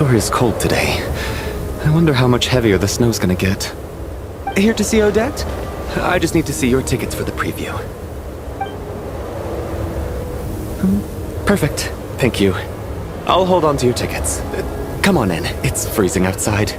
sure is cold today. I wonder how much heavier the snow's gonna get. Here to see Odette? I just need to see your tickets for the preview. Perfect. Thank you. I'll hold on to your tickets. Come on in. It's freezing outside.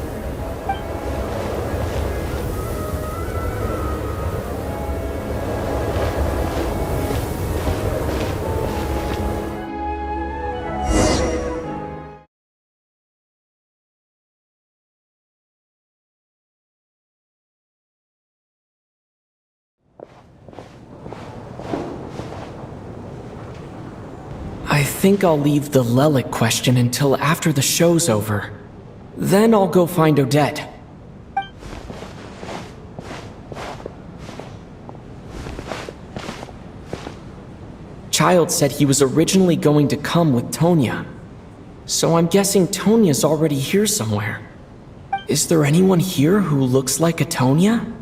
I think I'll leave the Lelic question until after the show's over. Then I'll go find Odette. Child said he was originally going to come with Tonya. So I'm guessing Tonya's already here somewhere. Is there anyone here who looks like a Tonya?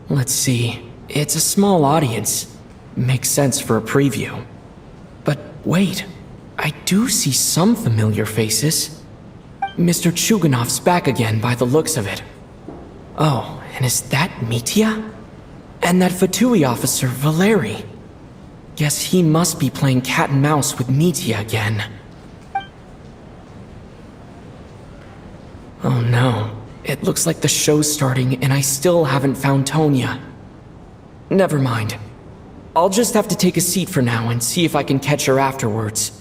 Let's see. It's a small audience. Makes sense for a preview. But wait, I do see some familiar faces. Mr. Chuganov's back again by the looks of it. Oh, and is that Mitya? And that Fatui officer, Valeri. Guess he must be playing cat and mouse with Mitya again. Oh no, it looks like the show's starting and I still haven't found Tonya. Never mind. I'll just have to take a seat for now and see if I can catch her afterwards.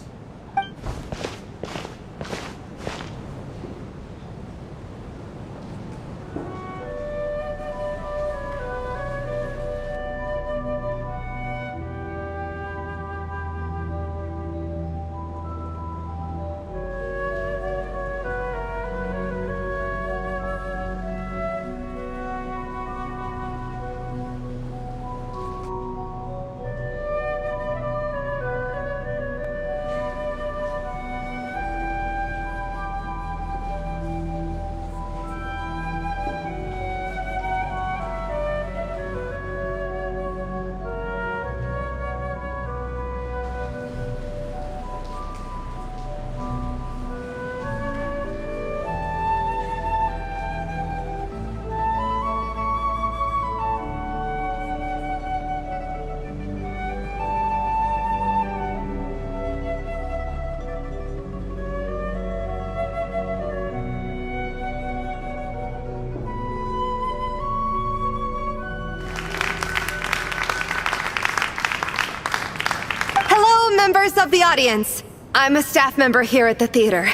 Members of the audience, I'm a staff member here at the theater.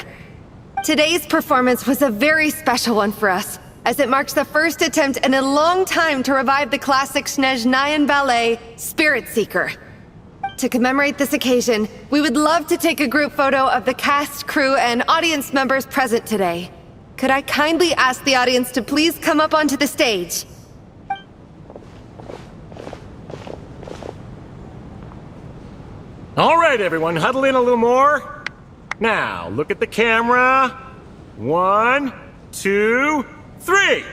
Today's performance was a very special one for us, as it marks the first attempt in a long time to revive the classic Snezhnayan ballet, Spirit Seeker. To commemorate this occasion, we would love to take a group photo of the cast, crew, and audience members present today. Could I kindly ask the audience to please come up onto the stage? All right, everyone, huddle in a little more. Now, look at the camera. 1, 2, 3.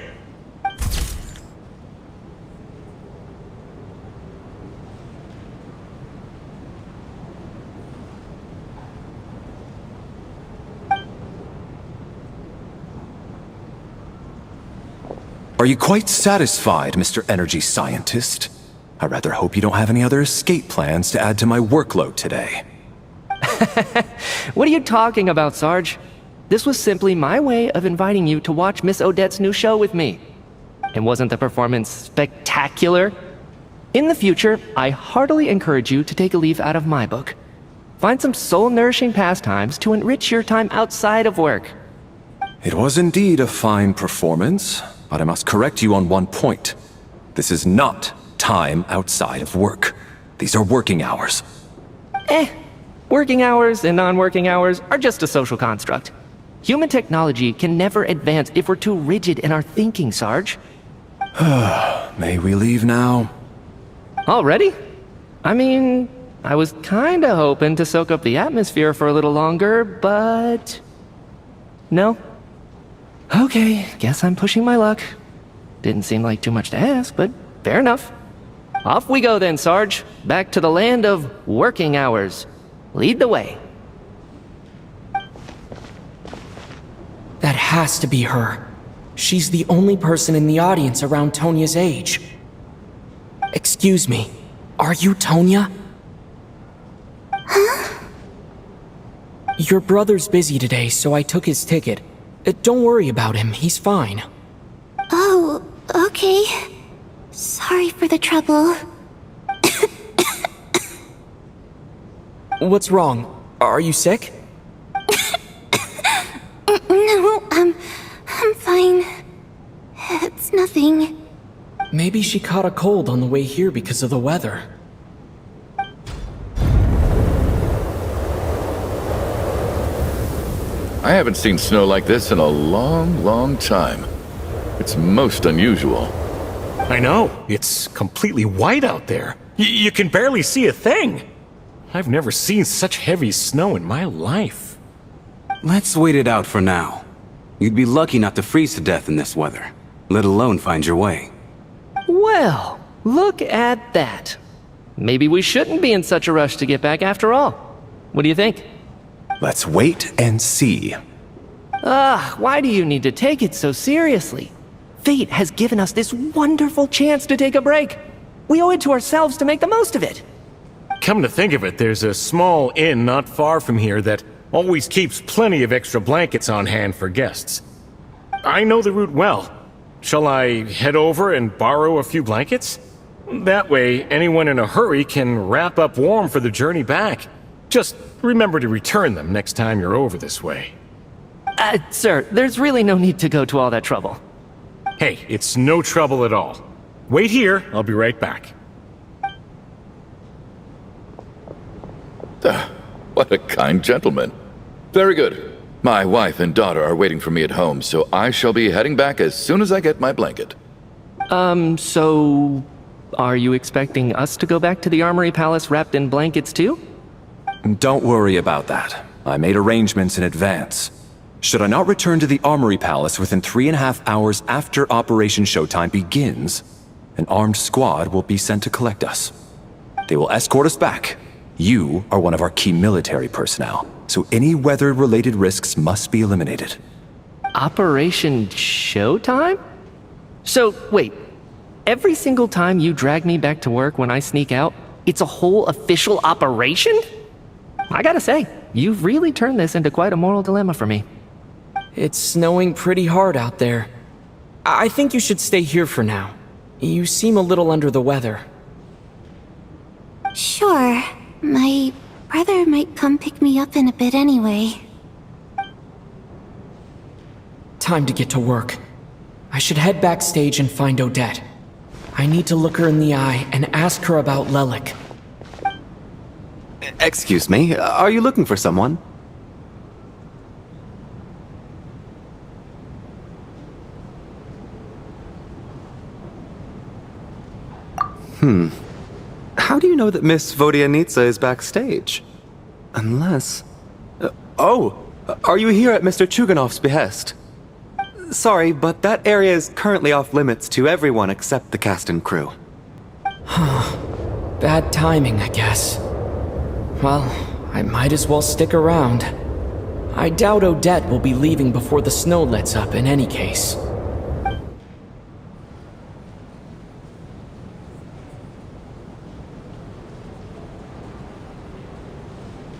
Are you quite satisfied, Mr. Energy Scientist? I rather hope you don't have any other escape plans to add to my workload today. What are you talking about, Sarge? This was simply my way of inviting you to watch Miss Odette's new show with me. And wasn't the performance spectacular? In the future, I heartily encourage you to take a leaf out of my book. Find some soul-nourishing pastimes to enrich your time outside of work. It was indeed a fine performance, but I must correct you on one point. This is not time outside of work. These are working hours. Working hours and non-working hours are just a social construct. Human technology can never advance if we're too rigid in our thinking, Sarge. May we leave now? Already? I mean, I was kinda hoping to soak up the atmosphere for a little longer, but... No? Okay, guess I'm pushing my luck. Didn't seem like too much to ask, but fair enough. Off we go then, Sarge. Back to the land of working hours. Lead the way. has to be her. She's the only person in the audience around Tonya's age. Excuse me, are you Tonya? Huh? Your brother's busy today, so I took his ticket. Don't worry about him, he's fine. Oh, okay. Sorry for the trouble. What's wrong? Are you sick? No, I'm fine. It's nothing. Maybe she caught a cold on the way here because of the weather. I haven't seen snow like this in a long, long time. It's most unusual. I know. It's completely white out there. You can barely see a thing. I've never seen such heavy snow in my life. Let's wait it out for now. You'd be lucky not to freeze to death in this weather, let alone find your way. Well, look at that. Maybe we shouldn't be in such a rush to get back after all. What do you think? Let's wait and see. Why do you need to take it so seriously? Fate has given us this wonderful chance to take a break. We owe it to ourselves to make the most of it. Come to think of it, there's a small inn not far from here that always keeps plenty of extra blankets on hand for guests. I know the route well. Shall I head over and borrow a few blankets? That way, anyone in a hurry can wrap up warm for the journey back. Just remember to return them next time you're over this way. Sir, there's really no need to go to all that trouble. Hey, it's no trouble at all. Wait here, I'll be right back. What a kind gentleman. Very good. My wife and daughter are waiting for me at home, so I shall be heading back as soon as I get my blanket. So... are you expecting us to go back to the Armory Palace wrapped in blankets too? Don't worry about that. I made arrangements in advance. Should I not return to the Armory Palace within 3.5 hours after Operation Showtime begins, an armed squad will be sent to collect us. They will escort us back. You are one of our key military personnel, so any weather-related risks must be eliminated. Operation Showtime? So, wait. Every single time you drag me back to work when I sneak out, it's a whole official operation? I gotta say, you've really turned this into quite a moral dilemma for me. It's snowing pretty hard out there. I think you should stay here for now. You seem a little under the weather. Sure. My brother might come pick me up in a bit anyway. Time to get to work. I should head backstage and find Odette. I need to look her in the eye and ask her about Lelik. Excuse me, are you looking for someone? How do you know that Miss Vodianitsa is backstage? Unless... are you here at Mr. Chuganov's behest? Sorry, but that area is currently off limits to everyone except the cast and crew. Bad timing, I guess. Well, I might as well stick around. I doubt Odette will be leaving before the snow lets up in any case.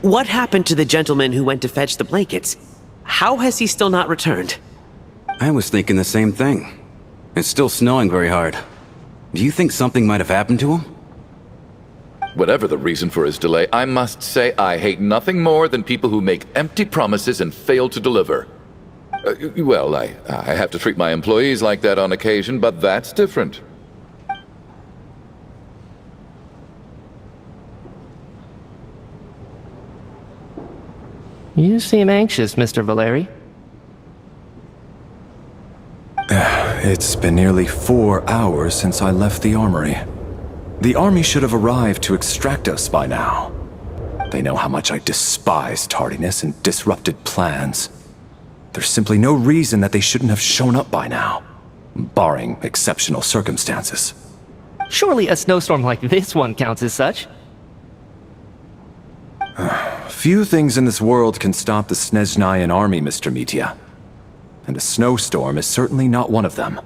What happened to the gentleman who went to fetch the blankets? How has he still not returned? I was thinking the same thing. It's still snowing very hard. Do you think something might have happened to him? Whatever the reason for his delay, I must say I hate nothing more than people who make empty promises and fail to deliver. Well, I have to treat my employees like that on occasion, but that's different. You seem anxious, Mr. Valeri. It's been nearly 4 hours since I left the armory. The army should have arrived to extract us by now. They know how much I despise tardiness and disrupted plans. There's simply no reason that they shouldn't have shown up by now, barring exceptional circumstances. Surely a snowstorm like this one counts as such. Few things in this world can stop the Snezhnayan army, Mr. Mitya. and a snowstorm is certainly not one of them.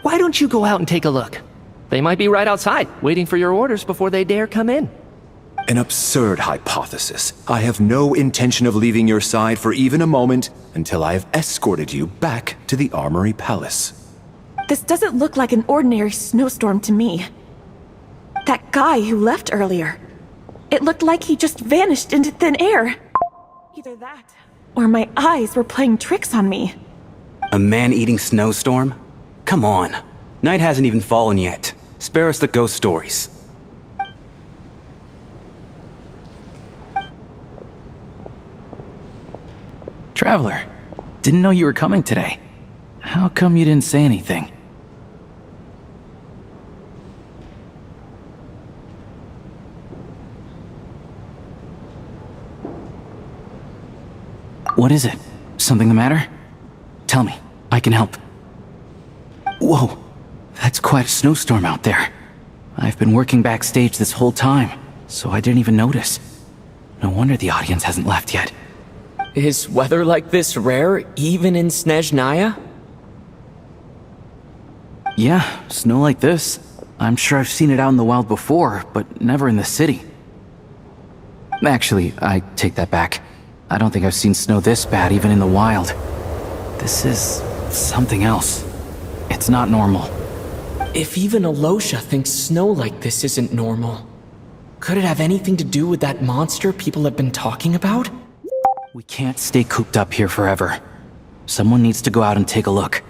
Why don't you go out and take a look? They might be right outside, waiting for your orders before they dare come in. An absurd hypothesis. I have no intention of leaving your side for even a moment until I have escorted you back to the Armory Palace. This doesn't look like an ordinary snowstorm to me. That guy who left earlier, it looked like he just vanished into thin air. Either that, or my eyes were playing tricks on me. A man-eating snowstorm? Come on. Night hasn't even fallen yet. Spare us the ghost stories. Traveler, didn't know you were coming today. How come you didn't say anything? What is it? Something the matter? Tell me, I can help. Whoa, that's quite a snowstorm out there. I've been working backstage this whole time, so I didn't even notice. No wonder the audience hasn't left yet. Is weather like this rare, even in Snezhnaya? Yeah, snow like this. I'm sure I've seen it out in the wild before, but never in the city. Actually, I take that back. I don't think I've seen snow this bad even in the wild. This is something else. It's not normal. If even Alosha thinks snow like this isn't normal, could it have anything to do with that monster people have been talking about? We can't stay cooped up here forever. Someone needs to go out and take a look.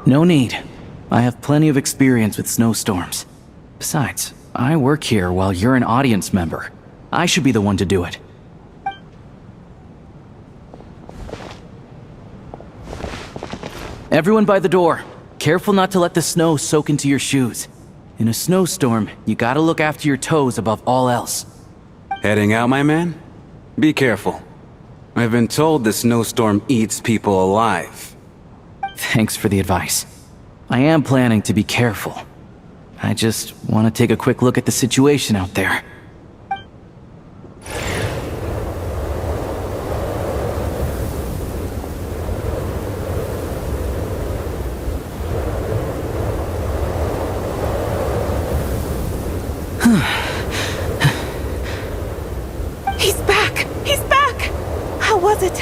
No need. I have plenty of experience with snowstorms. Besides, I work here while you're an audience member. I should be the one to do it. Everyone by the door. Careful not to let the snow soak into your shoes. In a snowstorm, you gotta look after your toes above all else. Heading out, my man? Be careful. I've been told the snowstorm eats people alive. Thanks for the advice. I am planning to be careful. I just want to take a quick look at the situation out there. He's back! He's back! How was it?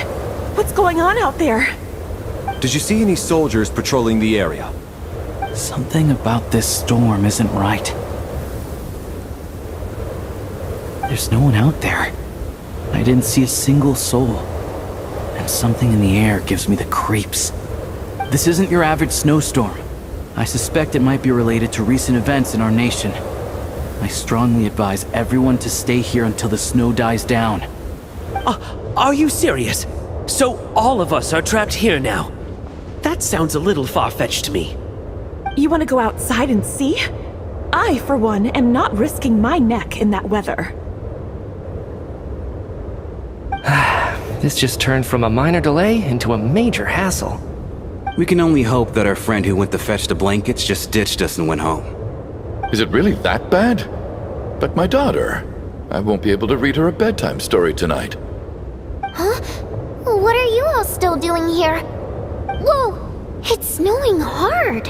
What's going on out there? Did you see any soldiers patrolling the area? Something about this storm isn't right. There's no one out there. I didn't see a single soul. And something in the air gives me the creeps. This isn't your average snowstorm. I suspect it might be related to recent events in our nation. I strongly advise everyone to stay here until the snow dies down. Are you serious? So all of us are trapped here now? That sounds a little far-fetched to me. You want to go outside and see? I, for one, am not risking my neck in that weather. This just turned from a minor delay into a major hassle. We can only hope that our friend who went to fetch the blankets just ditched us and went home. Is it really that bad? But my daughter, I won't be able to read her a bedtime story tonight. Huh? What are you all still doing here? Whoa! It's snowing hard!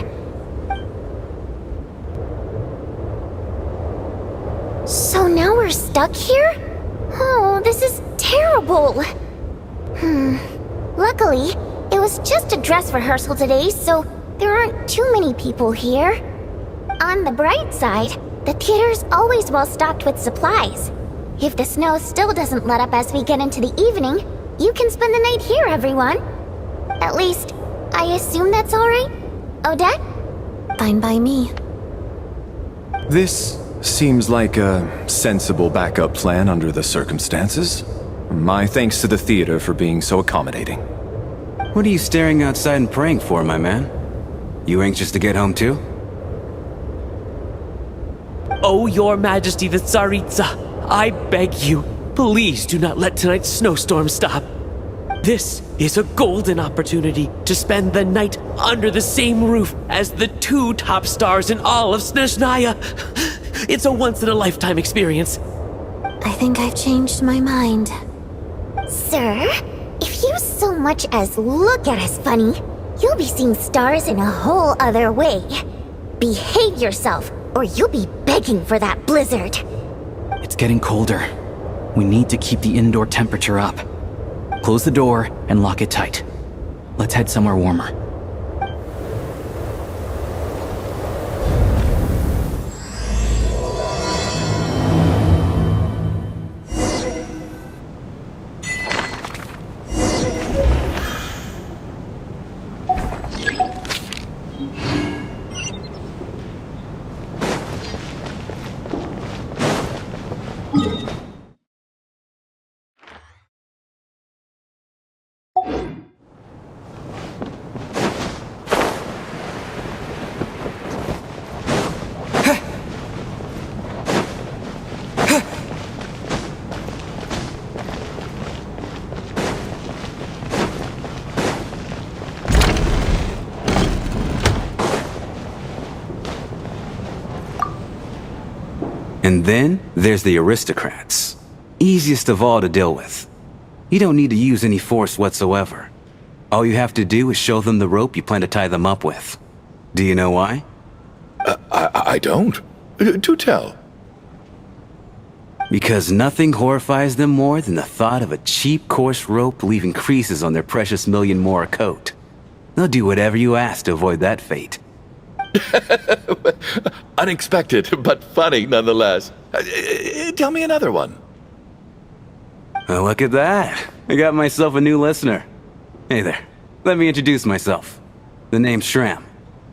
So now we're stuck here? Oh, this is terrible! Luckily, it was just a dress rehearsal today, so there aren't too many people here. On the bright side, the theater's always well stocked with supplies. If the snow still doesn't let up as we get into the evening, you can spend the night here, everyone. At least, I assume that's alright? Odette? Fine by me. This seems like a sensible backup plan under the circumstances. My thanks to the theater for being so accommodating. What are you staring outside and praying for, my man? You anxious to get home too? Oh, Your Majesty the Tsaritsa, I beg you, Please do not let tonight's snowstorm stop. This is a golden opportunity to spend the night under the same roof as the 2 top stars in all of Snezhnaya. It's a once-in-a-lifetime experience. I think I've changed my mind. Sir, if you so much as look at us funny, you'll be seeing stars in a whole other way. Behave yourself, or you'll be begging for that blizzard. It's getting colder. We need to keep the indoor temperature up. Close the door and lock it tight. Let's head somewhere warmer. And then there's the aristocrats. Easiest of all to deal with. You don't need to use any force whatsoever. All you have to do is show them the rope you plan to tie them up with. Do you know why? I don't. Do tell. Because nothing horrifies them more than the thought of a cheap, coarse rope leaving creases on their precious million more coat. They'll do whatever you ask to avoid that fate. Unexpected, but funny nonetheless. Tell me another one. Well, look at that. I got myself a new listener. Hey there. Let me introduce myself. The name's Shram,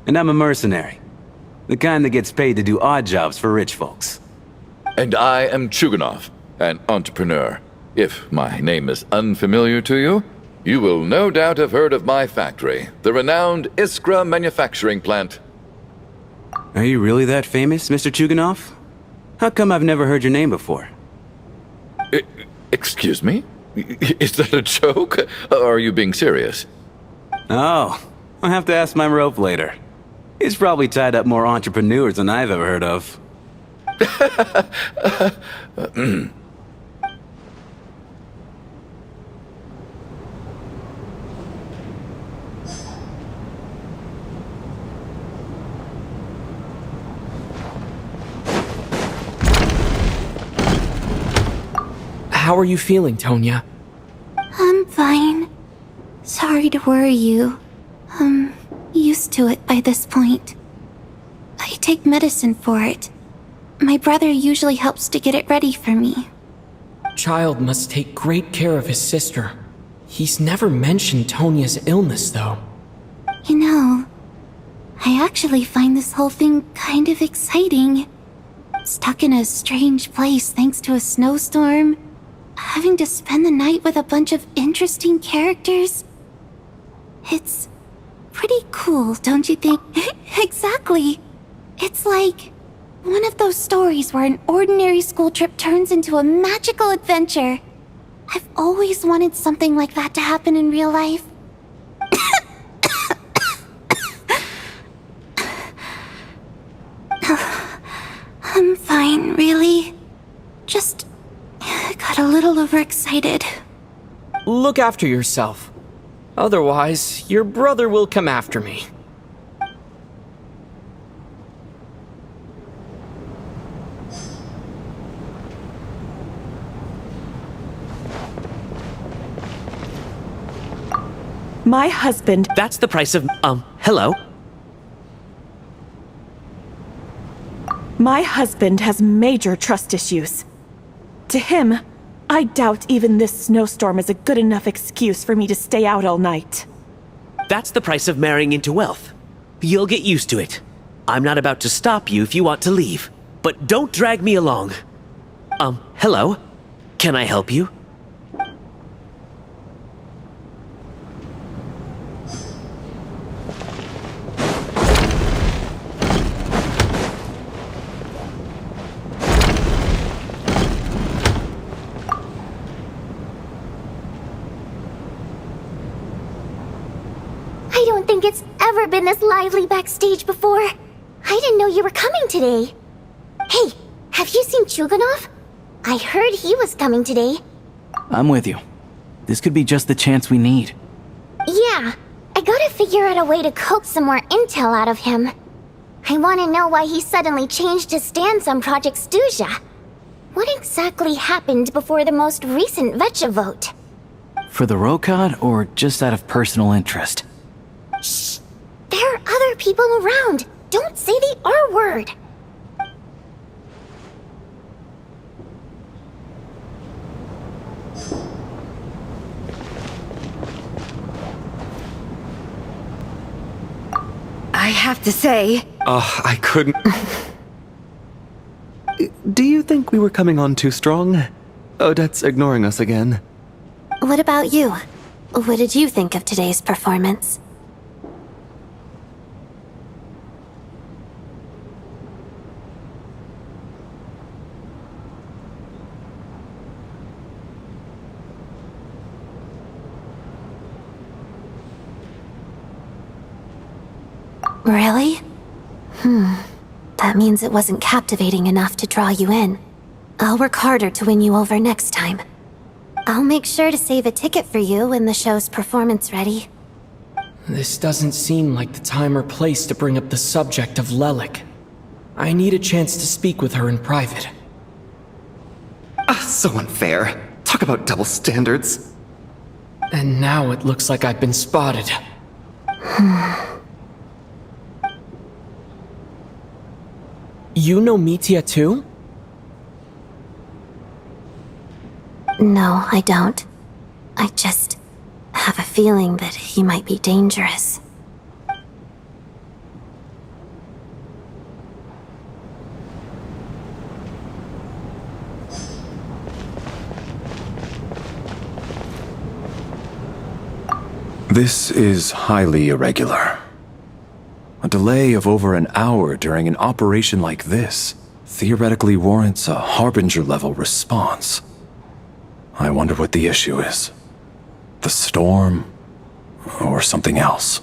and I'm a mercenary. The kind that gets paid to do odd jobs for rich folks. And I am Chuganov, an entrepreneur. If my name is unfamiliar to you, you will no doubt have heard of my factory, the renowned Iskra manufacturing plant. Are you really that famous, Mr. Chuganov? How come I've never heard your name before? Excuse me? Is that a joke? Or are you being serious? Oh, I'll have to ask my rope later. He's probably tied up more entrepreneurs than I've ever heard of. How are you feeling, Tonya? I'm fine. Sorry to worry you. I'm used to it by this point. I take medicine for it. My brother usually helps to get it ready for me. Child must take great care of his sister. He's never mentioned Tonya's illness, though. You know, I actually find this whole thing kind of exciting. Stuck in a strange place thanks to a snowstorm. Having to spend the night with a bunch of interesting characters. It's pretty cool, don't you think? Exactly. It's like one of those stories where an ordinary school trip turns into a magical adventure. I've always wanted something like that to happen in real life. I'm fine, really. Just got a little overexcited. Look after yourself. Otherwise, your brother will come after me. My husband. That's the price of, hello? My husband has major trust issues. To him, I doubt even this snowstorm is a good enough excuse for me to stay out all night. That's the price of marrying into wealth. You'll get used to it. I'm not about to stop you if you want to leave, but don't drag me along. Hello? Can I help you? don't think it's ever been this lively backstage before. I didn't know you were coming today. Hey, have you seen Chuganov? I heard he was coming today. I'm with you. This could be just the chance we need. Yeah, I gotta figure out a way to coax some more intel out of him. I want to know why he suddenly changed his stance on Project Stuja. What exactly happened before the most recent Vetcha vote? For the Rokad, or just out of personal interest? Shh! There are other people around. Don't say the R word. I have to say, I couldn't. Do you think we were coming on too strong? Odette's ignoring us again. What about you? What did you think of today's performance? Really? That means it wasn't captivating enough to draw you in. I'll work harder to win you over next time. I'll make sure to save a ticket for you when the show's performance ready. This doesn't seem like the time or place to bring up the subject of Lelik. I need a chance to speak with her in private. So unfair. Talk about double standards. And now it looks like I've been spotted. You know Mitya too? No, I don't. I just have a feeling that he might be dangerous. This is highly irregular. A delay of over an hour during an operation like this theoretically warrants a Harbinger-level response. I wonder what the issue is. The storm, or something else.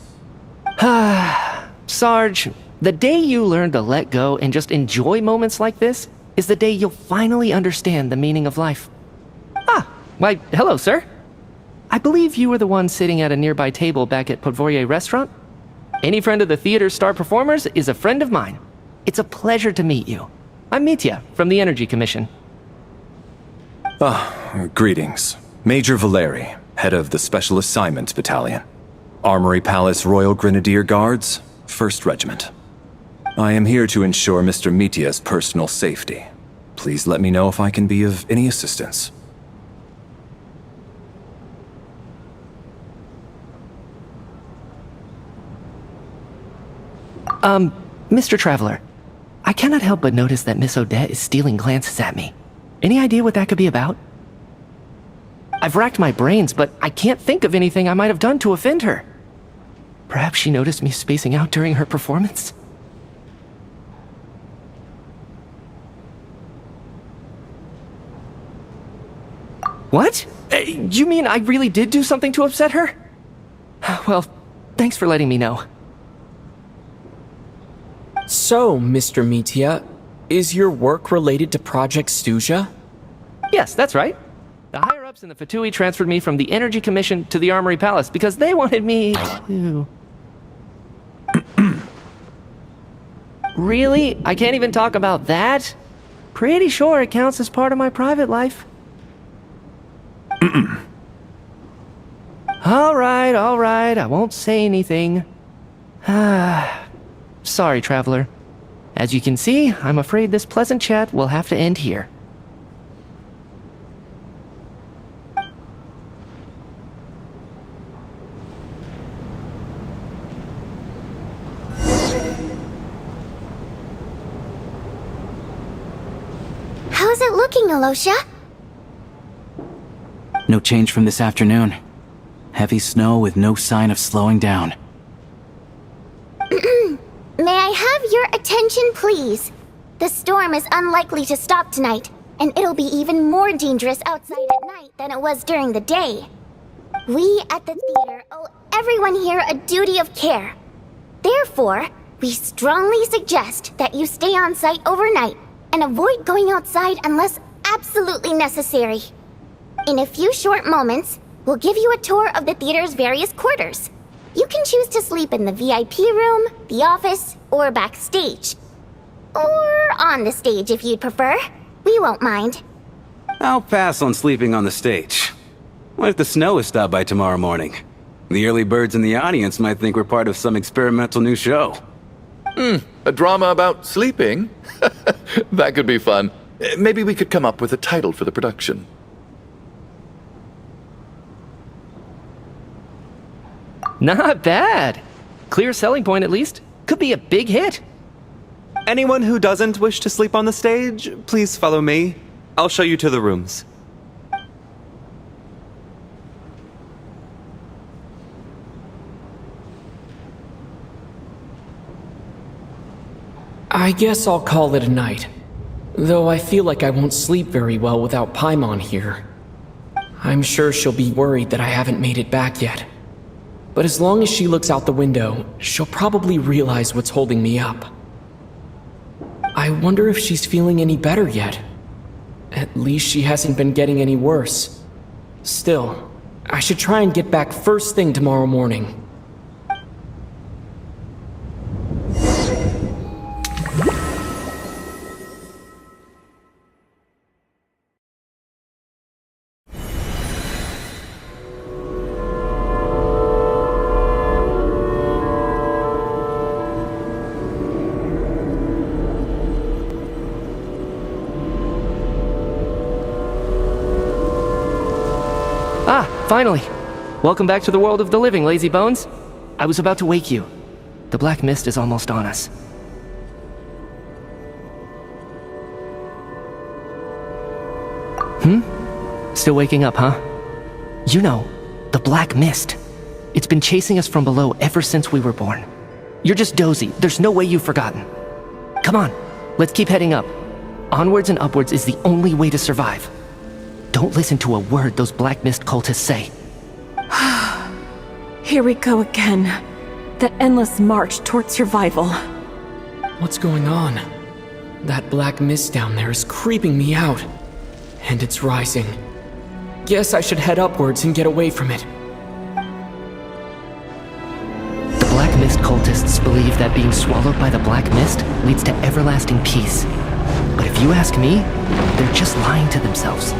Sarge, the day you learn to let go and just enjoy moments like this is the day you'll finally understand the meaning of life. Why, hello, sir. I believe you were the one sitting at a nearby table back at Podvorye Restaurant. Any friend of the theater's star performers is a friend of mine. It's a pleasure to meet you. I'm Mitya, from the Energy Commission. Greetings. Major Valeri, head of the Special Assignments Battalion. Armory Palace Royal Grenadier Guards, 1st Regiment. I am here to ensure Mr. Mitya's personal safety. Please let me know if I can be of any assistance. Mr. Traveler, I cannot help but notice that Miss Odette is stealing glances at me. Any idea what that could be about? I've racked my brains, but I can't think of anything I might have done to offend her. Perhaps she noticed me spacing out during her performance? What? You mean I really did do something to upset her? Well, thanks for letting me know. So, Mr. Mitya, is your work related to Project Stuja? Yes, that's right. The higher-ups in the Fatui transferred me from the Energy Commission to the Armory Palace because they wanted me to... Really? I can't even talk about that? Pretty sure it counts as part of my private life. All right, I won't say anything. Sorry, Traveler. As you can see, I'm afraid this pleasant chat will have to end here. How's it looking, Alosha? No change from this afternoon. Heavy snow with no sign of slowing down. May I have your attention, please? The storm is unlikely to stop tonight, and it'll be even more dangerous outside at night than it was during the day. We at the theater owe everyone here a duty of care. Therefore, we strongly suggest that you stay on site overnight and avoid going outside unless absolutely necessary. In a few short moments, we'll give you a tour of the theater's various quarters. You can choose to sleep in the VIP room, the office, or backstage. Or on the stage if you'd prefer. We won't mind. I'll pass on sleeping on the stage. What if the snow is stopped by tomorrow morning? The early birds in the audience might think we're part of some experimental new show. A drama about sleeping? That could be fun. Maybe we could come up with a title for the production. Not bad. Clear selling point, at least. Could be a big hit. Anyone who doesn't wish to sleep on the stage, please follow me. I'll show you to the rooms. I guess I'll call it a night. Though I feel like I won't sleep very well without Paimon here. I'm sure she'll be worried that I haven't made it back yet. But as long as she looks out the window, she'll probably realize what's holding me up. I wonder if she's feeling any better yet. At least she hasn't been getting any worse. Still, I should try and get back first thing tomorrow morning. Ah, finally. Welcome back to the world of the living, lazy bones. I was about to wake you. The black mist is almost on us. Still waking up, huh? You know, the black mist. It's been chasing us from below ever since we were born. You're just dozy. There's no way you've forgotten. Come on, let's keep heading up. Onwards and upwards is the only way to survive. Don't listen to a word those black mist cultists say. Here we go again. The endless march toward survival. What's going on? That black mist down there is creeping me out. And it's rising. Guess I should head upwards and get away from it. The black mist cultists believe that being swallowed by the black mist leads to everlasting peace. But if you ask me, they're just lying to themselves.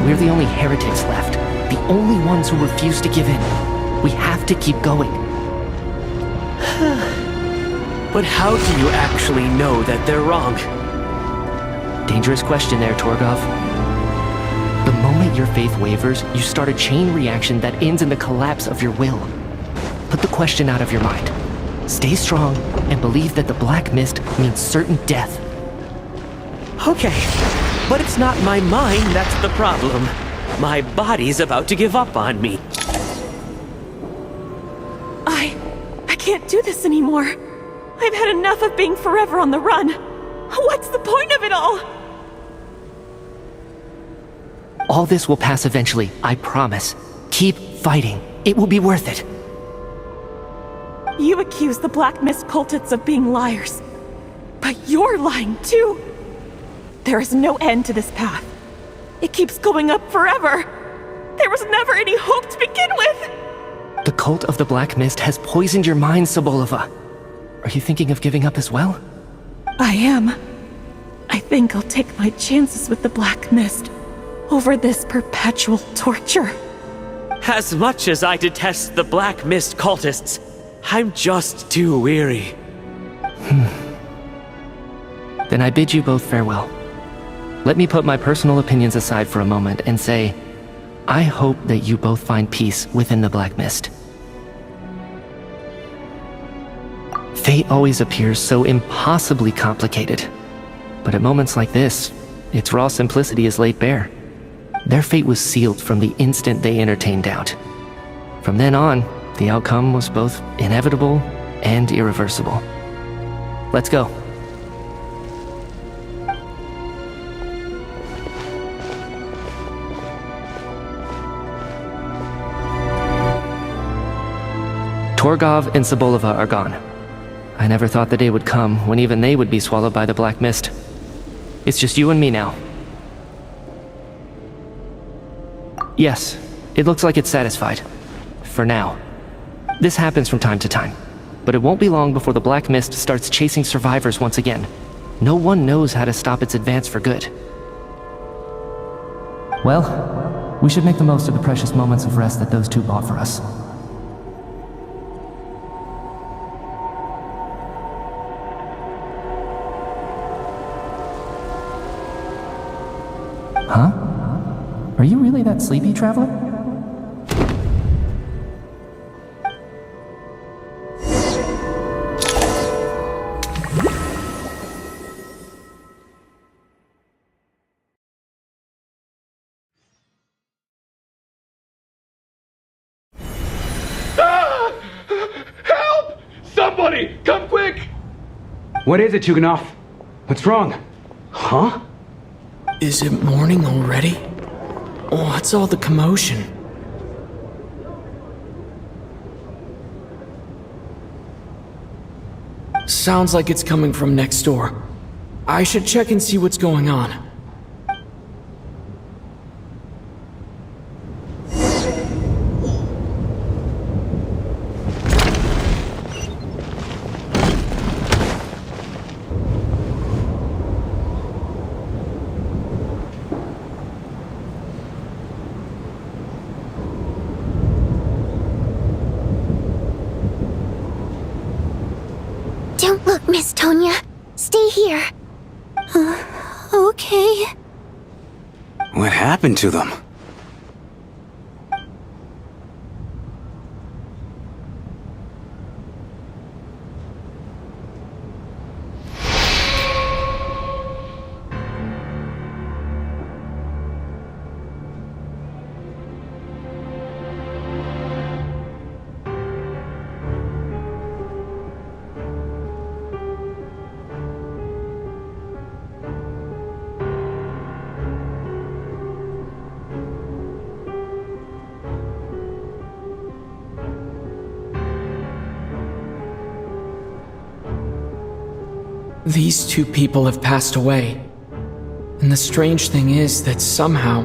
We're the only heretics left, the only ones who refuse to give in. We have to keep going. But how do you actually know that they're wrong? Dangerous question there, Torgov. The moment your faith wavers, you start a chain reaction that ends in the collapse of your will. Put the question out of your mind. Stay strong and believe that the black mist means certain death. Okay, but it's not my mind that's the problem. My body's about to give up on me. I can't do this anymore. I've had enough of being forever on the run. What's the point of it all? All this will pass eventually, I promise. Keep fighting. It will be worth it. You accuse the Black Mist cultists of being liars. But you're lying too. There is no end to this path. It keeps going up forever. There was never any hope to begin with. The cult of the Black Mist has poisoned your mind, Sobolova. Are you thinking of giving up as well? I am. I think I'll take my chances with the Black Mist over this perpetual torture. As much as I detest the Black Mist cultists, I'm just too weary. Then I bid you both farewell. Let me put my personal opinions aside for a moment and say, I hope that you both find peace within the Black Mist. Fate always appears so impossibly complicated. But at moments like this, its raw simplicity is laid bare. Their fate was sealed from the instant they entertained doubt. From then on, the outcome was both inevitable and irreversible. Let's go. Torgov and Sobolova are gone. I never thought the day would come when even they would be swallowed by the black mist. It's just you and me now. Yes, it looks like it's satisfied. For now. This happens from time to time, but it won't be long before the black mist starts chasing survivors once again. No one knows how to stop its advance for good. Well, we should make the most of the precious moments of rest that those two bought for us. Huh? Are you really that sleepy, traveler? Help! Somebody, come quick! What is it, Chuganov? What's wrong? Huh? Is it morning already? What's all the commotion? Sounds like it's coming from next door. I should check and see what's going on. Don't look, Miss Tonya. Stay here. Okay. What happened to them? These two people have passed away. And the strange thing is that somehow,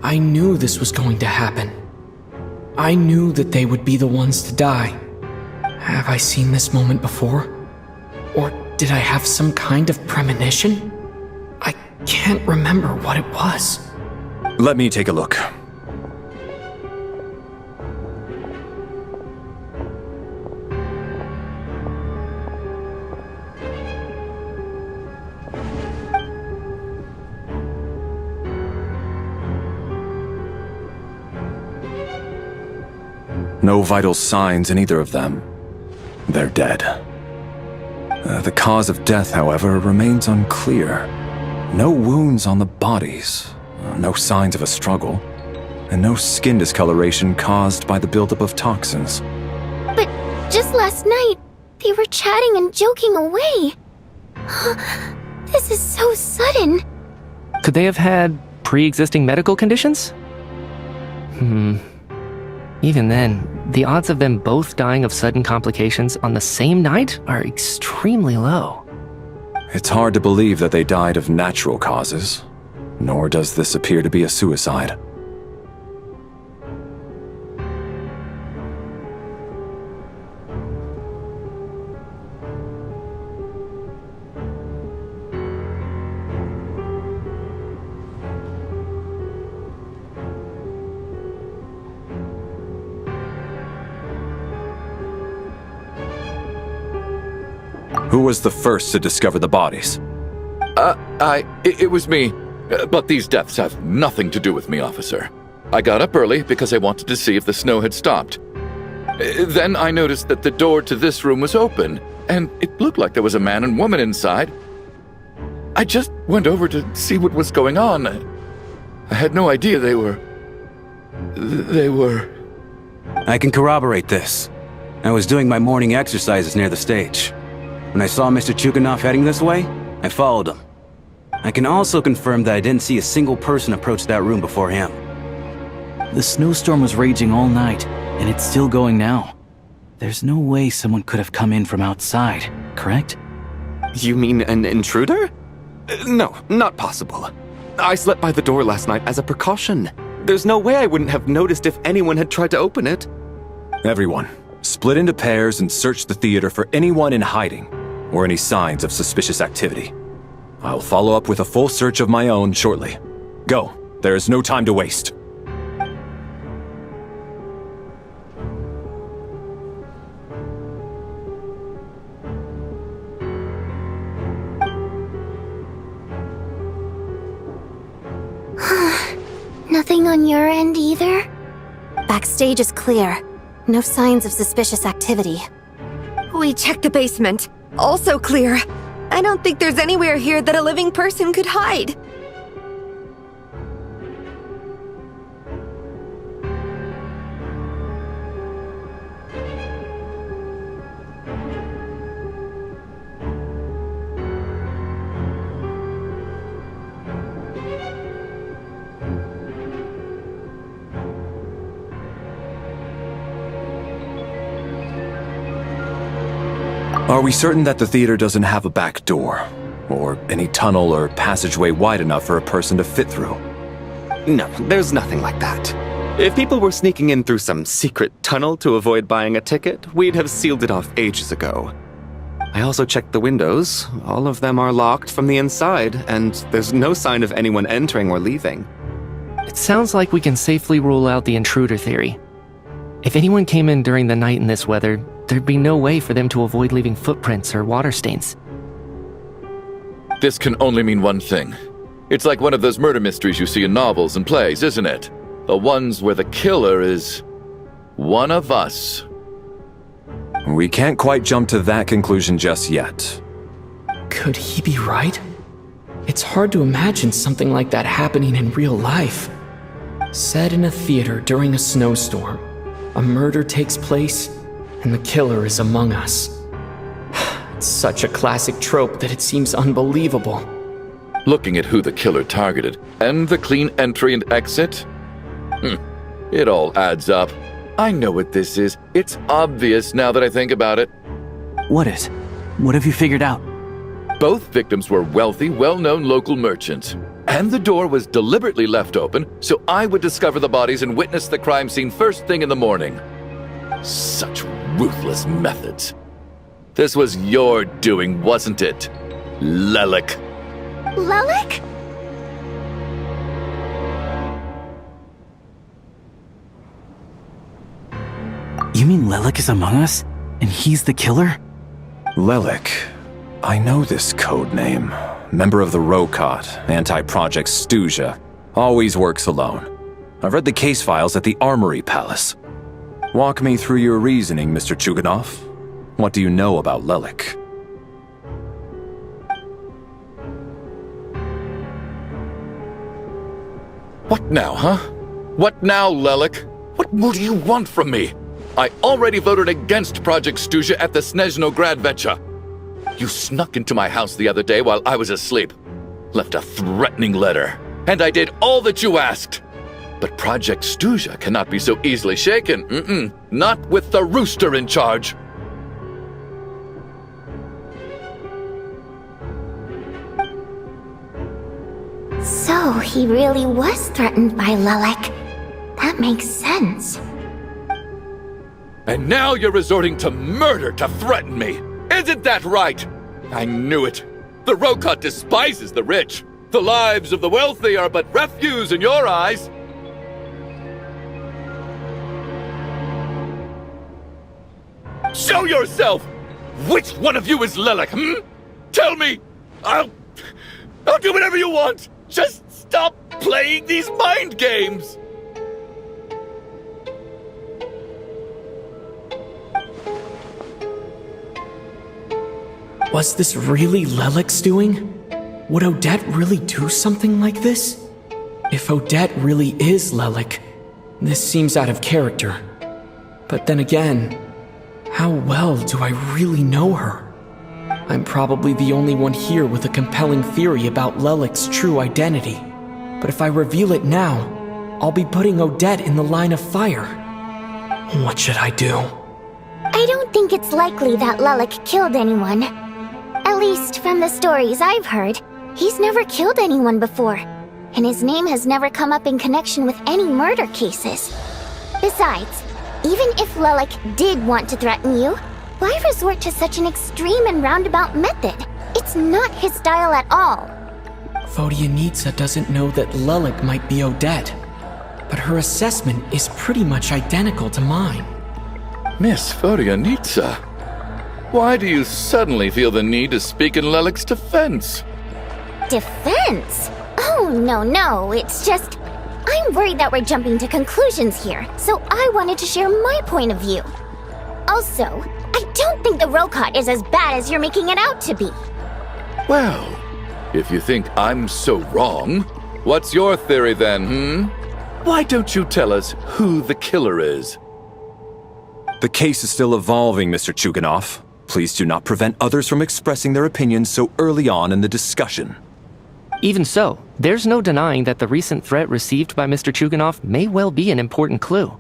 I knew this was going to happen. I knew that they would be the ones to die. Have I seen this moment before? Or did I have some kind of premonition? I can't remember what it was. Let me take a look. No vital signs in either of them. They're dead. The cause of death, however, remains unclear. No wounds on the bodies, no signs of a struggle, and no skin discoloration caused by the buildup of toxins. But just last night, they were chatting and joking away. This is so sudden. Could they have had pre-existing medical conditions? Even then, the odds of them both dying of sudden complications on the same night are extremely low. It's hard to believe that they died of natural causes, nor does this appear to be a suicide. Who was the first to discover the bodies? It was me. But these deaths have nothing to do with me, officer. I got up early because I wanted to see if the snow had stopped. Then I noticed that the door to this room was open, and it looked like there was a man and woman inside. I just went over to see what was going on. I had no idea they were... I can corroborate this. I was doing my morning exercises near the stage. When I saw Mr. Chuganov heading this way, I followed him. I can also confirm that I didn't see a single person approach that room before him. The snowstorm was raging all night, and it's still going now. There's no way someone could have come in from outside, correct? You mean an intruder? No, not possible. I slept by the door last night as a precaution. There's no way I wouldn't have noticed if anyone had tried to open it. Everyone, split into pairs and search the theater for anyone in hiding or any signs of suspicious activity. I'll follow up with a full search of my own shortly. Go. There is no time to waste. Nothing on your end either? Backstage is clear. No signs of suspicious activity. We checked the basement. Also clear. I don't think there's anywhere here that a living person could hide. Are we certain that the theater doesn't have a back door? Or any tunnel or passageway wide enough for a person to fit through? No, there's nothing like that. If people were sneaking in through some secret tunnel to avoid buying a ticket, we'd have sealed it off ages ago. I also checked the windows. All of them are locked from the inside, and there's no sign of anyone entering or leaving. It sounds like we can safely rule out the intruder theory. If anyone came in during the night in this weather, there'd be no way for them to avoid leaving footprints or water stains. This can only mean one thing. It's like one of those murder mysteries you see in novels and plays, isn't it? The ones where the killer is one of us. We can't quite jump to that conclusion just yet. Could he be right? It's hard to imagine something like that happening in real life. Set in a theater during a snowstorm, a murder takes place, and the killer is among us. It's such a classic trope that it seems unbelievable. Looking at who the killer targeted, and the clean entry and exit, it all adds up. I know what this is. It's obvious now that I think about it. What is? What have you figured out? Both victims were wealthy, well-known local merchants. And the door was deliberately left open so I would discover the bodies and witness the crime scene first thing in the morning. Such ruthless methods. This was your doing, wasn't it, Lelik? Lelik? You mean Lelik is among us? And he's the killer? Lelik. I know this code name. Member of the Rokot, anti-Project Stuja. Always works alone. I've read the case files at the Armory Palace. Walk me through your reasoning, Mr. Chuganov. What do you know about Lelik? What now, huh? What now, Lelik? What more do you want from me? I already voted against Project Stuja at the Snezhnograd Vecha. You snuck into my house the other day while I was asleep. Left a threatening letter. And I did all that you asked. But Project Stuja cannot be so easily shaken. Not with the rooster in charge. So he really was threatened by Lelik. That makes sense. And now you're resorting to murder to threaten me. Isn't that right? I knew it. The Rokot despises the rich. The lives of the wealthy are but refuse in your eyes. Show yourself! Which one of you is Lelik, Tell me! I'll do whatever you want! Just stop playing these mind games! Was this really Lelik's doing? Would Odette really do something like this? If Odette really is Lelik, this seems out of character. But then again, how well do I really know her? I'm probably the only one here with a compelling theory about Lelik's true identity. But if I reveal it now, I'll be putting Odette in the line of fire. What should I do? I I don't think it's likely that Lelik killed anyone. At least from the stories I've heard, he's never killed anyone before, and his name has never come up in connection with any murder cases. Besides, even if Lelik did want to threaten you, why resort to such an extreme and roundabout method? It's not his style at all. Vodyanitsa doesn't know that Lelik might be Odette, but her assessment is pretty much identical to mine. Miss Vodyanitsa, why do you suddenly feel the need to speak in Lelik's defense? Defense? Oh, no, it's just... I'm worried that we're jumping to conclusions here, so I wanted to share my point of view. Also, I don't think the Rokot is as bad as you're making it out to be. Well, if you think I'm so wrong, what's your theory then, Why don't you tell us who the killer is? The case is still evolving, Mr. Chuganov. Please do not prevent others from expressing their opinions so early on in the discussion. Even so, there's no denying that the recent threat received by Mr. Chuganov may well be an important clue.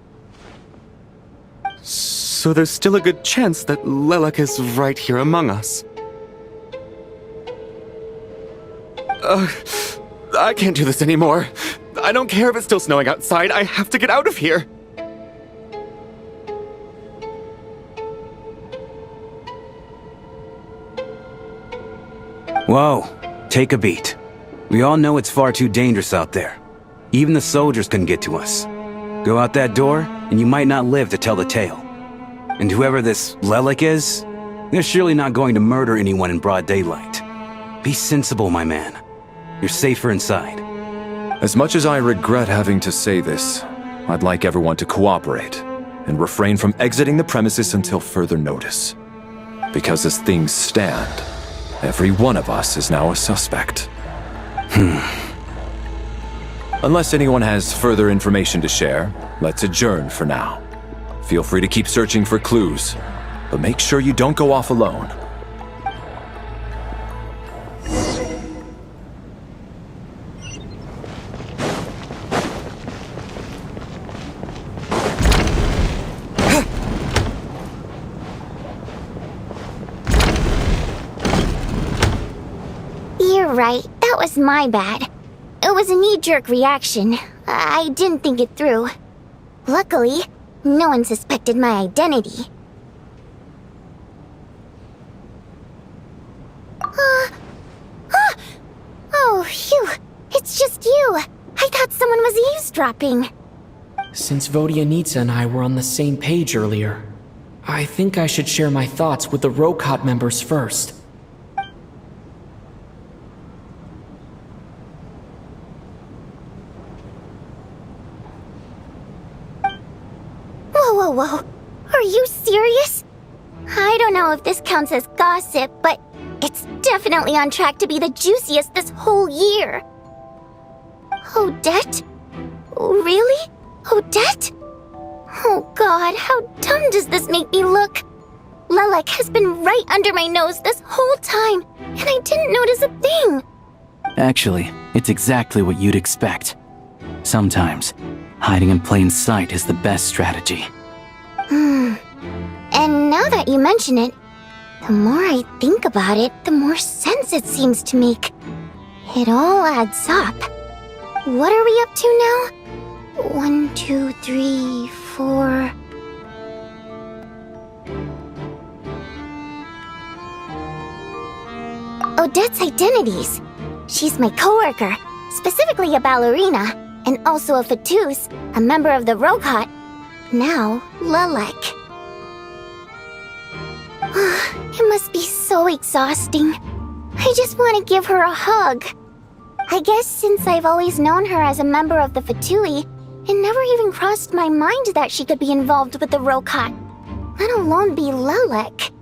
So there's still a good chance that Lelik is right here among us. I can't do this anymore. I don't care if it's still snowing outside. I have to get out of here. Whoa, take a beat. We all know it's far too dangerous out there. Even the soldiers couldn't get to us. Go out that door, and you might not live to tell the tale. And whoever this Lelik is, they're surely not going to murder anyone in broad daylight. Be sensible, my man. You're safer inside. As much as I regret having to say this, I'd like everyone to cooperate and refrain from exiting the premises until further notice. Because as things stand, every one of us is now a suspect. Unless anyone has further information to share, let's adjourn for now. Feel free to keep searching for clues, but make sure you don't go off alone. You're right, that was my bad. It was a knee-jerk reaction. I didn't think it through. Luckily, no one suspected my identity. Oh, phew. It's just you. I thought someone was eavesdropping. Since Vodyanitsa and I were on the same page earlier, I think I should share my thoughts with the Rokot members first. Whoa. Are you serious? I don't know if this counts as gossip, but it's definitely on track to be the juiciest this whole year. Odette? Really? Odette? Oh god, how dumb does this make me look? Lelik has been right under my nose this whole time, and I didn't notice a thing. Actually, it's exactly what you'd expect. Sometimes, hiding in plain sight is the best strategy. And now that you mention it, the more I think about it, the more sense it seems to make. It all adds up. What are we up to now? 1, 2, 3, 4... Odette's identities. She's my coworker, specifically a ballerina, and also a Fatous, a member of the Rokot. Now, Lelik. It must be so exhausting. I just want to give her a hug. I guess since I've always known her as a member of the Fatui, it never even crossed my mind that she could be involved with the Rokot, let alone be Lelik.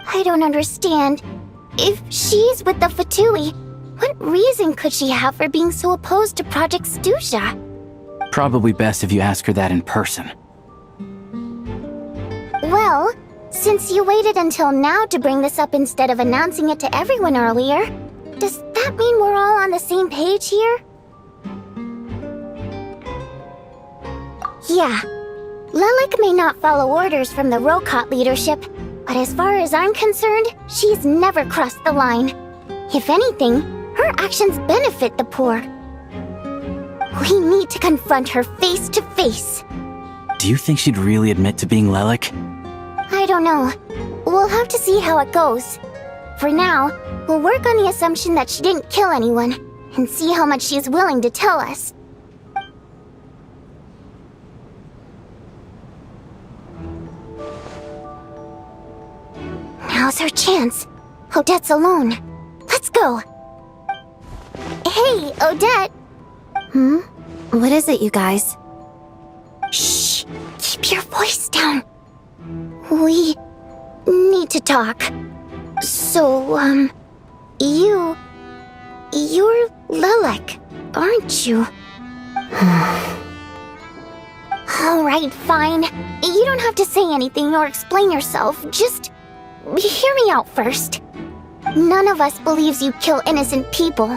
I don't understand. If she's with the Fatui, what reason could she have for being so opposed to Project Stusha? Probably best if you ask her that in person. Well, since you waited until now to bring this up instead of announcing it to everyone earlier, does that mean we're all on the same page here? Yeah, Lilac may not follow orders from the Rokot leadership, but as far as I'm concerned, she's never crossed the line. If anything, her actions benefit the poor. We need to confront her face to face. Do you think she'd really admit to being Lilac? I don't know. We'll have to see how it goes. For now, we'll work on the assumption that she didn't kill anyone, and see how much she's willing to tell us. Now's her chance. Odette's alone. Let's go. Hey, Odette. What is it, you guys? Shh. Keep your voice down. We need to talk. So, you're Lilac, aren't you? Alright, fine. You don't have to say anything or explain yourself. Just hear me out first. None of us believes you kill innocent people.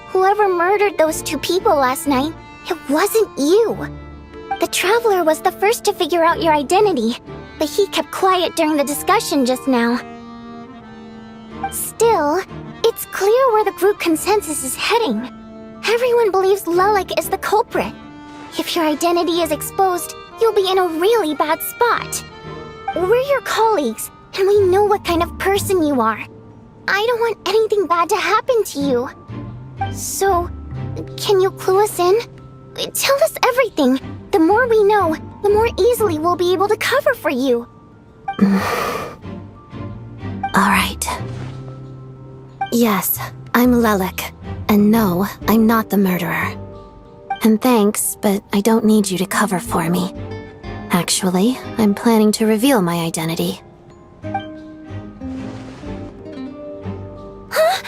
Whoever murdered those 2 people last night, it wasn't you. The Traveler was the first to figure out your identity, but he kept quiet during the discussion just now. Still, it's clear where the group consensus is heading. Everyone believes Lilac is the culprit. If your identity is exposed, you'll be in a really bad spot. We're your colleagues, and we know what kind of person you are. I don't want anything bad to happen to you. So, can you clue us in? Tell us everything. The more we know, the more easily we'll be able to cover for you. Alright. Yes, I'm Lilac. And no, I'm not the murderer. And thanks, but I don't need you to cover for me. Actually, I'm planning to reveal my identity. Huh?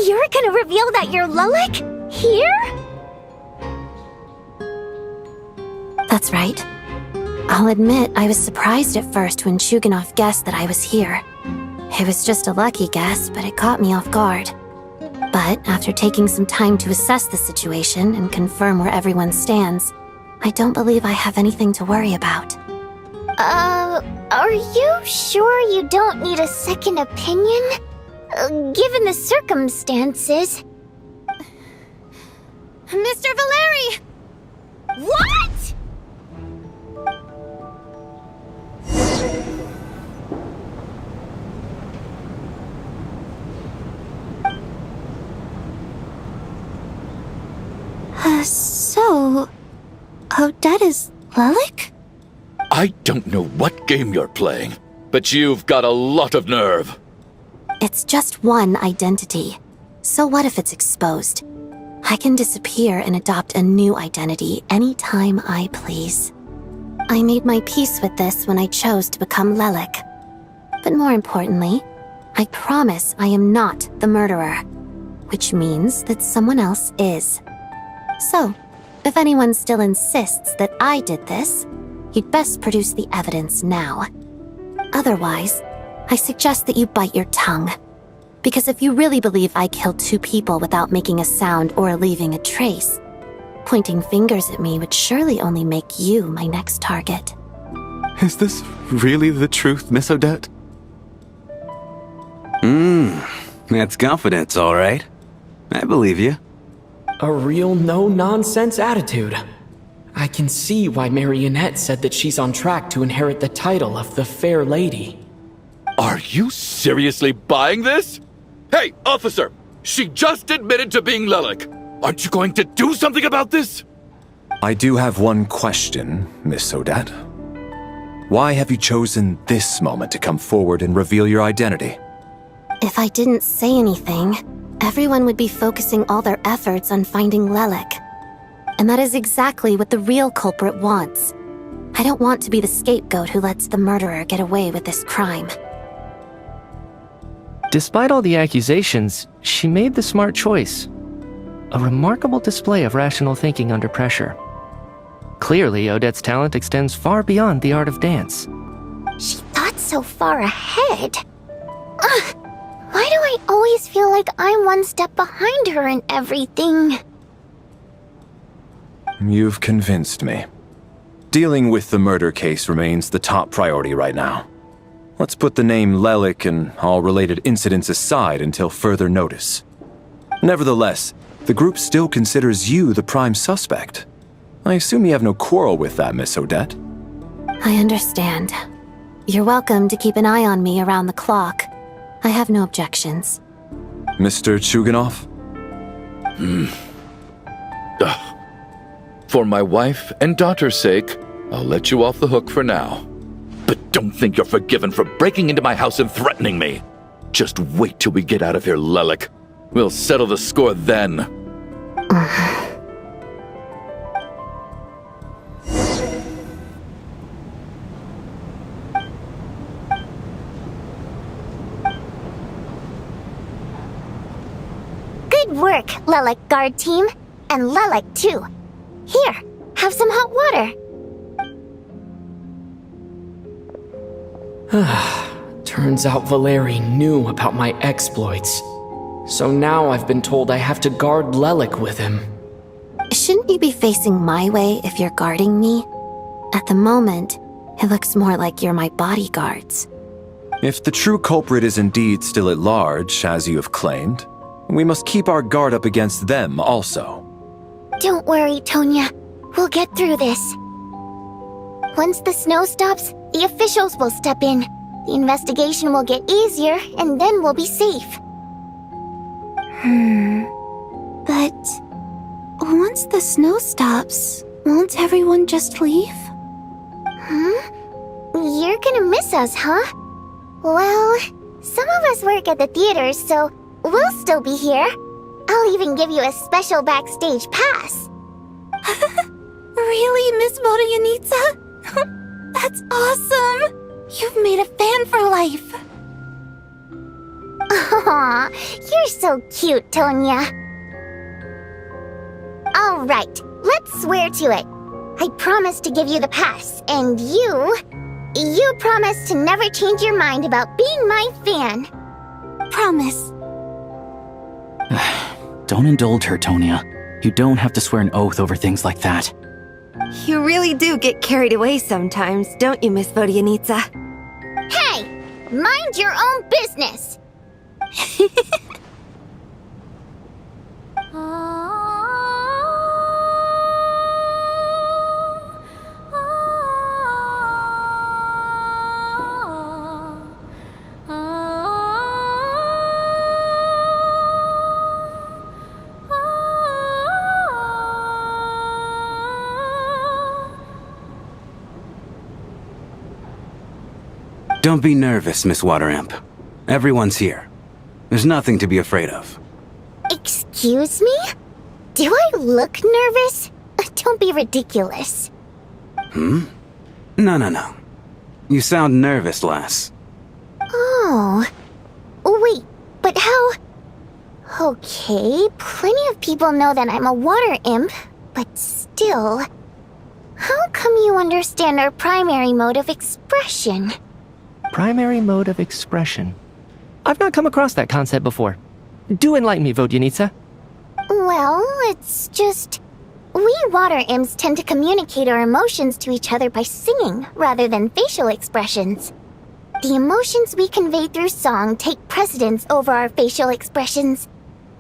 You're gonna reveal that you're Lilac? Here? That's right. I'll admit I was surprised at first when Chuganov guessed that I was here. It was just a lucky guess, but it caught me off guard. But after taking some time to assess the situation and confirm where everyone stands, I don't believe I have anything to worry about. Are you sure you don't need a second opinion? Given the circumstances. Mr. Valeri! What?! So... Odette is Lilac? I don't know what game you're playing, but you've got a lot of nerve. It's just one identity. So what if it's exposed? I can disappear and adopt a new identity anytime I please. I made my peace with this when I chose to become Lilac. But more importantly, I promise I am not the murderer, which means that someone else is. So, if anyone still insists that I did this, you'd best produce the evidence now. Otherwise, I suggest that you bite your tongue. Because if you really believe I killed 2 people without making a sound or leaving a trace, pointing fingers at me would surely only make you my next target. Is this really the truth, Miss Odette? That's confidence, all right. I believe you. A real no-nonsense attitude. I can see why Marionette said that she's on track to inherit the title of the Fair Lady. Are you seriously buying this? Hey, officer! She just admitted to being Lilac. Aren't you going to do something about this? I do have one question, Miss Odette. Why have you chosen this moment to come forward and reveal your identity? If I didn't say anything, everyone would be focusing all their efforts on finding Lilac. And that is exactly what the real culprit wants. I don't want to be the scapegoat who lets the murderer get away with this crime. Despite all the accusations, she made the smart choice. A remarkable display of rational thinking under pressure. Clearly, Odette's talent extends far beyond the art of dance. She thought so far ahead. Ugh, why do I always feel like I'm one step behind her in everything? You've convinced me. Dealing with the murder case remains the top priority right now. Let's put the name Lelik and all related incidents aside until further notice. Nevertheless, the group still considers you the prime suspect. I assume you have no quarrel with that, Miss Odette? I understand. You're welcome to keep an eye on me around the clock. I have no objections. Mr. Chuganov? For my wife and daughter's sake, I'll let you off the hook for now. But don't think you're forgiven for breaking into my house and threatening me. Just wait till we get out of here, Lelik. We'll settle the score then. Good work, Lelik guard team. And Lelik too. Here, have some hot water. Turns out Valeri knew about my exploits. So now I've been told I have to guard Lelik with him. Shouldn't you be facing my way if you're guarding me? At the moment, it looks more like you're my bodyguards. If the true culprit is indeed still at large, as you have claimed, we must keep our guard up against them also. Don't worry, Tonya. We'll get through this. Once the snow stops, the officials will step in. The investigation will get easier, and then we'll be safe. But once the snow stops, won't everyone just leave? You're gonna miss us, huh? Well, some of us work at the theaters, so we'll still be here. I'll even give you a special backstage pass. Really, Miss Vodyanitsa? That's awesome! You've made a fan for life. Aw, you're so cute, Tonya. All right, let's swear to it. I promise to give you the pass, and you promise to never change your mind about being my fan. Promise. Don't indulge her, Tonya. You don't have to swear an oath over things like that. You really do get carried away sometimes, don't you, Miss Vodyanitsa? Hey, mind your own business. Don't be nervous, Miss Wateramp. Everyone's here. There's nothing to be afraid of. Excuse me? Do I look nervous? Don't be ridiculous. No. You sound nervous, lass. Oh. Wait, but how... Okay, plenty of people know that I'm a water imp, but still... How come you understand our primary mode of expression? Primary mode of expression. I've not come across that concept before. Do enlighten me, Vodyanitsa. Well, it's just... We water imps tend to communicate our emotions to each other by singing, rather than facial expressions. The emotions we convey through song take precedence over our facial expressions.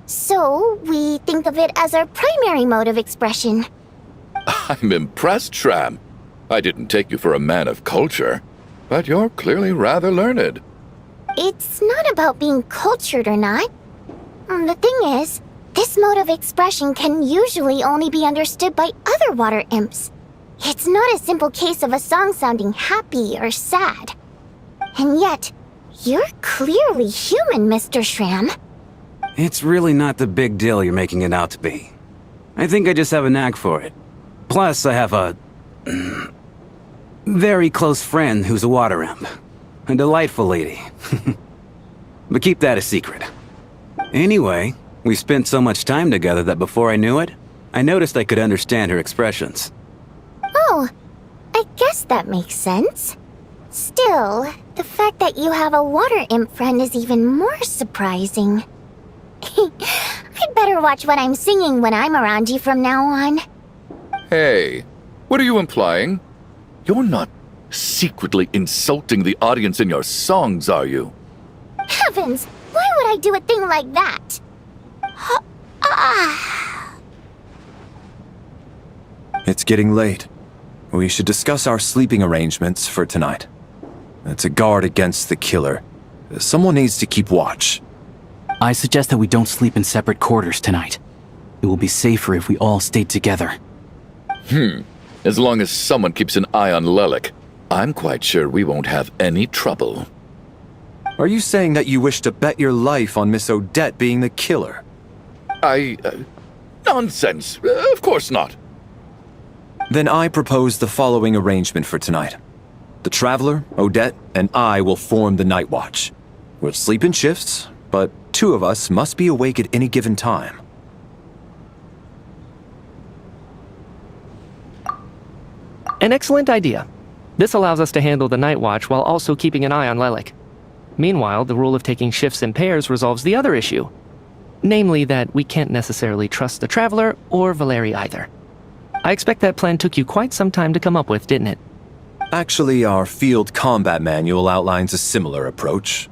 So, we think of it as our primary mode of expression. I'm impressed, Shram. I didn't take you for a man of culture, but you're clearly rather learned. It's not about being cultured or not. The thing is, this mode of expression can usually only be understood by other water imps. It's not a simple case of a song sounding happy or sad. And yet, you're clearly human, Mr. Shram. It's really not the big deal you're making it out to be. I think I just have a knack for it. Plus, I have a... very close friend who's a water imp. A delightful lady. But keep that a secret. Anyway, we spent so much time together that before I knew it, I noticed I could understand her expressions. Oh, I guess that makes sense. Still, the fact that you have a water imp friend is even more surprising. I'd better watch what I'm singing when I'm around you from now on. Hey, what are you implying? You're not secretly insulting the audience in your songs, are you? Heavens! Why would I do a thing like that? It's getting late. We should discuss our sleeping arrangements for tonight. To guard against the killer, someone needs to keep watch. I suggest that we don't sleep in separate quarters tonight. It will be safer if we all stayed together. As long as someone keeps an eye on Lelik, I'm quite sure we won't have any trouble. Are you saying that you wish to bet your life on Miss Odette being the killer? Nonsense. Of course not. Then I propose the following arrangement for tonight. The Traveler, Odette, and I will form the Night Watch. We'll sleep in shifts, but 2 of us must be awake at any given time. An excellent idea. This allows us to handle the night watch while also keeping an eye on Lelik. Meanwhile, the rule of taking shifts in pairs resolves the other issue. Namely that we can't necessarily trust the Traveler or Valeri either. I expect that plan took you quite some time to come up with, didn't it? Actually, our field combat manual outlines a similar approach.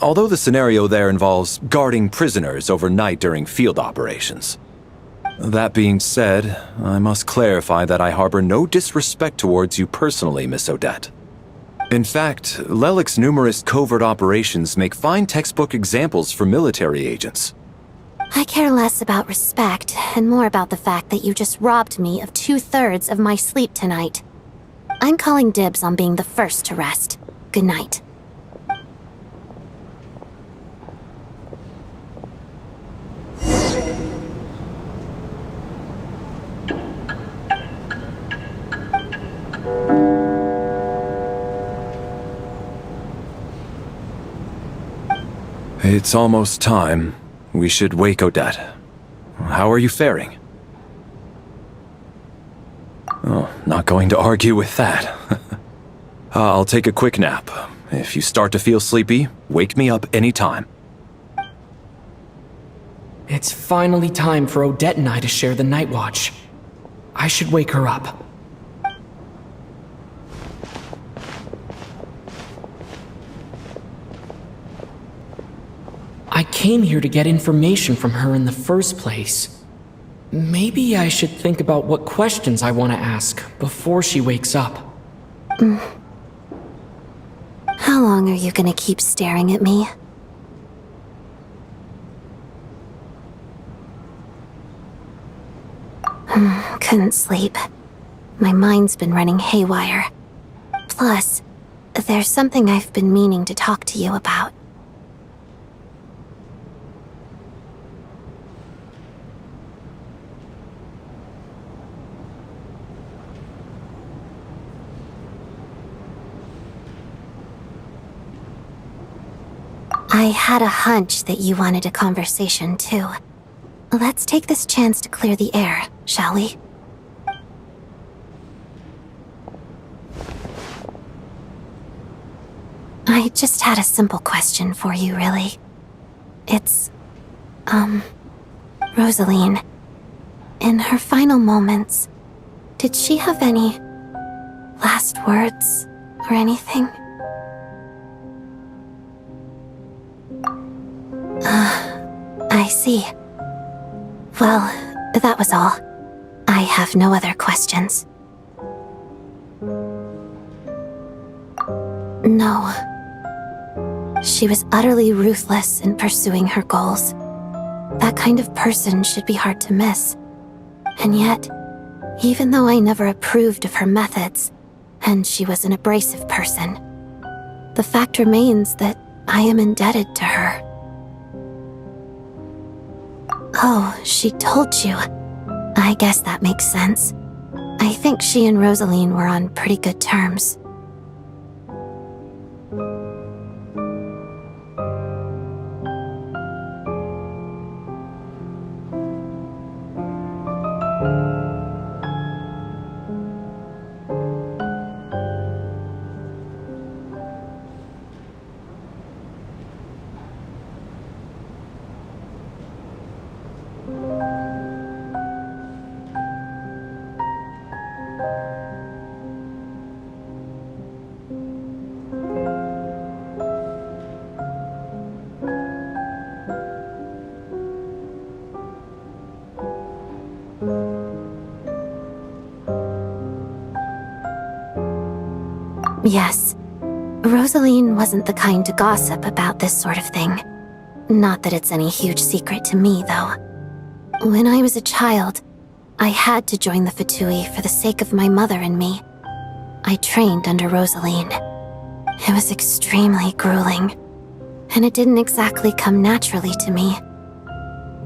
Although the scenario there involves guarding prisoners overnight during field operations. That being said, I must clarify that I harbor no disrespect towards you personally, Miss Odette. In fact, Lelik's numerous covert operations make fine textbook examples for military agents. I care less about respect and more about the fact that you just robbed me of 2/3 of my sleep tonight. I'm calling dibs on being the first to rest. Good night. It's almost time. We should wake Odette. How are you faring? Oh, not going to argue with that. I'll take a quick nap. If you start to feel sleepy, wake me up anytime. It's finally time for Odette and I to share the night watch. I should wake her up. I came here to get information from her in the first place. Maybe I should think about what questions I want to ask before she wakes up. How long are you gonna keep staring at me? Couldn't sleep. My mind's been running haywire. Plus, there's something I've been meaning to talk to you about. I had a hunch that you wanted a conversation, too. Let's take this chance to clear the air, shall we? I just had a simple question for you, really. It's, Rosaline. In her final moments, did she have any last words or anything? I see. Well, that was all. I have no other questions. No. She was utterly ruthless in pursuing her goals. That kind of person should be hard to miss. And yet, even though I never approved of her methods, and she was an abrasive person, the fact remains that I am indebted to her. Oh, she told you. I guess that makes sense. I think she and Rosaline were on pretty good terms. Yes. Rosaline wasn't the kind to gossip about this sort of thing. Not that it's any huge secret to me, though. When I was a child, I had to join the Fatui for the sake of my mother and me. I trained under Rosaline. It was extremely grueling, and it didn't exactly come naturally to me.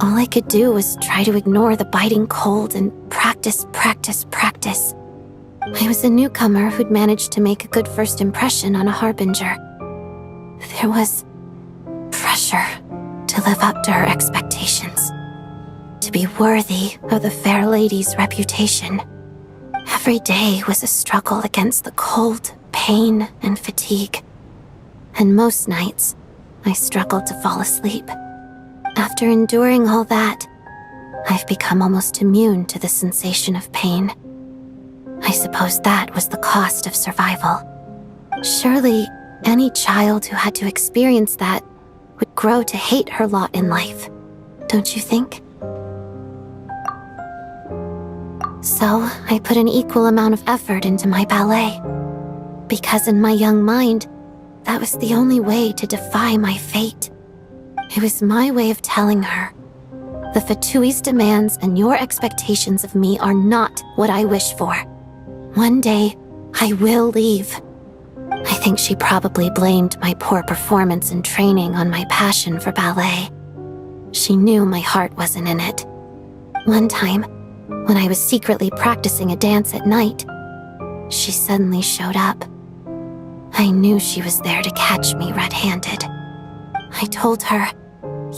All I could do was try to ignore the biting cold and practice. I was a newcomer who'd managed to make a good first impression on a harbinger. There was pressure to live up to her expectations, to be worthy of the fair lady's reputation. Every day was a struggle against the cold, pain, and fatigue. And most nights, I struggled to fall asleep. After enduring all that, I've become almost immune to the sensation of pain. I suppose that was the cost of survival. Surely, any child who had to experience that would grow to hate her lot in life, don't you think? So, I put an equal amount of effort into my ballet. Because in my young mind, that was the only way to defy my fate. It was my way of telling her, the Fatui's demands and your expectations of me are not what I wish for. One day, I will leave. I think she probably blamed my poor performance and training on my passion for ballet. She knew my heart wasn't in it. One time, when I was secretly practicing a dance at night, she suddenly showed up. I knew she was there to catch me red-handed. I told her,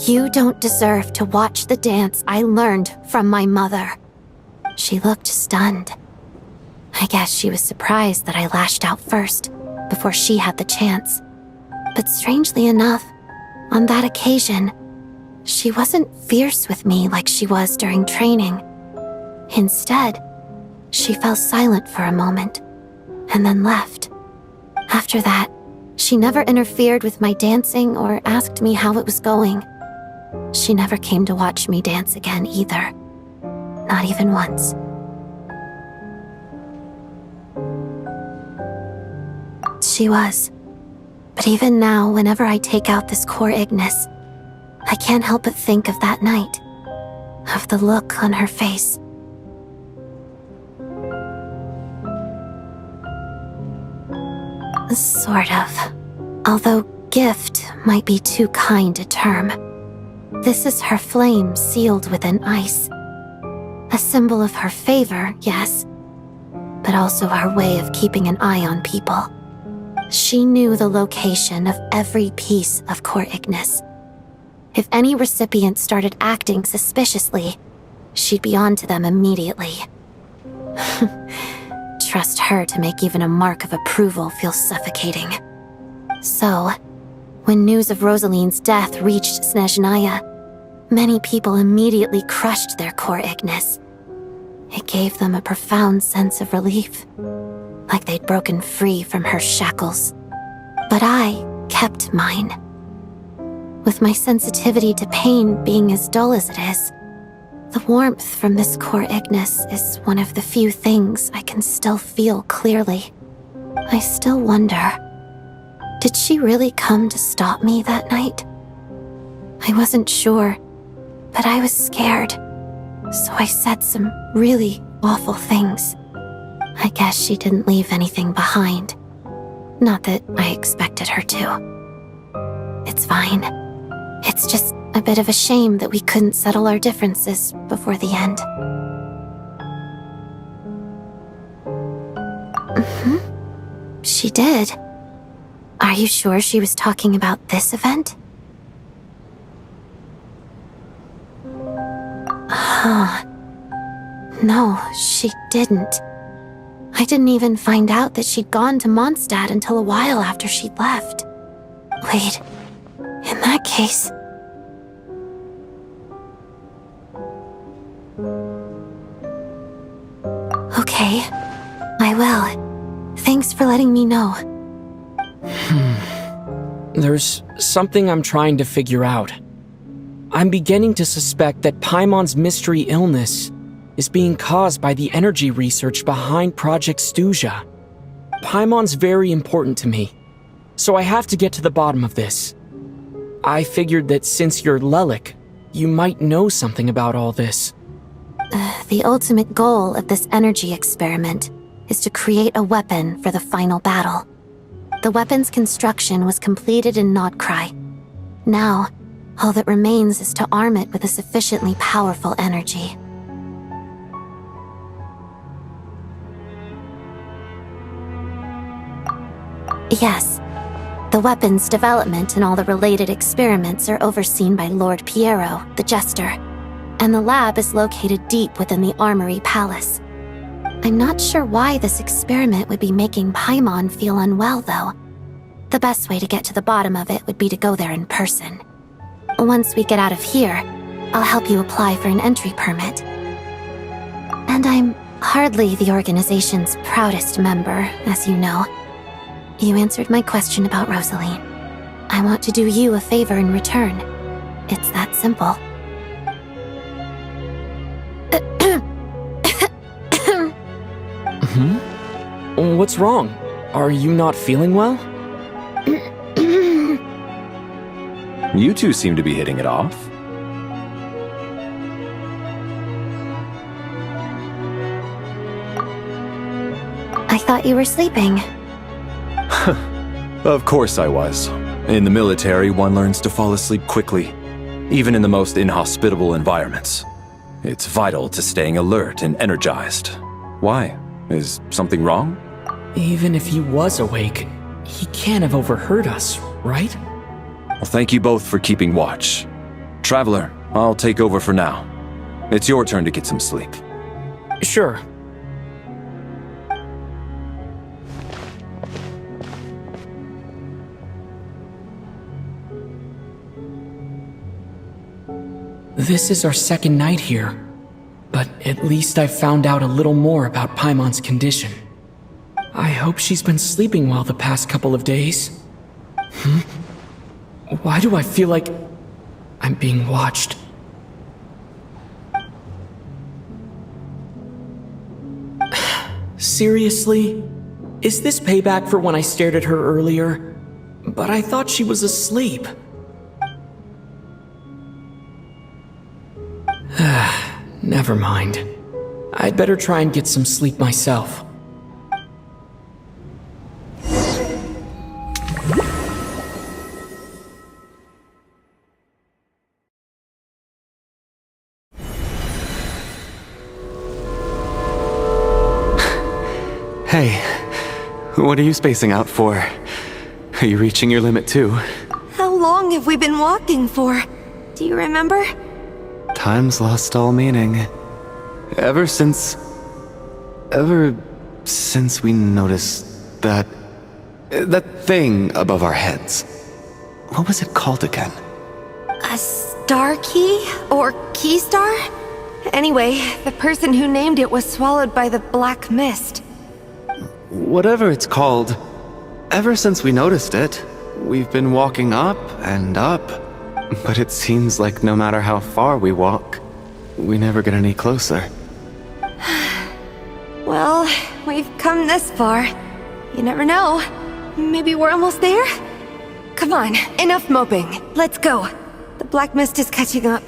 "You don't deserve to watch the dance I learned from my mother." She looked stunned. I guess she was surprised that I lashed out first, before she had the chance. But strangely enough, on that occasion, she wasn't fierce with me like she was during training. Instead, she fell silent for a moment, and then left. After that, she never interfered with my dancing or asked me how it was going. She never came to watch me dance again either. Not even once. She was. But even now, whenever I take out this core Ignis, I can't help but think of that night. Of the look on her face. Sort of. Although gift might be too kind a term. This is her flame sealed within ice. A symbol of her favor, yes, but also her way of keeping an eye on people. She knew the location of every piece of core Ignis. If any recipient started acting suspiciously, she'd be on to them immediately. Trust her to make even a mark of approval feel suffocating. So, when news of Rosaline's death reached Snezhnaya, many people immediately crushed their core Ignis. It gave them a profound sense of relief, like they'd broken free from her shackles. But I kept mine. With my sensitivity to pain being as dull as it is, the warmth from this core Ignis is one of the few things I can still feel clearly. I still wonder, did she really come to stop me that night? I wasn't sure, but I was scared, so I said some really awful things. I guess she didn't leave anything behind. Not that I expected her to. It's fine. It's just a bit of a shame that we couldn't settle our differences before the end. She did. Are you sure she was talking about this event? No, she didn't. I didn't even find out that she'd gone to Mondstadt until a while after she'd left. Wait, in that case... Okay, I will. Thanks for letting me know. There's something I'm trying to figure out. I'm beginning to suspect that Paimon's mystery illness is being caused by the energy research behind Project Stuja. Paimon's very important to me, so I have to get to the bottom of this. I figured that since you're Lelik, you might know something about all this. The ultimate goal of this energy experiment is to create a weapon for the final battle. The weapon's construction was completed in Nodcry. Now, all that remains is to arm it with a sufficiently powerful energy. Yes, the weapon's development and all the related experiments are overseen by Lord Piero, the Jester, and the lab is located deep within the Armory Palace. I'm not sure why this experiment would be making Paimon feel unwell, though. The best way to get to the bottom of it would be to go there in person. Once we get out of here, I'll help you apply for an entry permit. And I'm hardly the organization's proudest member, as you know. You answered my question about Rosaline. I want to do you a favor in return. It's that simple. What's wrong? Are you not feeling well? You two seem to be hitting it off. I thought you were sleeping. Of course I was. In the military, one learns to fall asleep quickly, even in the most inhospitable environments. It's vital to staying alert and energized. Why? Is something wrong? Even if he was awake, he can't have overheard us, right? Well, thank you both for keeping watch. Traveler, I'll take over for now. It's your turn to get some sleep. Sure. This is our second night here, but at least I've found out a little more about Paimon's condition. I hope she's been sleeping well the past couple of days. Why do I feel like I'm being watched? Seriously? Is this payback for when I stared at her earlier? But I thought she was asleep. Never mind. I'd better try and get some sleep myself. Hey, what are you spacing out for? Are you reaching your limit too? How long have we been walking for? Do you remember? Time's lost all meaning. Ever since we noticed that thing above our heads. What was it called again? A star key? Or key star? Anyway, the person who named it was swallowed by the black mist. Whatever it's called, ever since we noticed it, we've been walking up and up. But it seems like no matter how far we walk, we never get any closer. Well, we've come this far. You never know. Maybe we're almost there? Come on, enough moping. Let's go. The black mist is catching up.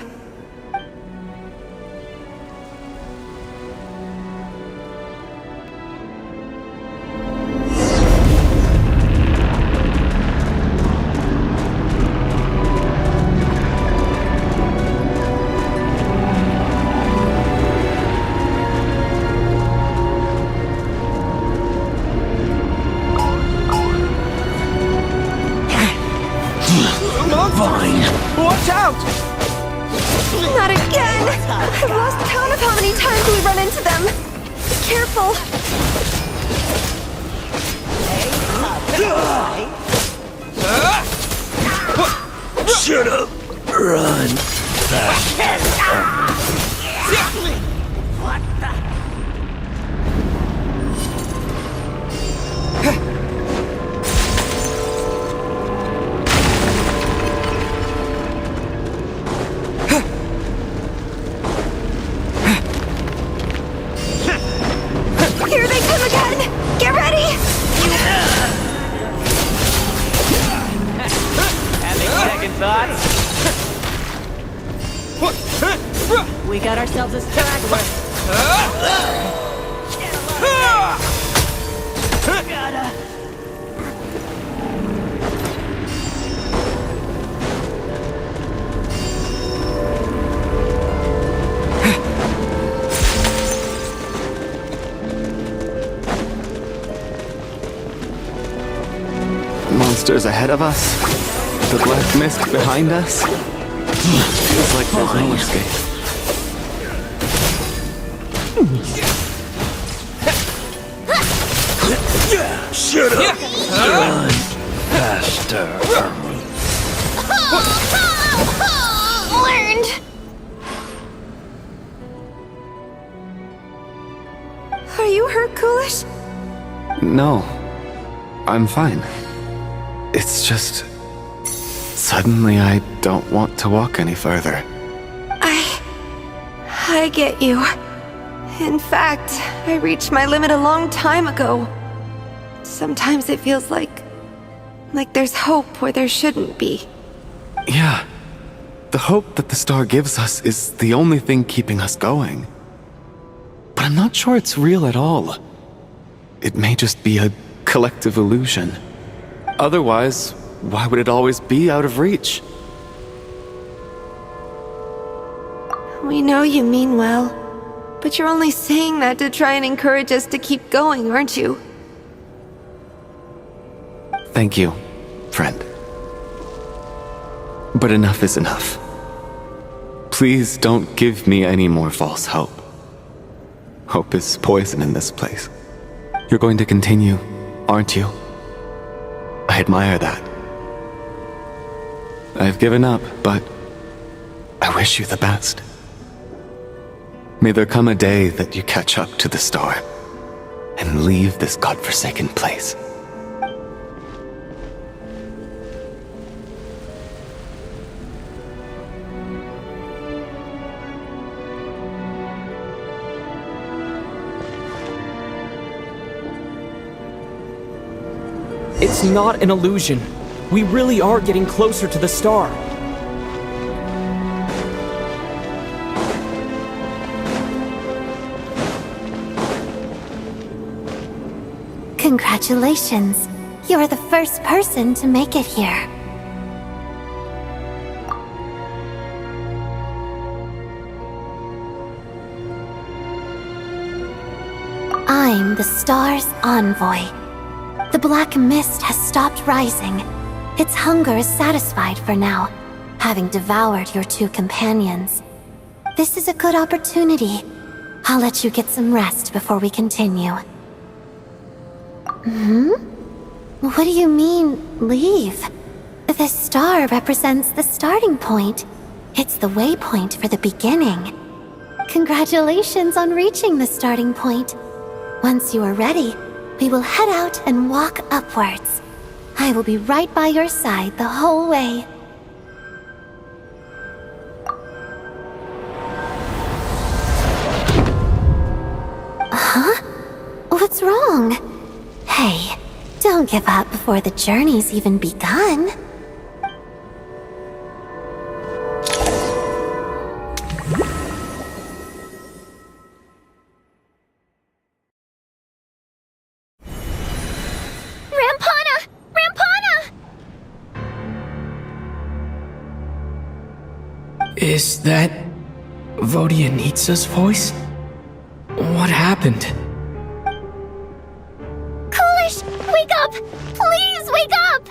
Watch out! Not again! I've lost count of how many times we run into them. Be careful. Shut up! Run! Here they come again! Get ready! thoughts? We got ourselves a straggler. Gotta... Monsters ahead of us. The black mist behind us. Feels like there's no escape. Shut up! Run faster. Learned. Are you hurt, Coolish? No. I'm fine. It's just... Suddenly I don't want to walk any further. I get you. In fact, I reached my limit a long time ago. Sometimes it feels like there's hope where there shouldn't be. Yeah. The hope that the star gives us is the only thing keeping us going. But I'm not sure it's real at all. It may just be a collective illusion. Otherwise, why would it always be out of reach? We know you mean well, but you're only saying that to try and encourage us to keep going, aren't you? Thank you, friend. But enough is enough. Please don't give me any more false hope. Hope is poison in this place. You're going to continue, aren't you? I admire that. I've given up, but I wish you the best. May there come a day that you catch up to the star and leave this godforsaken place. It's not an illusion. We really are getting closer to the star. Congratulations. You're the first person to make it here. I'm the star's envoy. The black mist has stopped rising. Its hunger is satisfied for now, having devoured your two companions. This is a good opportunity. I'll let you get some rest before we continue. What do you mean, leave? The star represents the starting point. It's the waypoint for the beginning. Congratulations on reaching the starting point. Once you are ready, we will head out and walk upwards. I will be right by your side the whole way. Huh? What's wrong? Hey, don't give up before the journey's even begun. Rampana! Rampana! Is that Vodianitsa's voice? What happened? Coolish, wake up! Please wake up!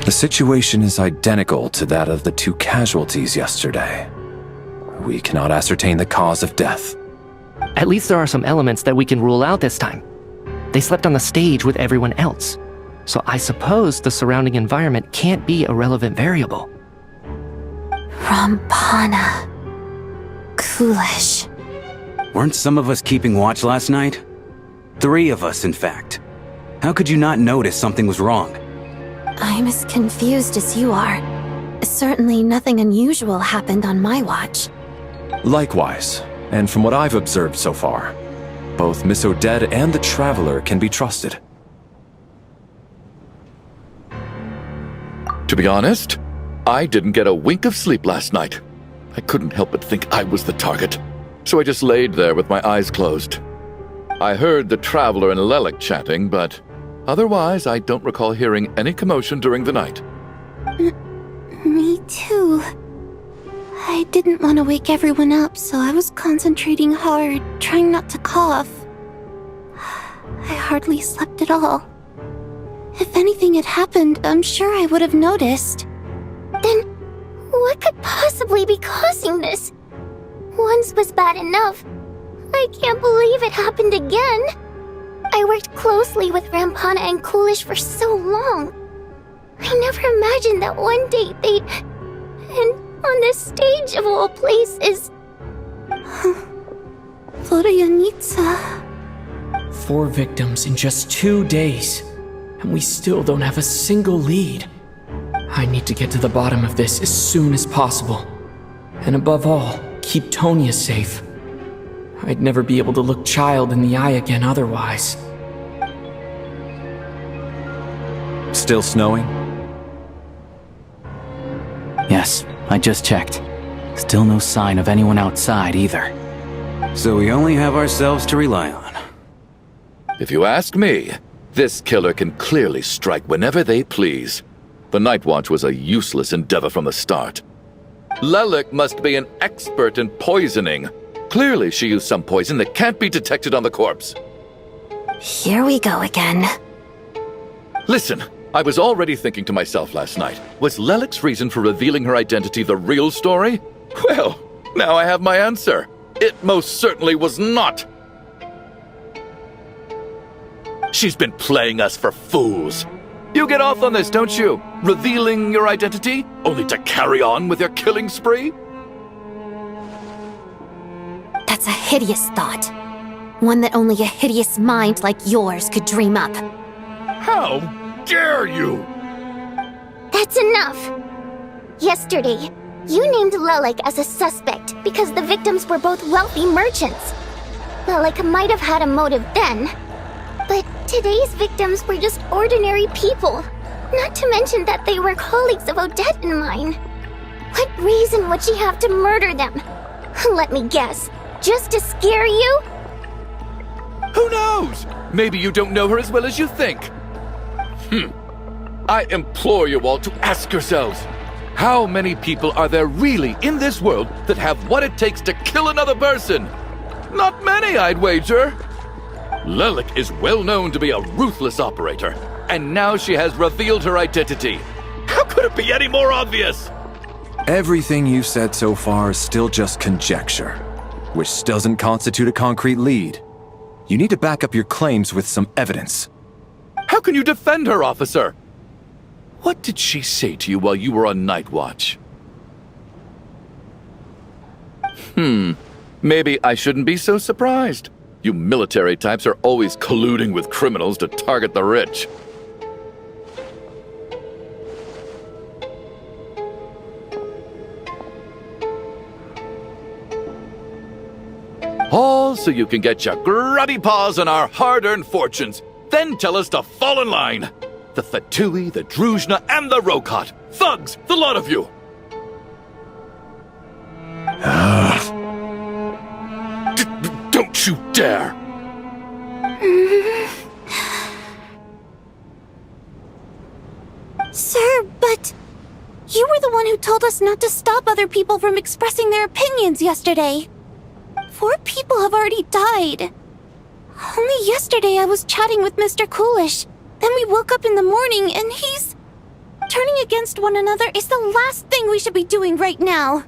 The situation is identical to that of the two casualties yesterday. We cannot ascertain the cause of death. At least there are some elements that we can rule out this time. They slept on the stage with everyone else, so I suppose the surrounding environment can't be a relevant variable. Rampana. Coolish. Weren't some of us keeping watch last night? 3 of us, in fact. How could you not notice something was wrong? I'm as confused as you are. Certainly nothing unusual happened on my watch. Likewise, and from what I've observed so far, both Miss Odette and the Traveler can be trusted. To be honest, I didn't get a wink of sleep last night. I couldn't help but think I was the target, so I just laid there with my eyes closed. I heard the Traveler and Lelik chatting, but otherwise I don't recall hearing any commotion during the night. Me too. I didn't want to wake everyone up, so I was concentrating hard, trying not to cough. I hardly slept at all. If anything had happened, I'm sure I would have noticed. Then, what could possibly be causing this? Once was bad enough. I can't believe it happened again. I worked closely with Rampana and Coolish for so long. I never imagined that one day they'd... And on the stage of all places... Vodyanitsa. 4 victims in just 2 days, and we still don't have a single lead. I need to get to the bottom of this as soon as possible. And above all, keep Tonya safe. I'd never be able to look Child in the eye again otherwise. Still snowing? Yes, I just checked. Still no sign of anyone outside either. So we only have ourselves to rely on. If you ask me, this killer can clearly strike whenever they please. The Night Watch was a useless endeavor from the start. Lelik must be an expert in poisoning. Clearly she used some poison that can't be detected on the corpse. Here we go again. Listen, I was already thinking to myself last night, was Lelik's reason for revealing her identity the real story? Well, now I have my answer. It most certainly was not. She's been playing us for fools. You get off on this, don't you? Revealing your identity, only to carry on with your killing spree? That's a hideous thought. One that only a hideous mind like yours could dream up. How dare you! That's enough! Yesterday, you named Lelik as a suspect because the victims were both wealthy merchants. Lelik might have had a motive then, but today's victims were just ordinary people. Not to mention that they were colleagues of Odette and mine. What reason would she have to murder them? Let me guess. Just to scare you? Who knows? Maybe you don't know her as well as you think. I implore you all to ask yourselves, how many people are there really in this world that have what it takes to kill another person? Not many, I'd wager. Lelik is well known to be a ruthless operator, and now she has revealed her identity. How could it be any more obvious? Everything you've said so far is still just conjecture, which doesn't constitute a concrete lead. You need to back up your claims with some evidence. How can you defend her, officer? What did she say to you while you were on Night Watch? Maybe I shouldn't be so surprised. You military types are always colluding with criminals to target the rich. All so you can get your grubby paws on our hard-earned fortunes, then tell us to fall in line. The Fatui, the Druzhna, and the Rokot. Thugs, the lot of you! Don't you dare! Sir, but... You were the one who told us not to stop other people from expressing their opinions yesterday. 4 people have already died. Only yesterday I was chatting with Mr. Coolish. Then we woke up in the morning and he's... Turning against one another is the last thing we should be doing right now.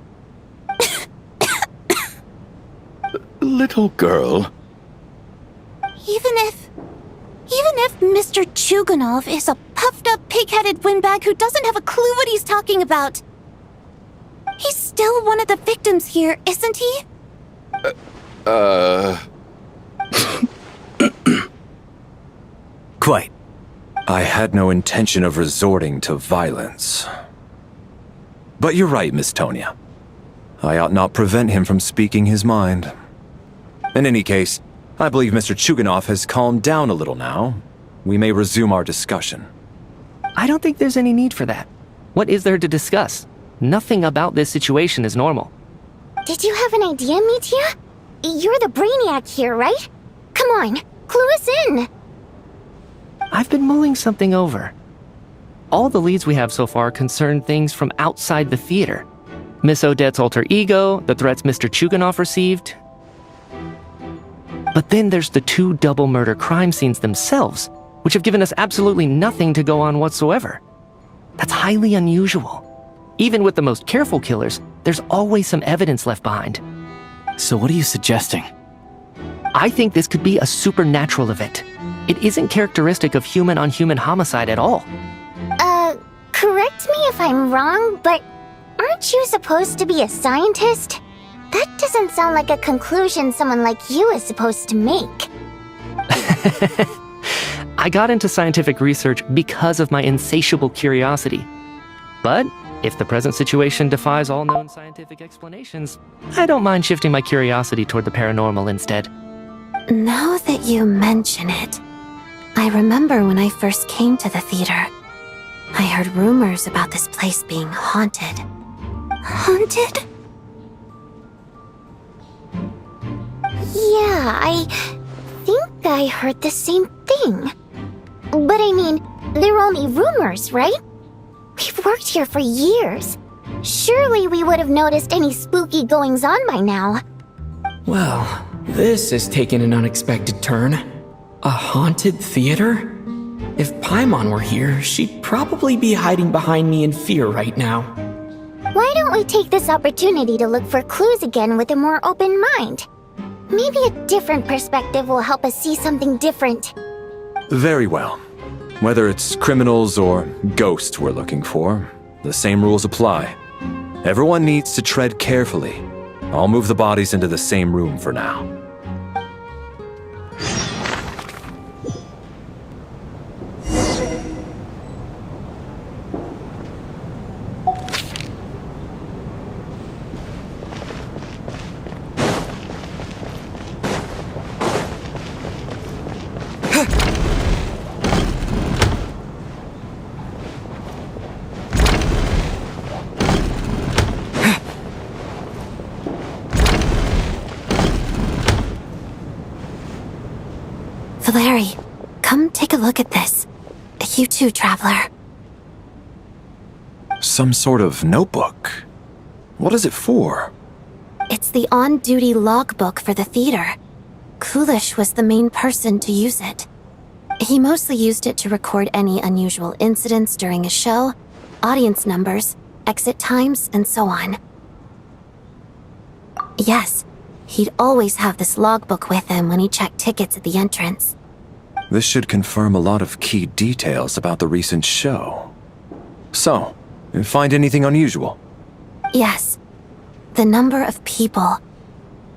Little girl. Even if Mr. Chuganov is a puffed-up, pig-headed windbag who doesn't have a clue what he's talking about, he's still one of the victims here, isn't he? Quite. I had no intention of resorting to violence. But you're right, Miss Tonya. I ought not prevent him from speaking his mind. In any case, I believe Mr. Chuganov has calmed down a little now. We may resume our discussion. I don't think there's any need for that. What is there to discuss? Nothing about this situation is normal. Did you have an idea, Mitya? You're the brainiac here, right? Come on, clue us in. I've been mulling something over. All the leads we have so far concern things from outside the theater. Miss Odette's alter ego, the threats Mr. Chuganov received. But then there's the 2 double murder crime scenes themselves, which have given us absolutely nothing to go on whatsoever. That's highly unusual. Even with the most careful killers, there's always some evidence left behind. So what are you suggesting? I think this could be a supernatural event. It isn't characteristic of human-on-human homicide at all. Correct me if I'm wrong, but aren't you supposed to be a scientist? That doesn't sound like a conclusion someone like you is supposed to make. I got into scientific research because of my insatiable curiosity. But if the present situation defies all known scientific explanations, I don't mind shifting my curiosity toward the paranormal instead. Now that you mention it, I remember when I first came to the theater. I heard rumors about this place being haunted. Haunted? Yeah, I think I heard the same thing. But I mean, they're only rumors, right? We've worked here for years. Surely we would have noticed any spooky goings-on by now. Well, this has taken an unexpected turn. A haunted theater? If Paimon were here, she'd probably be hiding behind me in fear right now. Why don't we take this opportunity to look for clues again with a more open mind? Maybe a different perspective will help us see something different. Very well. Whether it's criminals or ghosts we're looking for, the same rules apply. Everyone needs to tread carefully. I'll move the bodies into the same room for now. Valeri, come take a look at this. You too, Traveler. Some sort of notebook. What is it for? It's the on-duty logbook for the theater. Kulish was the main person to use it. He mostly used it to record any unusual incidents during a show, audience numbers, exit times, and so on. Yes, he'd always have this logbook with him when he checked tickets at the entrance. This should confirm a lot of key details about the recent show. So, you find anything unusual? Yes. The number of people.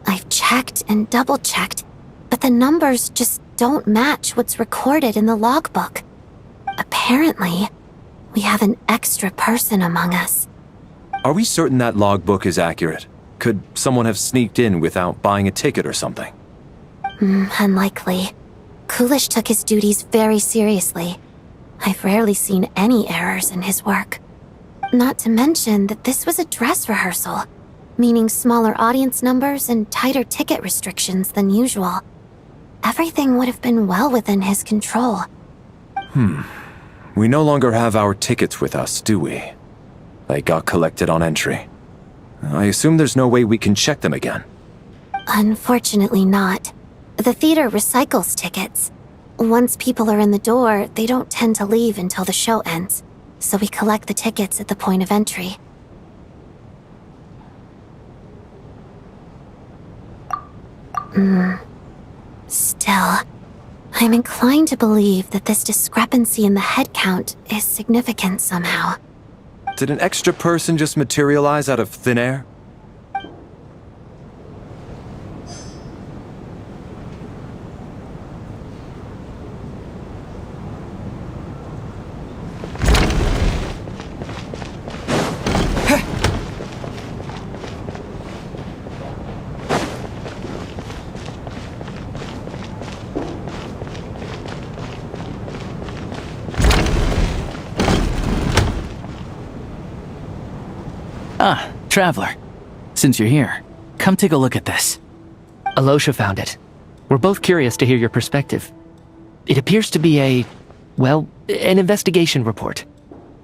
I've checked and double-checked, but the numbers just don't match what's recorded in the logbook. Apparently, we have an extra person among us. Are we certain that logbook is accurate? Could someone have sneaked in without buying a ticket or something? Unlikely. Kulish took his duties very seriously. I've rarely seen any errors in his work. Not to mention that this was a dress rehearsal, meaning smaller audience numbers and tighter ticket restrictions than usual. Everything would have been well within his control. We no longer have our tickets with us, do we? They got collected on entry. I assume there's no way we can check them again. Unfortunately not. The theater recycles tickets. Once people are in the door, they don't tend to leave until the show ends, so we collect the tickets at the point of entry. Still, I'm inclined to believe that this discrepancy in the head count is significant somehow. Did an extra person just materialize out of thin air? Ah, Traveler. Since you're here, come take a look at this. Alosha found it. We're both curious to hear your perspective. It appears to be an investigation report.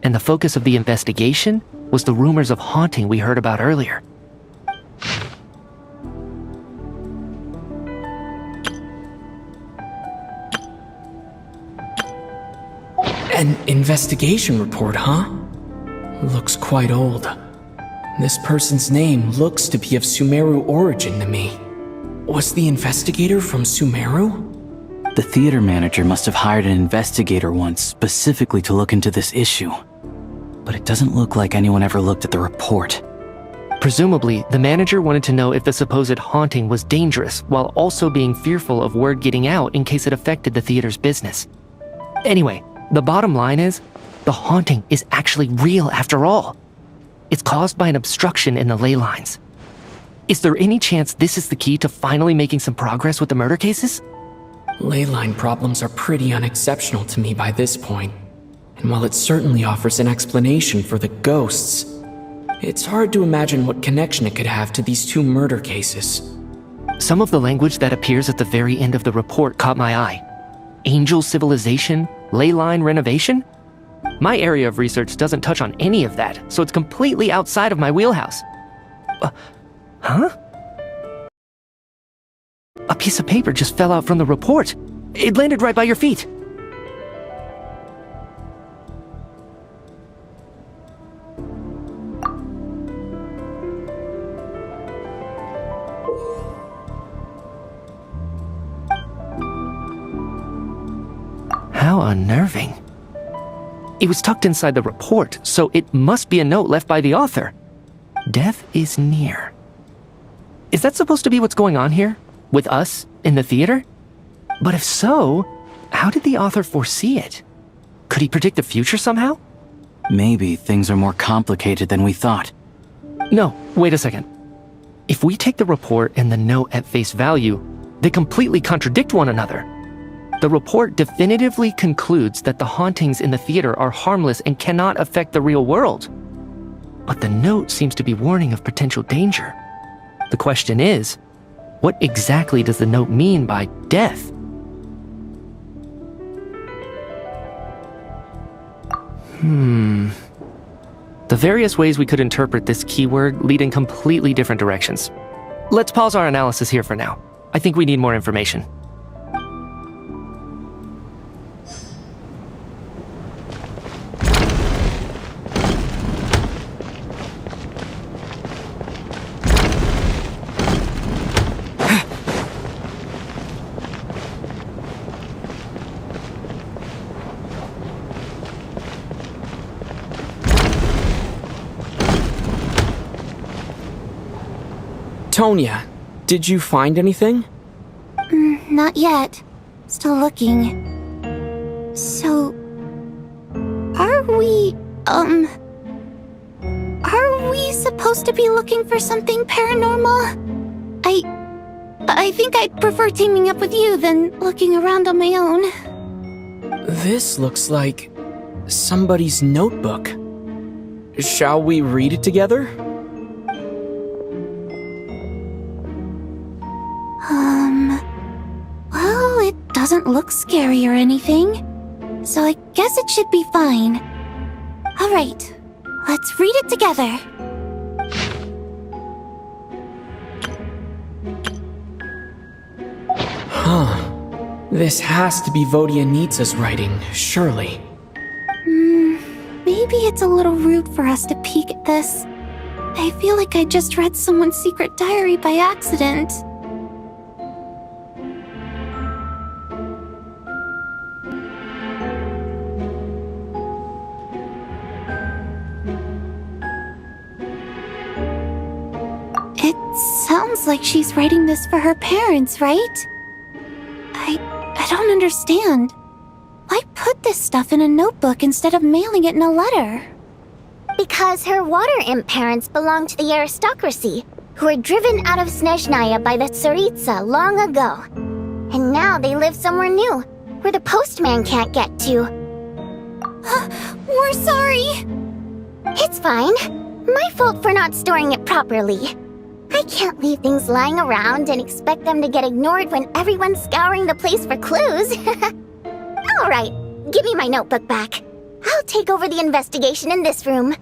And the focus of the investigation was the rumors of haunting we heard about earlier. An investigation report, huh? Looks quite old. This person's name looks to be of Sumeru origin to me. Was the investigator from Sumeru? The theater manager must have hired an investigator once specifically to look into this issue. But it doesn't look like anyone ever looked at the report. Presumably, the manager wanted to know if the supposed haunting was dangerous while also being fearful of word getting out in case it affected the theater's business. Anyway, the bottom line is, the haunting is actually real after all. It's caused by an obstruction in the ley lines. Is there any chance this is the key to finally making some progress with the murder cases? Ley line problems are pretty unexceptional to me by this point. And while it certainly offers an explanation for the ghosts, it's hard to imagine what connection it could have to these two murder cases. Some of the language that appears at the very end of the report caught my eye. Angel civilization, ley line renovation? My area of research doesn't touch on any of that, so it's completely outside of my wheelhouse. Huh? A piece of paper just fell out from the report. It landed right by your feet. How unnerving. It was tucked inside the report, so it must be a note left by the author. Death is near. Is that supposed to be what's going on here? With us, in the theater? But if so, how did the author foresee it? Could he predict the future somehow? Maybe things are more complicated than we thought. No, wait a second. If we take the report and the note at face value, they completely contradict one another. The report definitively concludes that the hauntings in the theater are harmless and cannot affect the real world. But the note seems to be warning of potential danger. The question is, what exactly does the note mean by death? The various ways we could interpret this keyword lead in completely different directions. Let's pause our analysis here for now. I think we need more information. Tonya, did you find anything? Not yet. Still looking. So... Are we supposed to be looking for something paranormal? I think I'd prefer teaming up with you than looking around on my own. This looks like somebody's notebook. Shall we read it together? Well, it doesn't look scary or anything, so I guess it should be fine. Alright, let's read it together. This has to be Vodianitsa's writing, surely. Maybe it's a little rude for us to peek at this. I feel like I just read someone's secret diary by accident. It sounds like she's writing this for her parents, right? I don't understand. Why put this stuff in a notebook instead of mailing it in a letter? Because her water imp parents belonged to the aristocracy, who were driven out of Snezhnaya by the Tsaritsa long ago. And now they live somewhere new, where the postman can't get to. We're sorry. It's fine. My fault for not storing it properly. I can't leave things lying around and expect them to get ignored when everyone's scouring the place for clues. Alright, give me my notebook back. I'll take over the investigation in this room.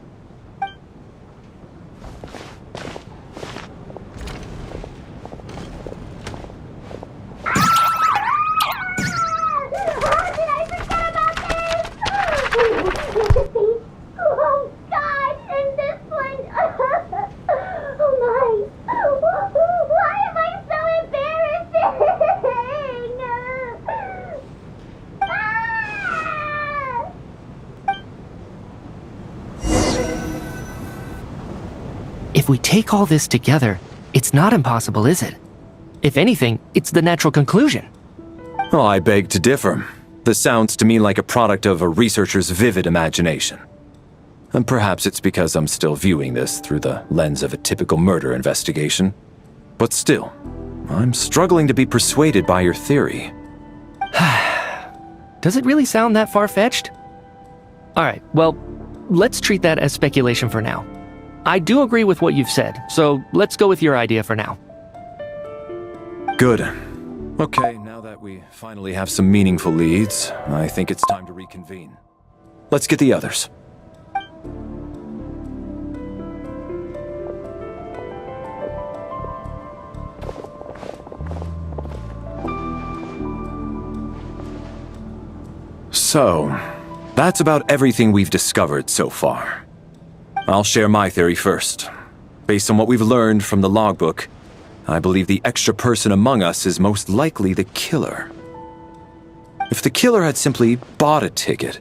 Oh God, and this one. Oh my. Why am I so embarrassing? If we take all this together, it's not impossible, is it? If anything, it's the natural conclusion. Oh, I beg to differ. This sounds to me like a product of a researcher's vivid imagination. And perhaps it's because I'm still viewing this through the lens of a typical murder investigation. But still, I'm struggling to be persuaded by your theory. Does it really sound that far-fetched? Alright, well, let's treat that as speculation for now. I do agree with what you've said, so let's go with your idea for now. Good. Okay, now that we finally have some meaningful leads, I think it's time to reconvene. Let's get the others. So, that's about everything we've discovered so far. I'll share my theory first. Based on what we've learned from the logbook, I believe the extra person among us is most likely the killer. If the killer had simply bought a ticket,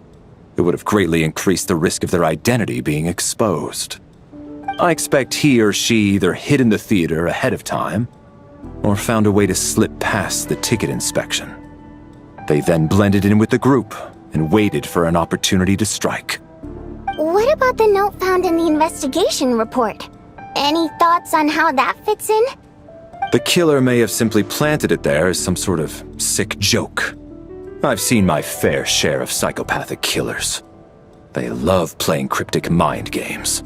it would have greatly increased the risk of their identity being exposed. I expect he or she either hid in the theater ahead of time, or found a way to slip past the ticket inspection. They then blended in with the group and waited for an opportunity to strike. What about the note found in the investigation report? Any thoughts on how that fits in? The killer may have simply planted it there as some sort of sick joke. I've seen my fair share of psychopathic killers. They love playing cryptic mind games.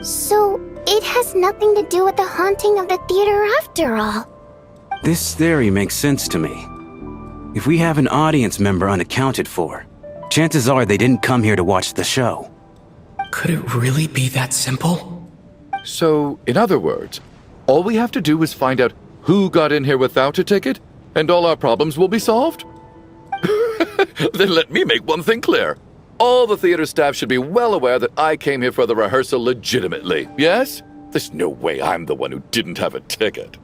So, it has nothing to do with the haunting of the theater after all. This theory makes sense to me. If we have an audience member unaccounted for, chances are they didn't come here to watch the show. Could it really be that simple? So, in other words, all we have to do is find out who got in here without a ticket, and all our problems will be solved? Then let me make one thing clear. All the theater staff should be well aware that I came here for the rehearsal legitimately, yes? There's no way I'm the one who didn't have a ticket.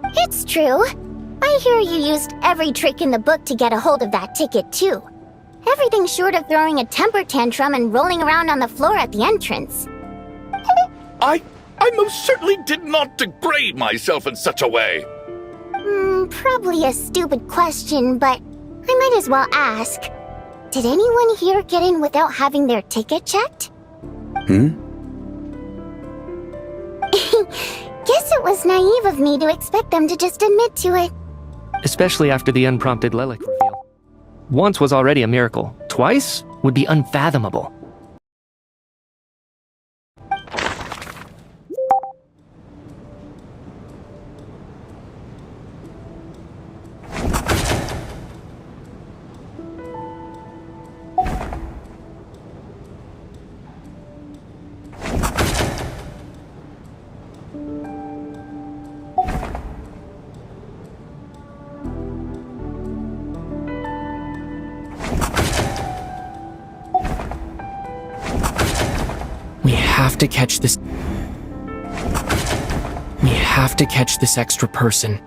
It's true. I hear you used every trick in the book to get a hold of that ticket, too. Everything short of throwing a temper tantrum and rolling around on the floor at the entrance. I most certainly did not degrade myself in such a way. Probably a stupid question, but I might as well ask. Did anyone here get in without having their ticket checked? Guess it was naive of me to expect them to just admit to it. Especially after the unprompted Lelic reveal. Once was already a miracle. Twice would be unfathomable. We have to catch this. We have to catch this extra person.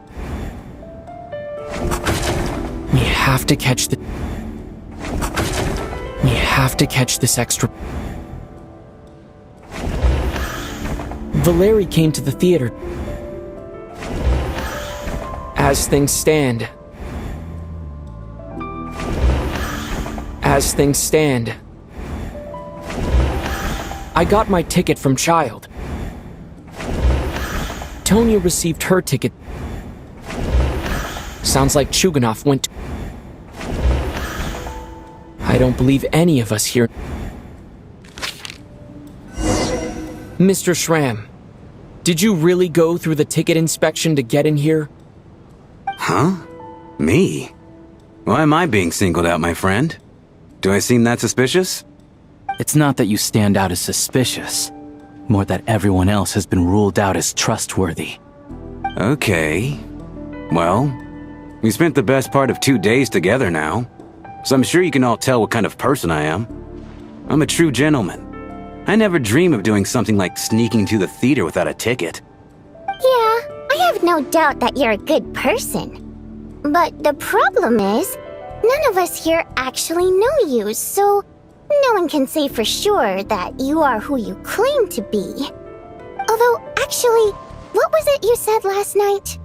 We have to catch the. We have to catch this extra. Valeri came to the theater As things stand, I got my ticket from Child. Tonya received her ticket. Sounds like Chuganov went. I don't believe any of us here. Mr. Schramm, did you really go through the ticket inspection to get in here? Huh? Me? Why am I being singled out, my friend? Do I seem that suspicious? It's not that you stand out as suspicious, more that everyone else has been ruled out as trustworthy. Okay. Well, we spent the best part of 2 days together now, so I'm sure you can all tell what kind of person I am. I'm a true gentleman. I never dream of doing something like sneaking to the theater without a ticket. Yeah, I have no doubt that you're a good person. But the problem is, none of us here actually know you, so no one can say for sure that you are who you claim to be. Although, actually, what was it you said last night?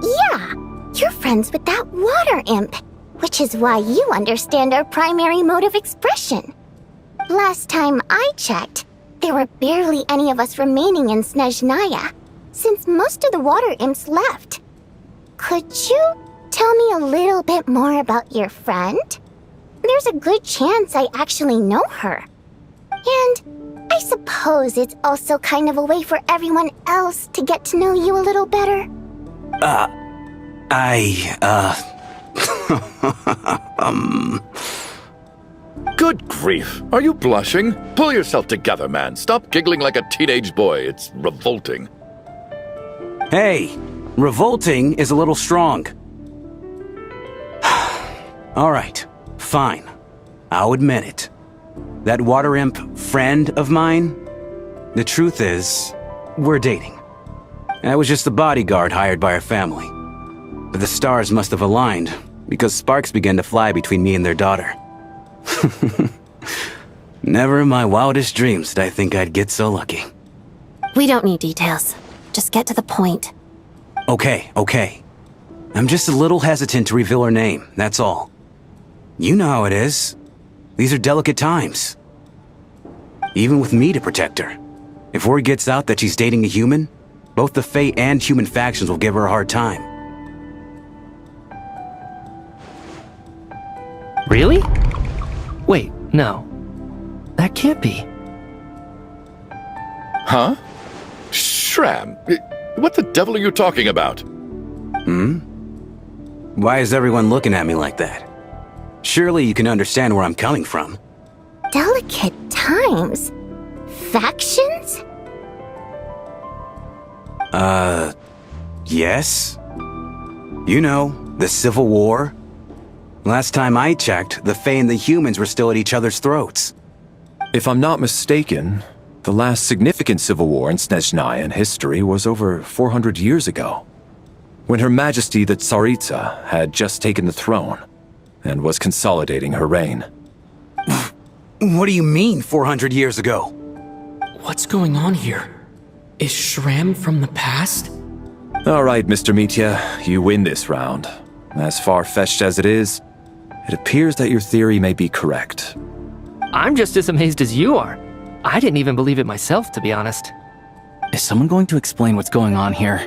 Yeah, you're friends with that water imp, which is why you understand our primary mode of expression. Last time I checked, there were barely any of us remaining in Snezhnaya, since most of the water imps left. Could you tell me a little bit more about your friend? There's a good chance I actually know her. And I suppose it's also kind of a way for everyone else to get to know you a little better. Good grief. Are you blushing? Pull yourself together, man. Stop giggling like a teenage boy. It's revolting. Hey, revolting is a little strong. All right, fine. I'll admit it. That water imp friend of mine, the truth is, we're dating. I was just a bodyguard hired by our family. But the stars must have aligned, because sparks began to fly between me and their daughter. Never in my wildest dreams did I think I'd get so lucky. We don't need details. Just get to the point. Okay. I'm just a little hesitant to reveal her name, that's all. You know how it is. These are delicate times. Even with me to protect her. If word gets out that she's dating a human, both the Fae and human factions will give her a hard time. Really? Wait, no. That can't be. Huh? Schramm, what the devil are you talking about? Why is everyone looking at me like that? Surely you can understand where I'm coming from. Delicate times? Factions? Yes? You know, the Civil War? Last time I checked, the Fae and the humans were still at each other's throats. If I'm not mistaken, the last significant civil war in Snezhnaya history was over 400 years ago, when Her Majesty the Tsaritsa had just taken the throne and was consolidating her reign. What do you mean, 400 years ago? What's going on here? Is Schramm from the past? All right, Mr. Mitya, you win this round. As far-fetched as it is, it appears that your theory may be correct. I'm just as amazed as you are. I didn't even believe it myself, to be honest. Is someone going to explain what's going on here?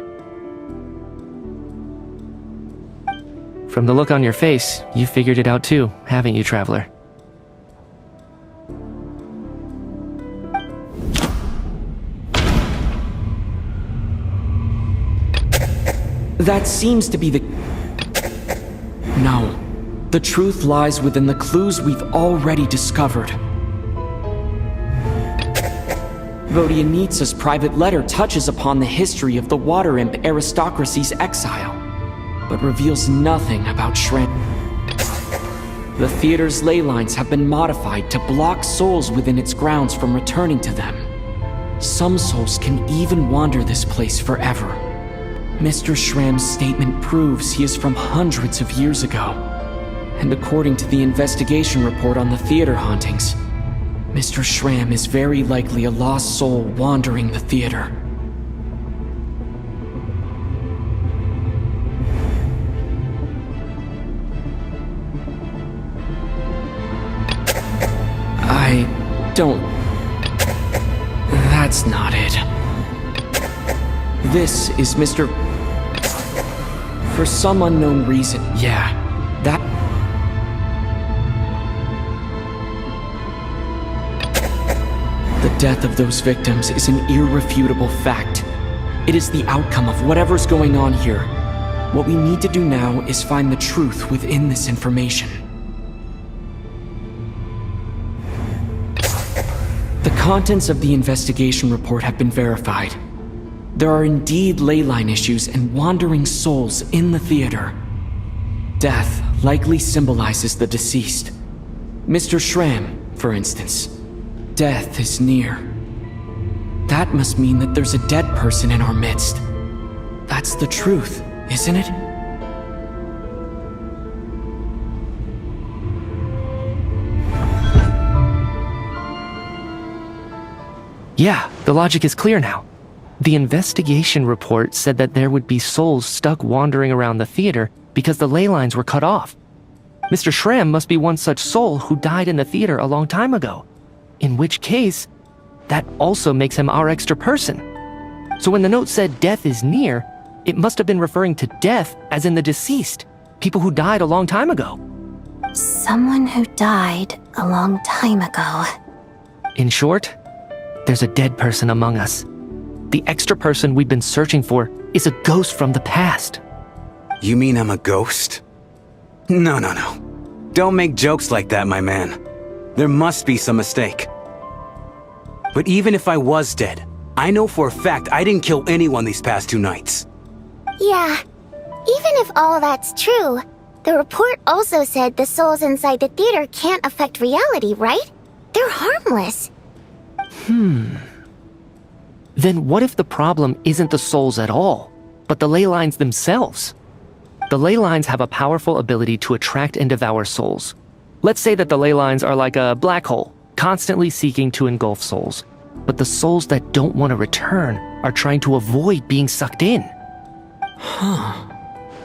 From the look on your face, you figured it out too, haven't you, Traveler? That seems to be the... No. The truth lies within the clues we've already discovered. Vodyanitsa's private letter touches upon the history of the Water Imp aristocracy's exile, but reveals nothing about Schramm. The theater's ley lines have been modified to block souls within its grounds from returning to them. Some souls can even wander this place forever. Mr. Schramm's statement proves he is from hundreds of years ago. And according to the investigation report on the theater hauntings, Mr. Schramm is very likely a lost soul wandering the theater. Don't... That's not it. This is Mr... For some unknown reason, yeah. That... The death of those victims is an irrefutable fact. It is the outcome of whatever's going on here. What we need to do now is find the truth within this information. The contents of the investigation report have been verified. There are indeed leyline issues and wandering souls in the theater. Death likely symbolizes the deceased. Mr. Schramm, for instance. Death is near. That must mean that there's a dead person in our midst. That's the truth, isn't it? Yeah, the logic is clear now. The investigation report said that there would be souls stuck wandering around the theater because the ley lines were cut off. Mr. Schramm must be one such soul who died in the theater a long time ago. In which case, that also makes him our extra person. So when the note said death is near, it must have been referring to death as in the deceased, people who died a long time ago. Someone who died a long time ago. In short, there's a dead person among us. The extra person we've been searching for is a ghost from the past. You mean I'm a ghost? No. Don't make jokes like that, my man. There must be some mistake. But even if I was dead, I know for a fact I didn't kill anyone these past 2 nights. Yeah, even if all that's true, the report also said the souls inside the theater can't affect reality, right? They're harmless. Then what if the problem isn't the souls at all, but the ley lines themselves? The ley lines have a powerful ability to attract and devour souls. Let's say that the ley lines are like a black hole, constantly seeking to engulf souls. But the souls that don't want to return are trying to avoid being sucked in.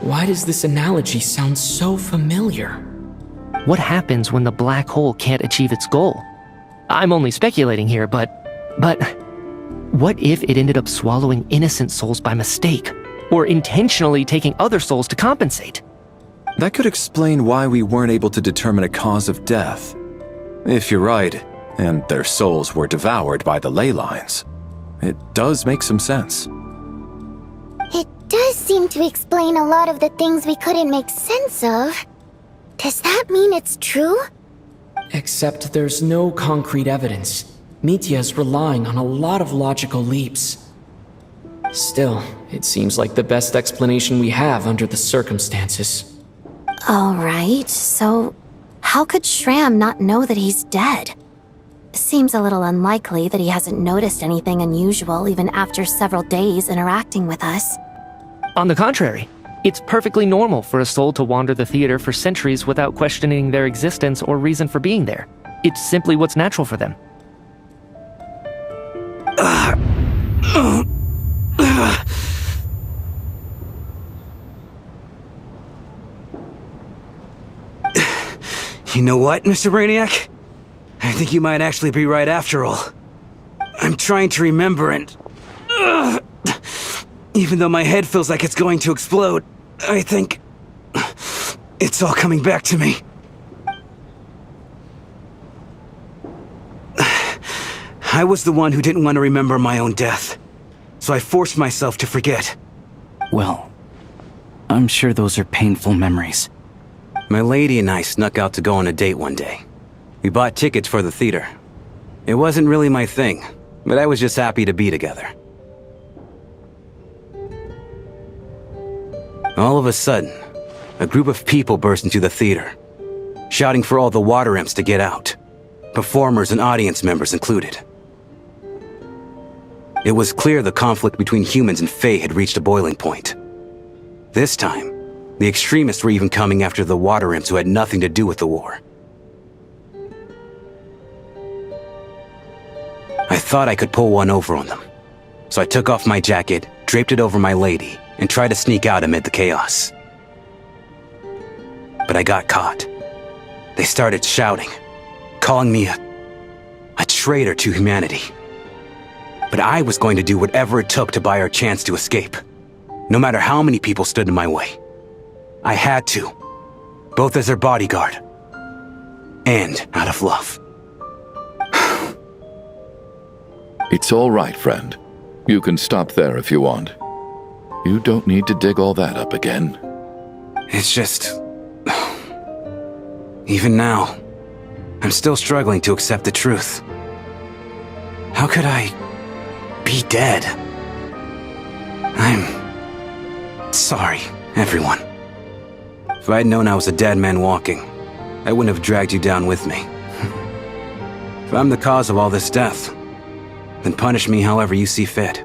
Why does this analogy sound so familiar? What happens when the black hole can't achieve its goal? I'm only speculating here, but what if it ended up swallowing innocent souls by mistake, or intentionally taking other souls to compensate? That could explain why we weren't able to determine a cause of death. If you're right, and their souls were devoured by the ley lines, it does make some sense. It does seem to explain a lot of the things we couldn't make sense of. Does that mean it's true? Except there's no concrete evidence. Mitya's relying on a lot of logical leaps. Still, it seems like the best explanation we have under the circumstances. Alright, so how could Schramm not know that he's dead? Seems a little unlikely that he hasn't noticed anything unusual even after several days interacting with us. On the contrary, it's perfectly normal for a soul to wander the theater for centuries without questioning their existence or reason for being there. It's simply what's natural for them. You know what, Mr. Brainiac? I think you might actually be right after all. I'm trying to remember and... even though my head feels like it's going to explode, I think... it's all coming back to me. I was the one who didn't want to remember my own death, so I forced myself to forget. Well, I'm sure those are painful memories. My lady and I snuck out to go on a date one day. We bought tickets for the theater. It wasn't really my thing, but I was just happy to be together. All of a sudden, a group of people burst into the theater, shouting for all the water imps to get out, performers and audience members included. It was clear the conflict between humans and Fae had reached a boiling point. This time, the extremists were even coming after the water imps who had nothing to do with the war. I thought I could pull one over on them, so I took off my jacket, draped it over my lady, and tried to sneak out amid the chaos. But I got caught. They started shouting, calling me a traitor to humanity. But I was going to do whatever it took to buy her a chance to escape, no matter how many people stood in my way. I had to, both as her bodyguard and out of love. It's all right, friend. You can stop there if you want. You don't need to dig all that up again. It's just... Even now, I'm still struggling to accept the truth. How could I be dead? I'm sorry, everyone. If I'd known I was a dead man walking, I wouldn't have dragged you down with me. If I'm the cause of all this death, then punish me however you see fit.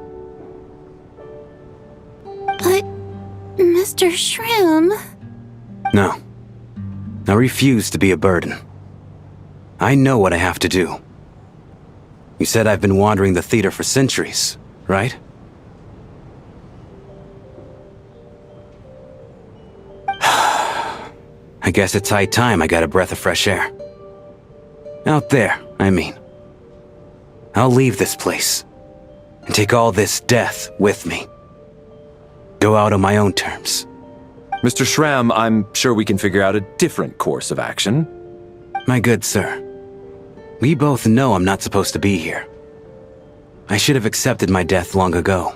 But, Mr. Shroom... No. I refuse to be a burden. I know what I have to do. You said I've been wandering the theater for centuries, right? I guess it's high time I got a breath of fresh air. Out there, I mean. I'll leave this place and take all this death with me. Go out on my own terms. Mr. Shram, I'm sure we can figure out a different course of action. My good sir, we both know I'm not supposed to be here. I should have accepted my death long ago.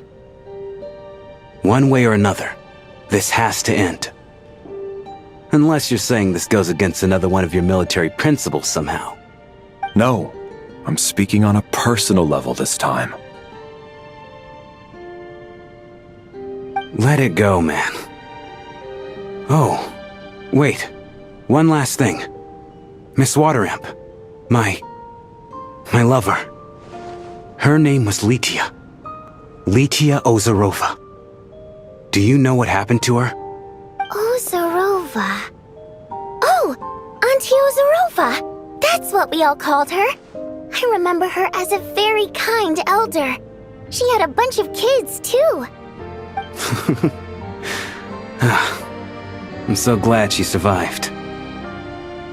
One way or another, this has to end. Unless you're saying this goes against another one of your military principles somehow. No, I'm speaking on a personal level this time. Let it go, man. Oh, wait. One last thing. Miss Wateramp. My lover. Her name was Litia. Litia Ozarova. Do you know what happened to her? Ozarova. Oh, Auntie Ozarova. That's what we all called her. I remember her as a very kind elder. She had a bunch of kids, too. I'm so glad she survived.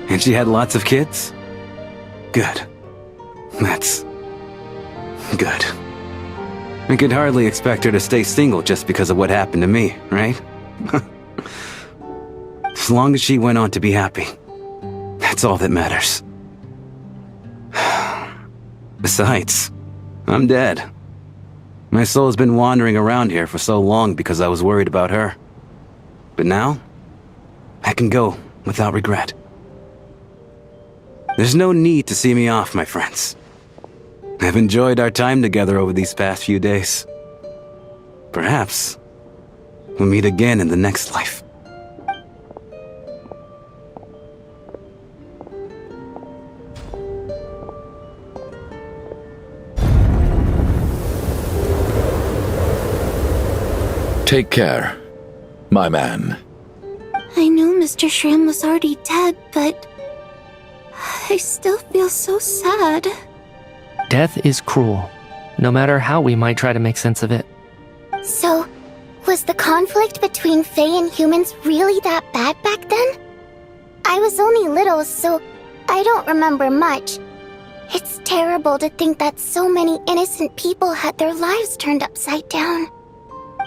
And she had lots of kids? Good. That's... good. I could hardly expect her to stay single just because of what happened to me, right? As long as she went on to be happy, that's all that matters. Besides, I'm dead. My soul has been wandering around here for so long because I was worried about her. But now, I can go without regret. There's no need to see me off, my friends. I've enjoyed our time together over these past few days. Perhaps we'll meet again in the next life. Take care, my man. I knew Mr. Shrim was already dead, but... I still feel so sad. Death is cruel, no matter how we might try to make sense of it. So, was the conflict between Fae and humans really that bad back then? I was only little, so I don't remember much. It's terrible to think that so many innocent people had their lives turned upside down.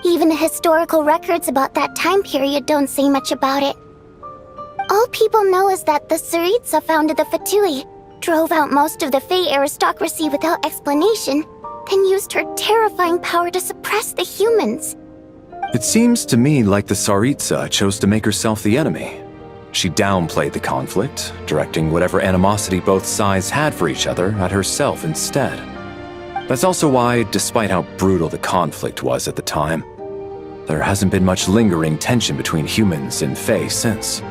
Even the historical records about that time period don't say much about it. All people know is that the Tsaritsa founded the Fatui, drove out most of the Fae aristocracy without explanation, then used her terrifying power to suppress the humans. It seems to me like the Tsaritsa chose to make herself the enemy. She downplayed the conflict, directing whatever animosity both sides had for each other at herself instead. That's also why, despite how brutal the conflict was at the time, there hasn't been much lingering tension between humans and Fae since.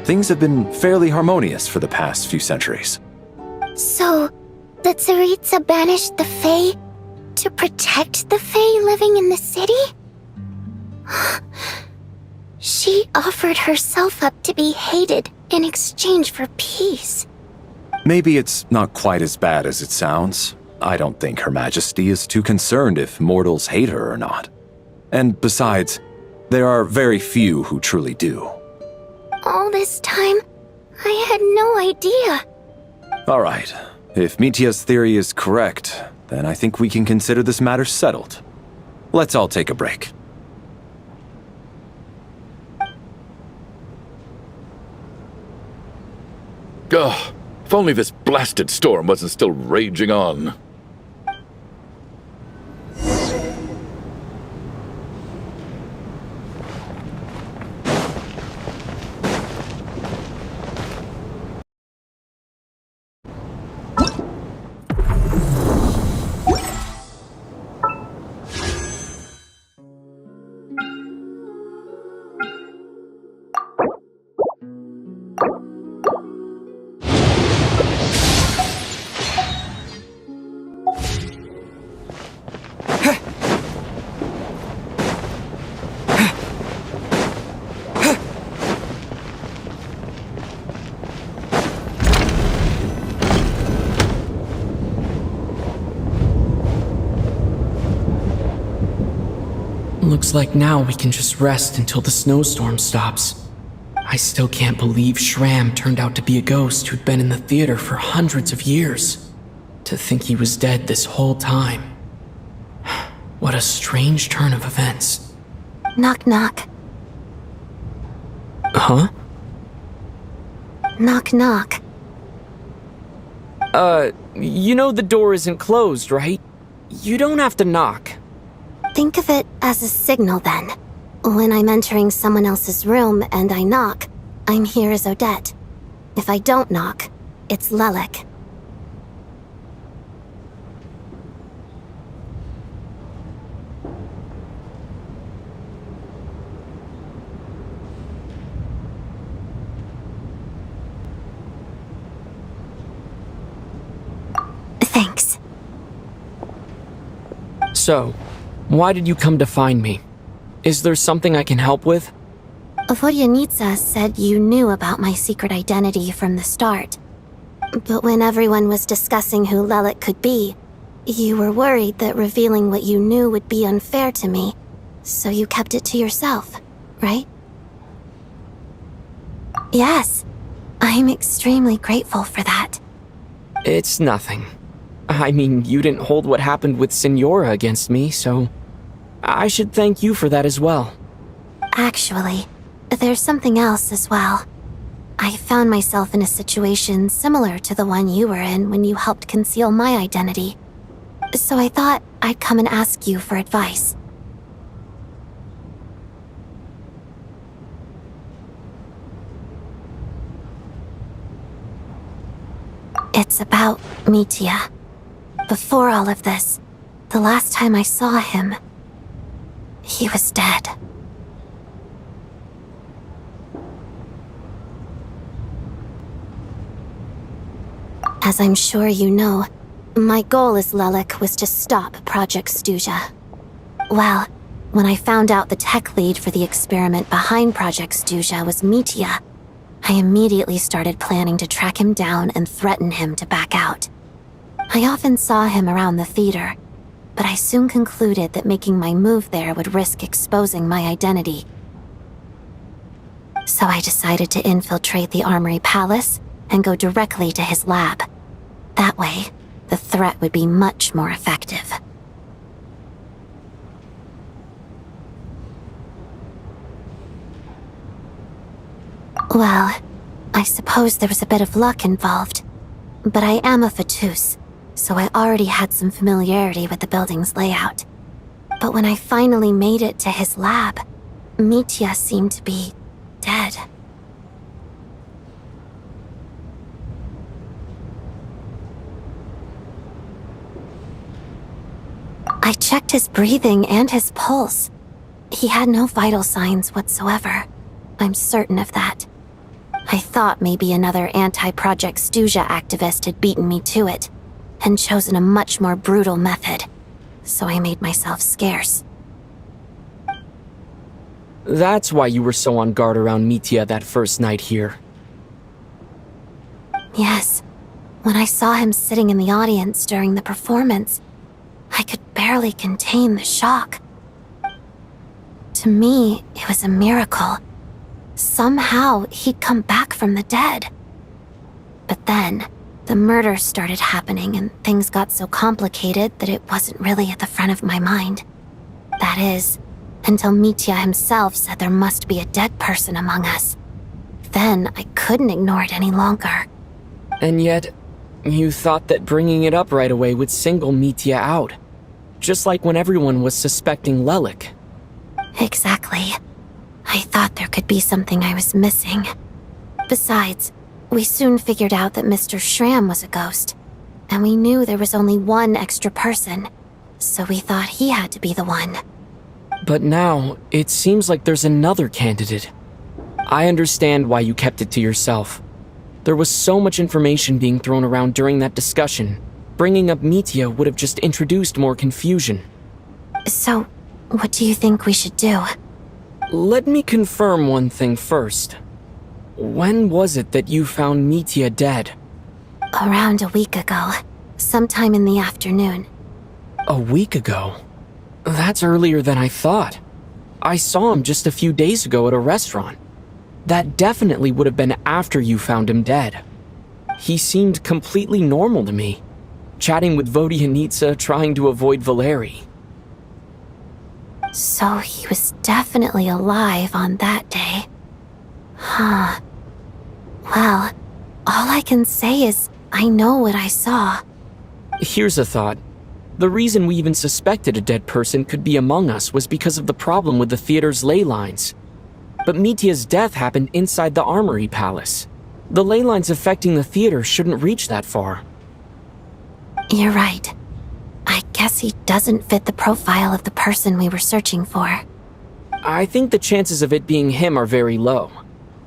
Things have been fairly harmonious for the past few centuries. So, the Tsaritsa banished the Fae to protect the Fae living in the city? She offered herself up to be hated in exchange for peace. Maybe it's not quite as bad as it sounds. I don't think Her Majesty is too concerned if mortals hate her or not. And besides, there are very few who truly do. All this time, I had no idea. All right. If Mitya's theory is correct, then I think we can consider this matter settled. Let's all take a break. Ugh, if only this blasted storm wasn't still raging on. Looks like now we can just rest until the snowstorm stops. I still can't believe Shram turned out to be a ghost who'd been in the theater for hundreds of years. To think he was dead this whole time. What a strange turn of events. Knock knock. Huh? Knock knock. You know the door isn't closed, right? You don't have to knock. Think of it as a signal then. When I'm entering someone else's room and I knock, I'm here as Odette. If I don't knock, it's Lelik. Thanks. So, why did you come to find me? Is there something I can help with? Vodyanitsa said you knew about my secret identity from the start. But when everyone was discussing who Lelik could be, you were worried that revealing what you knew would be unfair to me, so you kept it to yourself, right? Yes, I'm extremely grateful for that. It's nothing. I mean, you didn't hold what happened with Signora against me, so I should thank you for that as well. Actually, there's something else as well. I found myself in a situation similar to the one you were in when you helped conceal my identity. So I thought I'd come and ask you for advice. It's about Mitya. Before all of this, the last time I saw him, he was dead. As I'm sure you know, my goal as Lelik was to stop Project Stuja. Well, when I found out the tech lead for the experiment behind Project Stuja was Mitya, I immediately started planning to track him down and threaten him to back out. I often saw him around the theater, but I soon concluded that making my move there would risk exposing my identity. So I decided to infiltrate the Armory Palace and go directly to his lab. That way, the threat would be much more effective. Well, I suppose there was a bit of luck involved, but I am a Fatus, so I already had some familiarity with the building's layout. But when I finally made it to his lab, Mitya seemed to be dead. I checked his breathing and his pulse. He had no vital signs whatsoever. I'm certain of that. I thought maybe another anti-Project Stuja activist had beaten me to it, and chosen a much more brutal method, so I made myself scarce. That's why you were so on guard around Mitya that first night here. Yes. When I saw him sitting in the audience during the performance, I could barely contain the shock. To me, it was a miracle. Somehow, he'd come back from the dead. But then, The murders started happening and things got so complicated that it wasn't really at the front of my mind. That is, until Mitya himself said there must be a dead person among us. Then I couldn't ignore it any longer. And yet, you thought that bringing it up right away would single Mitya out. Just like when everyone was suspecting Lelik. Exactly. I thought there could be something I was missing. Besides, we soon figured out that Mr. Schramm was a ghost. And we knew there was only one extra person. So we thought he had to be the one. But now, it seems like there's another candidate. I understand why you kept it to yourself. There was so much information being thrown around during that discussion. Bringing up Mitya would have just introduced more confusion. So, what do you think we should do? Let me confirm one thing first. When was it that you found Mitya dead? Around a week ago. Sometime in the afternoon. A week ago? That's earlier than I thought. I saw him just a few days ago at a restaurant. That definitely would have been after you found him dead. He seemed completely normal to me, chatting with Vodyanitsa, trying to avoid Valeri. So he was definitely alive on that day. Huh. Well, all I can say is I know what I saw. Here's a thought. The reason we even suspected a dead person could be among us was because of the problem with the theater's ley lines. But Mitya's death happened inside the Armory Palace. The ley lines affecting the theater shouldn't reach that far. You're right. I guess he doesn't fit the profile of the person we were searching for. I think the chances of it being him are very low.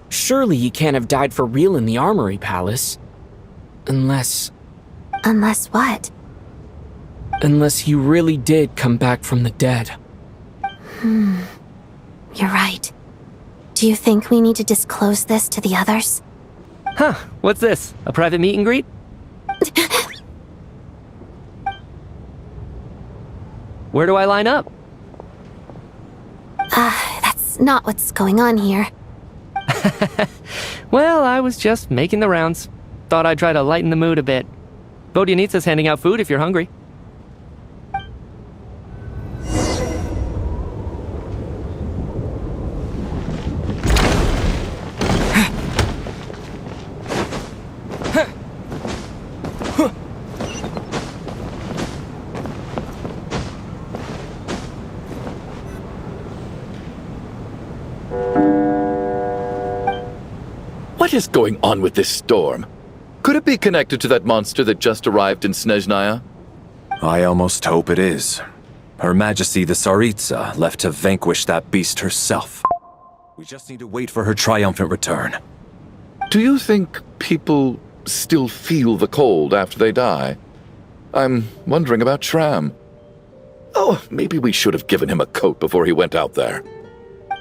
Surely he can't have died for real in the Armory Palace. Unless... Unless what? Unless he really did come back from the dead. You're right. Do you think we need to disclose this to the others? Huh, what's this? A private meet and greet? Where do I line up? That's not what's going on here. Well, I was just making the rounds. Thought I'd try to lighten the mood a bit. Vodyanitsa's handing out food if you're hungry. What is going on with this storm? Could it be connected to that monster that just arrived in Snezhnaya? I almost hope it is. Her Majesty the Tsaritsa left to vanquish that beast herself. We just need to wait for her triumphant return. Do you think people still feel the cold after they die? I'm wondering about Schramm. Oh, maybe we should have given him a coat before he went out there.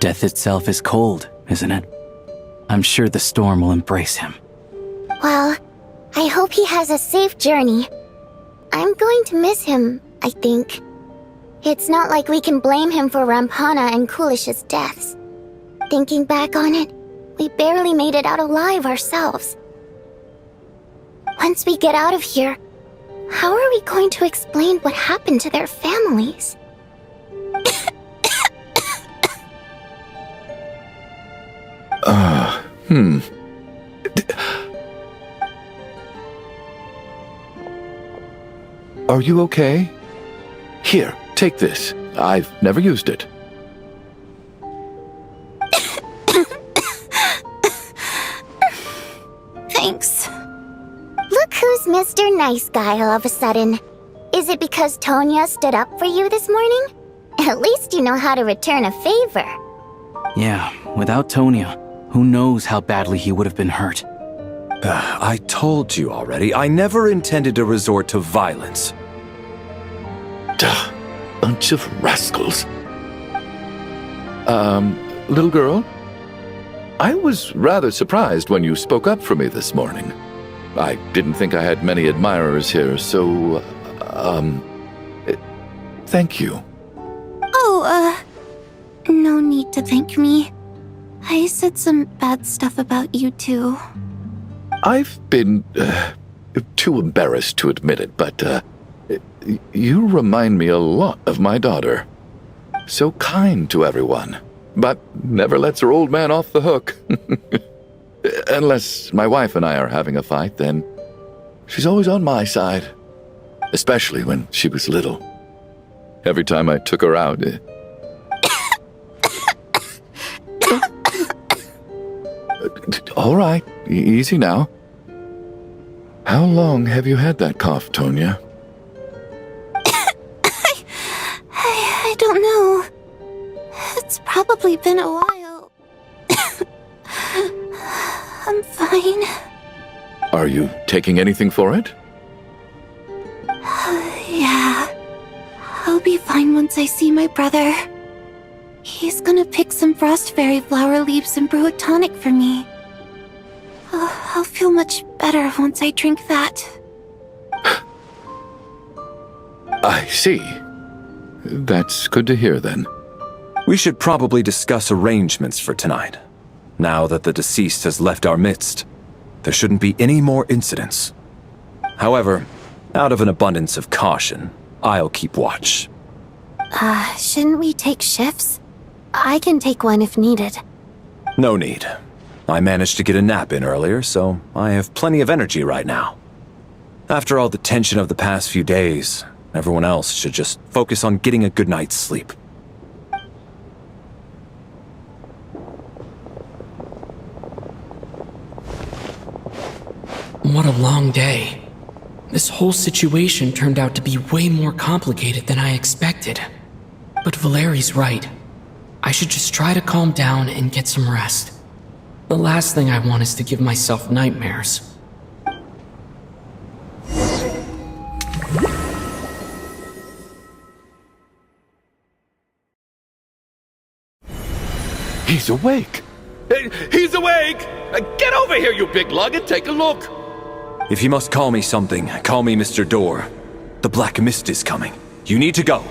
Death itself is cold, isn't it? I'm sure the storm will embrace him. Well, I hope he has a safe journey. I'm going to miss him, I think. It's not like we can blame him for Rampana and Kulish's deaths. Thinking back on it, we barely made it out alive ourselves. Once we get out of here, how are we going to explain what happened to their families? Are you okay? Here, take this. I've never used it. Thanks. Look who's Mr. Nice Guy all of a sudden. Is it because Tonya stood up for you this morning? At least you know how to return a favor. Yeah, without Tonya, who knows how badly he would have been hurt. I told you already, I never intended to resort to violence. Duh, bunch of rascals. Little girl? I was rather surprised when you spoke up for me this morning. I didn't think I had many admirers here, so, thank you. Oh, no need to thank me. I said some bad stuff about you too. I've been, too embarrassed to admit it, but, you remind me a lot of my daughter. So kind to everyone, but never lets her old man off the hook. Unless my wife and I are having a fight, then she's always on my side. Especially when she was little. Every time I took her out... All right, easy now. How long have you had that cough, Tonya? I don't know. It's probably been a while. I'm fine. Are you taking anything for it? Yeah. I'll be fine once I see my brother. He's gonna pick some frost fairy flower leaves and brew a tonic for me. I'll feel much better once I drink that. I see. That's good to hear, then. We should probably discuss arrangements for tonight. Now that the deceased has left our midst, there shouldn't be any more incidents. However, out of an abundance of caution, I'll keep watch. Shouldn't we take shifts? I can take one if needed. No need. I managed to get a nap in earlier, so I have plenty of energy right now. After all the tension of the past few days, everyone else should just focus on getting a good night's sleep. What a long day. This whole situation turned out to be way more complicated than I expected. But Valeri's right. I should just try to calm down and get some rest. The last thing I want is to give myself nightmares. He's awake! He's awake! Get over here, you big lug, and take a look! If you must call me something, call me Mr. Door. The Black Mist is coming. You need to go.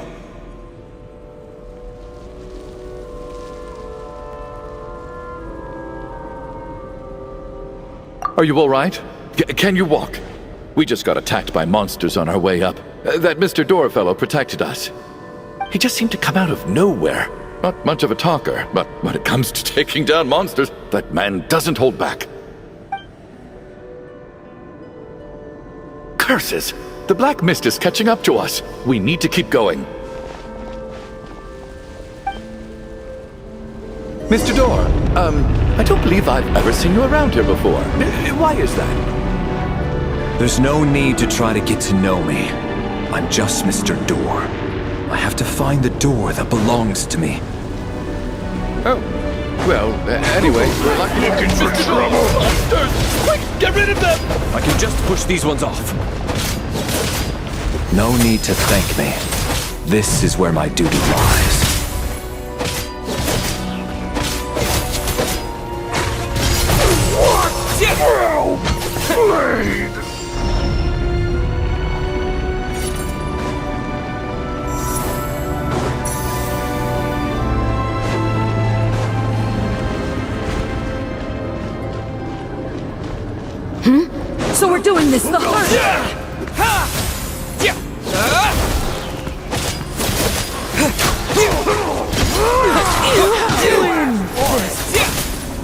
Are you all right? Can you walk? We just got attacked by monsters on our way up. That Mr. Door fellow protected us. He just seemed to come out of nowhere. Not much of a talker, but when it comes to taking down monsters, that man doesn't hold back. Curses! The Black Mist is catching up to us. We need to keep going. Mr. Door, I don't believe I've ever seen you around here before. Why is that? There's no need to try to get to know me. I'm just Mr. Door. I have to find the door that belongs to me. Oh, well, anyway, we're lucky to get Mr. Door. Monsters! Quick, get rid of them! I can just push these ones off. No need to thank me. This is where my duty lies. Blade! So we're doing this the hard way.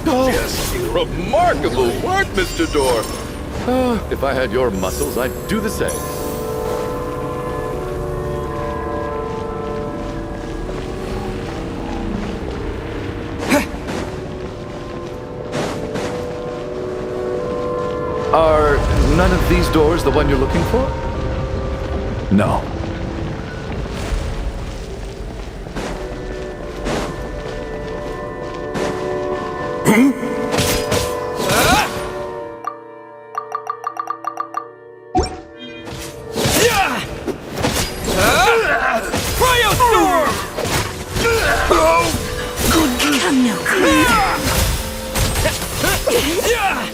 Oh, remarkable work, Mr. Door. If I had your muscles, I'd do the same. Are none of these doors the one you're looking for? No.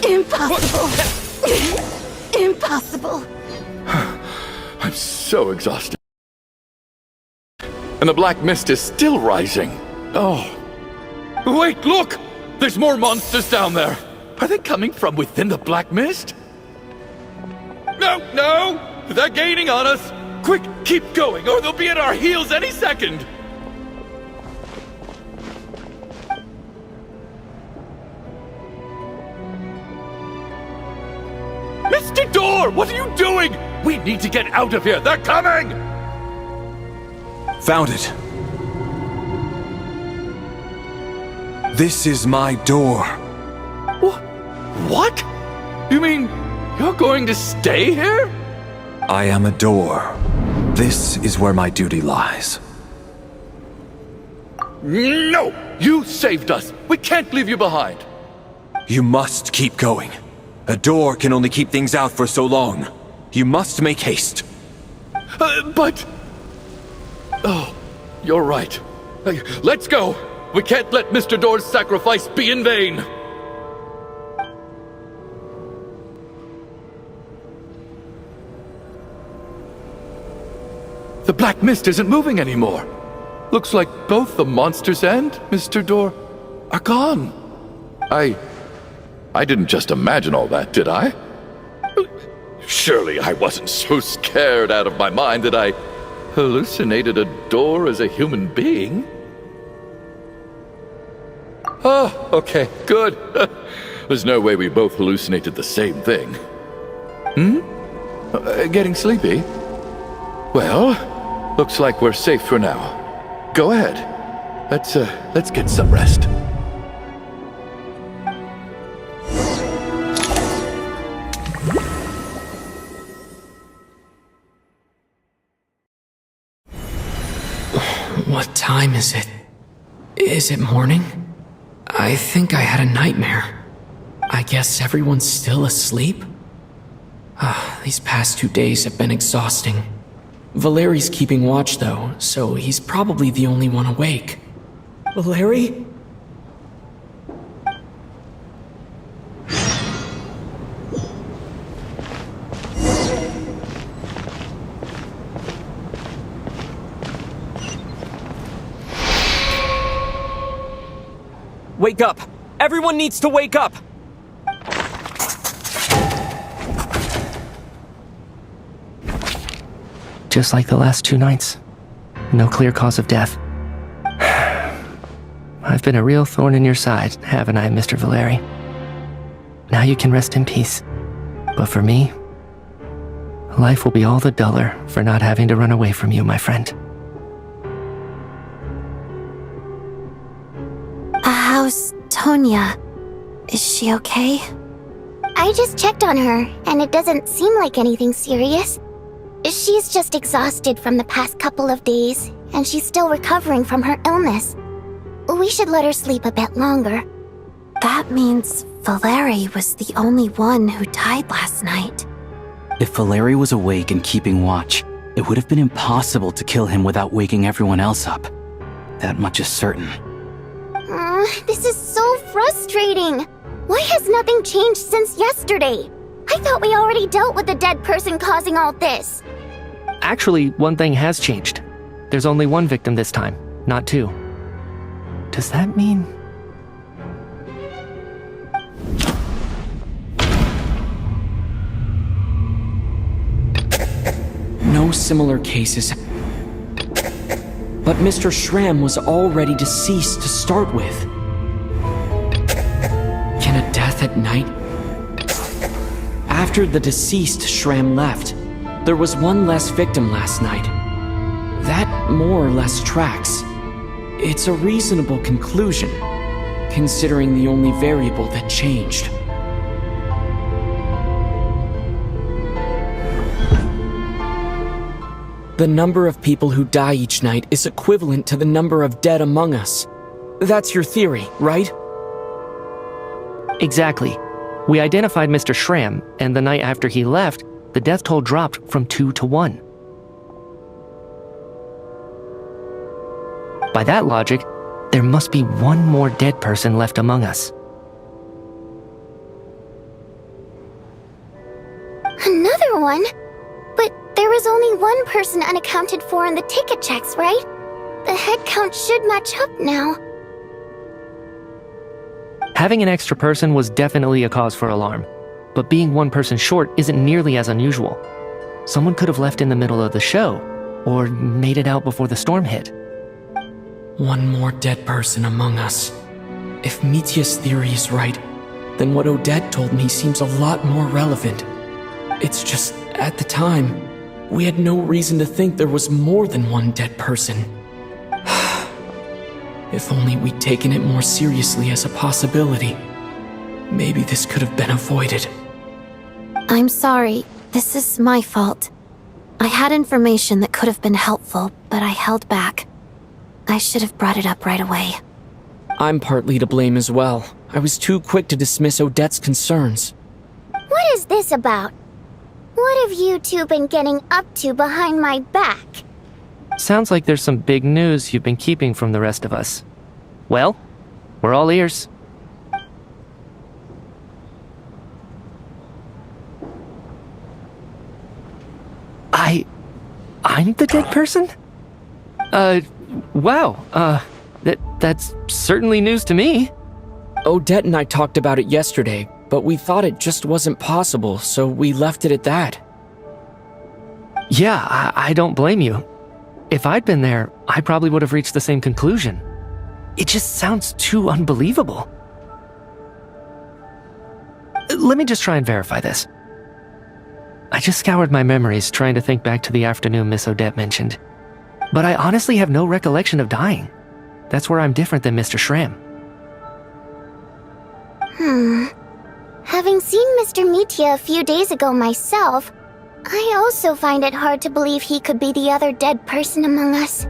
Impossible. Impossible. I'm so exhausted. And the Black Mist is still rising. Oh. Wait, look! There's more monsters down there. Are they coming from within the Black Mist? No! They're gaining on us! Quick, keep going, or they'll be at our heels any second! Mr. Door, what are you doing? We need to get out of here! They're coming! Found it. This is my door. What? You mean you're going to stay here? I am a door. This is where my duty lies. No! You saved us! We can't leave you behind! You must keep going. A door can only keep things out for so long. You must make haste. But... Oh, you're right. Let's go! We can't let Mr. Door's sacrifice be in vain! The black mist isn't moving anymore. Looks like both the monsters and Mr. Door are gone. I didn't just imagine all that, did I? Surely I wasn't so scared out of my mind that I hallucinated a door as a human being. Oh, okay, good. There's no way we both hallucinated the same thing. Getting sleepy? Well, looks like we're safe for now. Go ahead. Let's get some rest. What time is it? Is it morning? I think I had a nightmare. I guess everyone's still asleep? These past 2 days have been exhausting. Valeri's keeping watch though, so he's probably the only one awake. Valeri? Wake up! Everyone needs to wake up! Just like the last 2 nights. No clear cause of death. I've been a real thorn in your side, haven't I, Mr. Valeri? Now you can rest in peace. But for me, life will be all the duller for not having to run away from you, my friend. How's Tonya? Is she okay? I just checked on her, and it doesn't seem like anything serious. She's just exhausted from the past couple of days, and she's still recovering from her illness. We should let her sleep a bit longer. That means Valeri was the only one who died last night. If Valeri was awake and keeping watch, it would have been impossible to kill him without waking everyone else up. That much is certain. This is so frustrating. Why has nothing changed since yesterday? I thought we already dealt with the dead person causing all this. Actually, one thing has changed. There's only 1 victim this time, not 2. Does that mean... No similar cases. But Mr. Schramm was already deceased to start with. Can a death at night? After the deceased Schramm left, there was 1 less victim last night. That more or less tracks. It's a reasonable conclusion, considering the only variable that changed. The number of people who die each night is equivalent to the number of dead among us. That's your theory, right? Exactly. We identified Mr. Schramm, and the night after he left, the death toll dropped from 2 to 1. By that logic, there must be 1 more dead person left among us. Another one? But there was only 1 person unaccounted for in the ticket checks, right? The head count should match up now. Having an extra person was definitely a cause for alarm. but being one person short isn't nearly as unusual. Someone could have left in the middle of the show, or made it out before the storm hit. One more dead person among us. If Mitya's theory is right, then what Odette told me seems a lot more relevant. It's just, at the time, we had no reason to think there was more than one dead person. If only we'd taken it more seriously as a possibility, maybe this could have been avoided. I'm sorry. This is my fault. I had information that could have been helpful, but I held back. I should have brought it up right away. I'm partly to blame as well. I was too quick to dismiss Odette's concerns. What is this about? What have you two been getting up to behind my back? Sounds like there's some big news you've been keeping from the rest of us. Well, we're all ears. I'm the dead person? Wow, that's certainly news to me. Odette and I talked about it yesterday, but we thought it just wasn't possible, so we left it at that. Yeah, I don't blame you. If I'd been there, I probably would have reached the same conclusion. It just sounds too unbelievable. Let me just try and verify this. I just scoured my memories trying to think back to the afternoon Miss Odette mentioned. But I honestly have no recollection of dying. That's where I'm different than Mr. Schramm. Having seen Mr. Mitya a few days ago myself, I also find it hard to believe he could be the other dead person among us.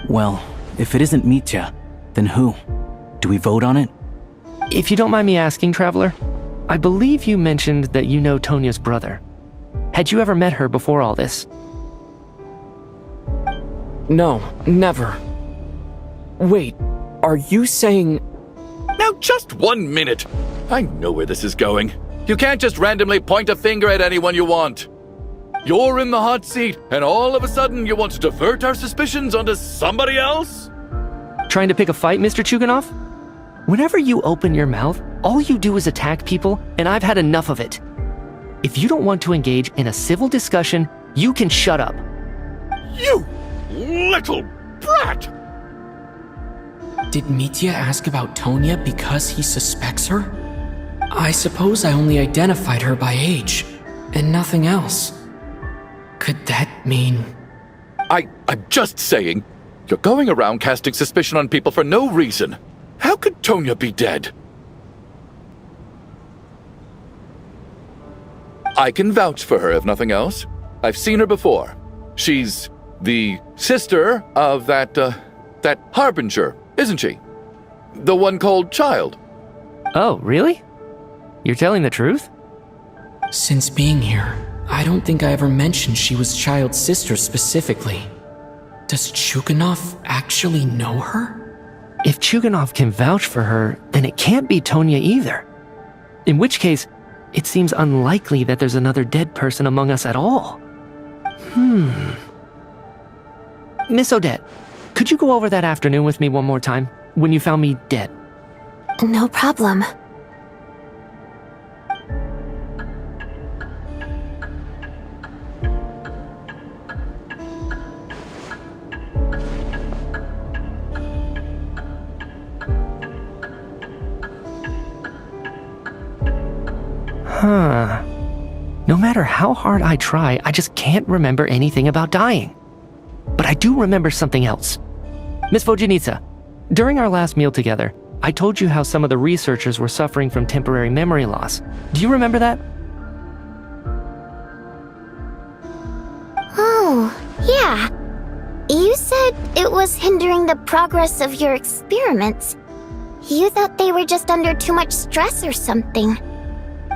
Well, if it isn't Mitya, then who? Do we vote on it? If you don't mind me asking, Traveler, I believe you mentioned that you know Tonya's brother. Had you ever met her before all this? No, never. Wait, are you saying... Now just 1 minute! I know where this is going. You can't just randomly point a finger at anyone you want. You're in the hot seat, and all of a sudden you want to divert our suspicions onto somebody else? Trying to pick a fight, Mr. Chuganov? Whenever you open your mouth, all you do is attack people, and I've had enough of it. If you don't want to engage in a civil discussion, you can shut up. You little brat! Did Mitya ask about Tonya because he suspects her? I suppose I only identified her by age, and nothing else. Could that mean... I'm just saying, you're going around casting suspicion on people for no reason. How could Tonya be dead? I can vouch for her, if nothing else. I've seen her before. She's the sister of that Harbinger, isn't she? The one called Child. Oh, really? You're telling the truth? Since being here, I don't think I ever mentioned she was Child's sister specifically. Does Chuganov actually know her? If Chuganov can vouch for her, then it can't be Tonya either. In which case, it seems unlikely that there's another dead person among us at all. Miss Odette, could you go over that afternoon with me one more time, when you found me dead? No problem. No matter how hard I try, I just can't remember anything about dying. But I do remember something else. Miss Vojanitsa, during our last meal together, I told you how some of the researchers were suffering from temporary memory loss. Do you remember that? Oh, yeah. You said it was hindering the progress of your experiments. You thought they were just under too much stress or something.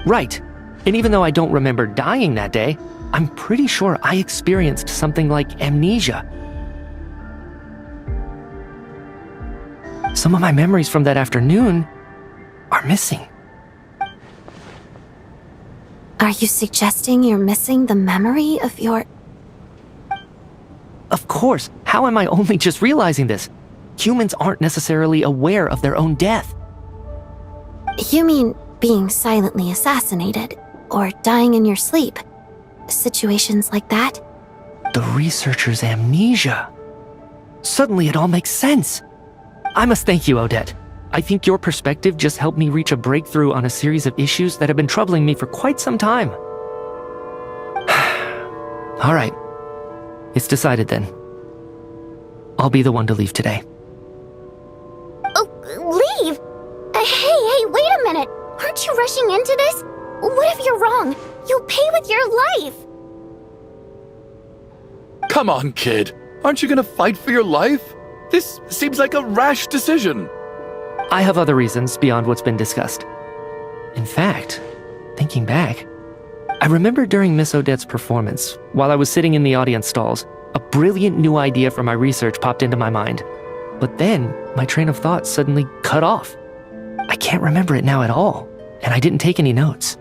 Right. And even though I don't remember dying that day, I'm pretty sure I experienced something like amnesia. Some of my memories from that afternoon are missing. Are you suggesting you're missing the memory of your... Of course. How am I only just realizing this? Humans aren't necessarily aware of their own death. You mean being silently assassinated, or dying in your sleep. Situations like that. The researcher's amnesia. Suddenly it all makes sense. I must thank you, Odette. I think your perspective just helped me reach a breakthrough on a series of issues that have been troubling me for quite some time. All right. It's decided then. I'll be the one to leave today. Oh, leave? Hey, wait a minute. Aren't you rushing into this? What if you're wrong? You'll pay with your life. Come on, kid. Aren't you gonna fight for your life? This seems like a rash decision. I have other reasons beyond what's been discussed. In fact, thinking back, I remember during Miss Odette's performance, while I was sitting in the audience stalls, a brilliant new idea for my research popped into my mind. But then, my train of thought suddenly cut off. I can't remember it now at all, and I didn't take any notes.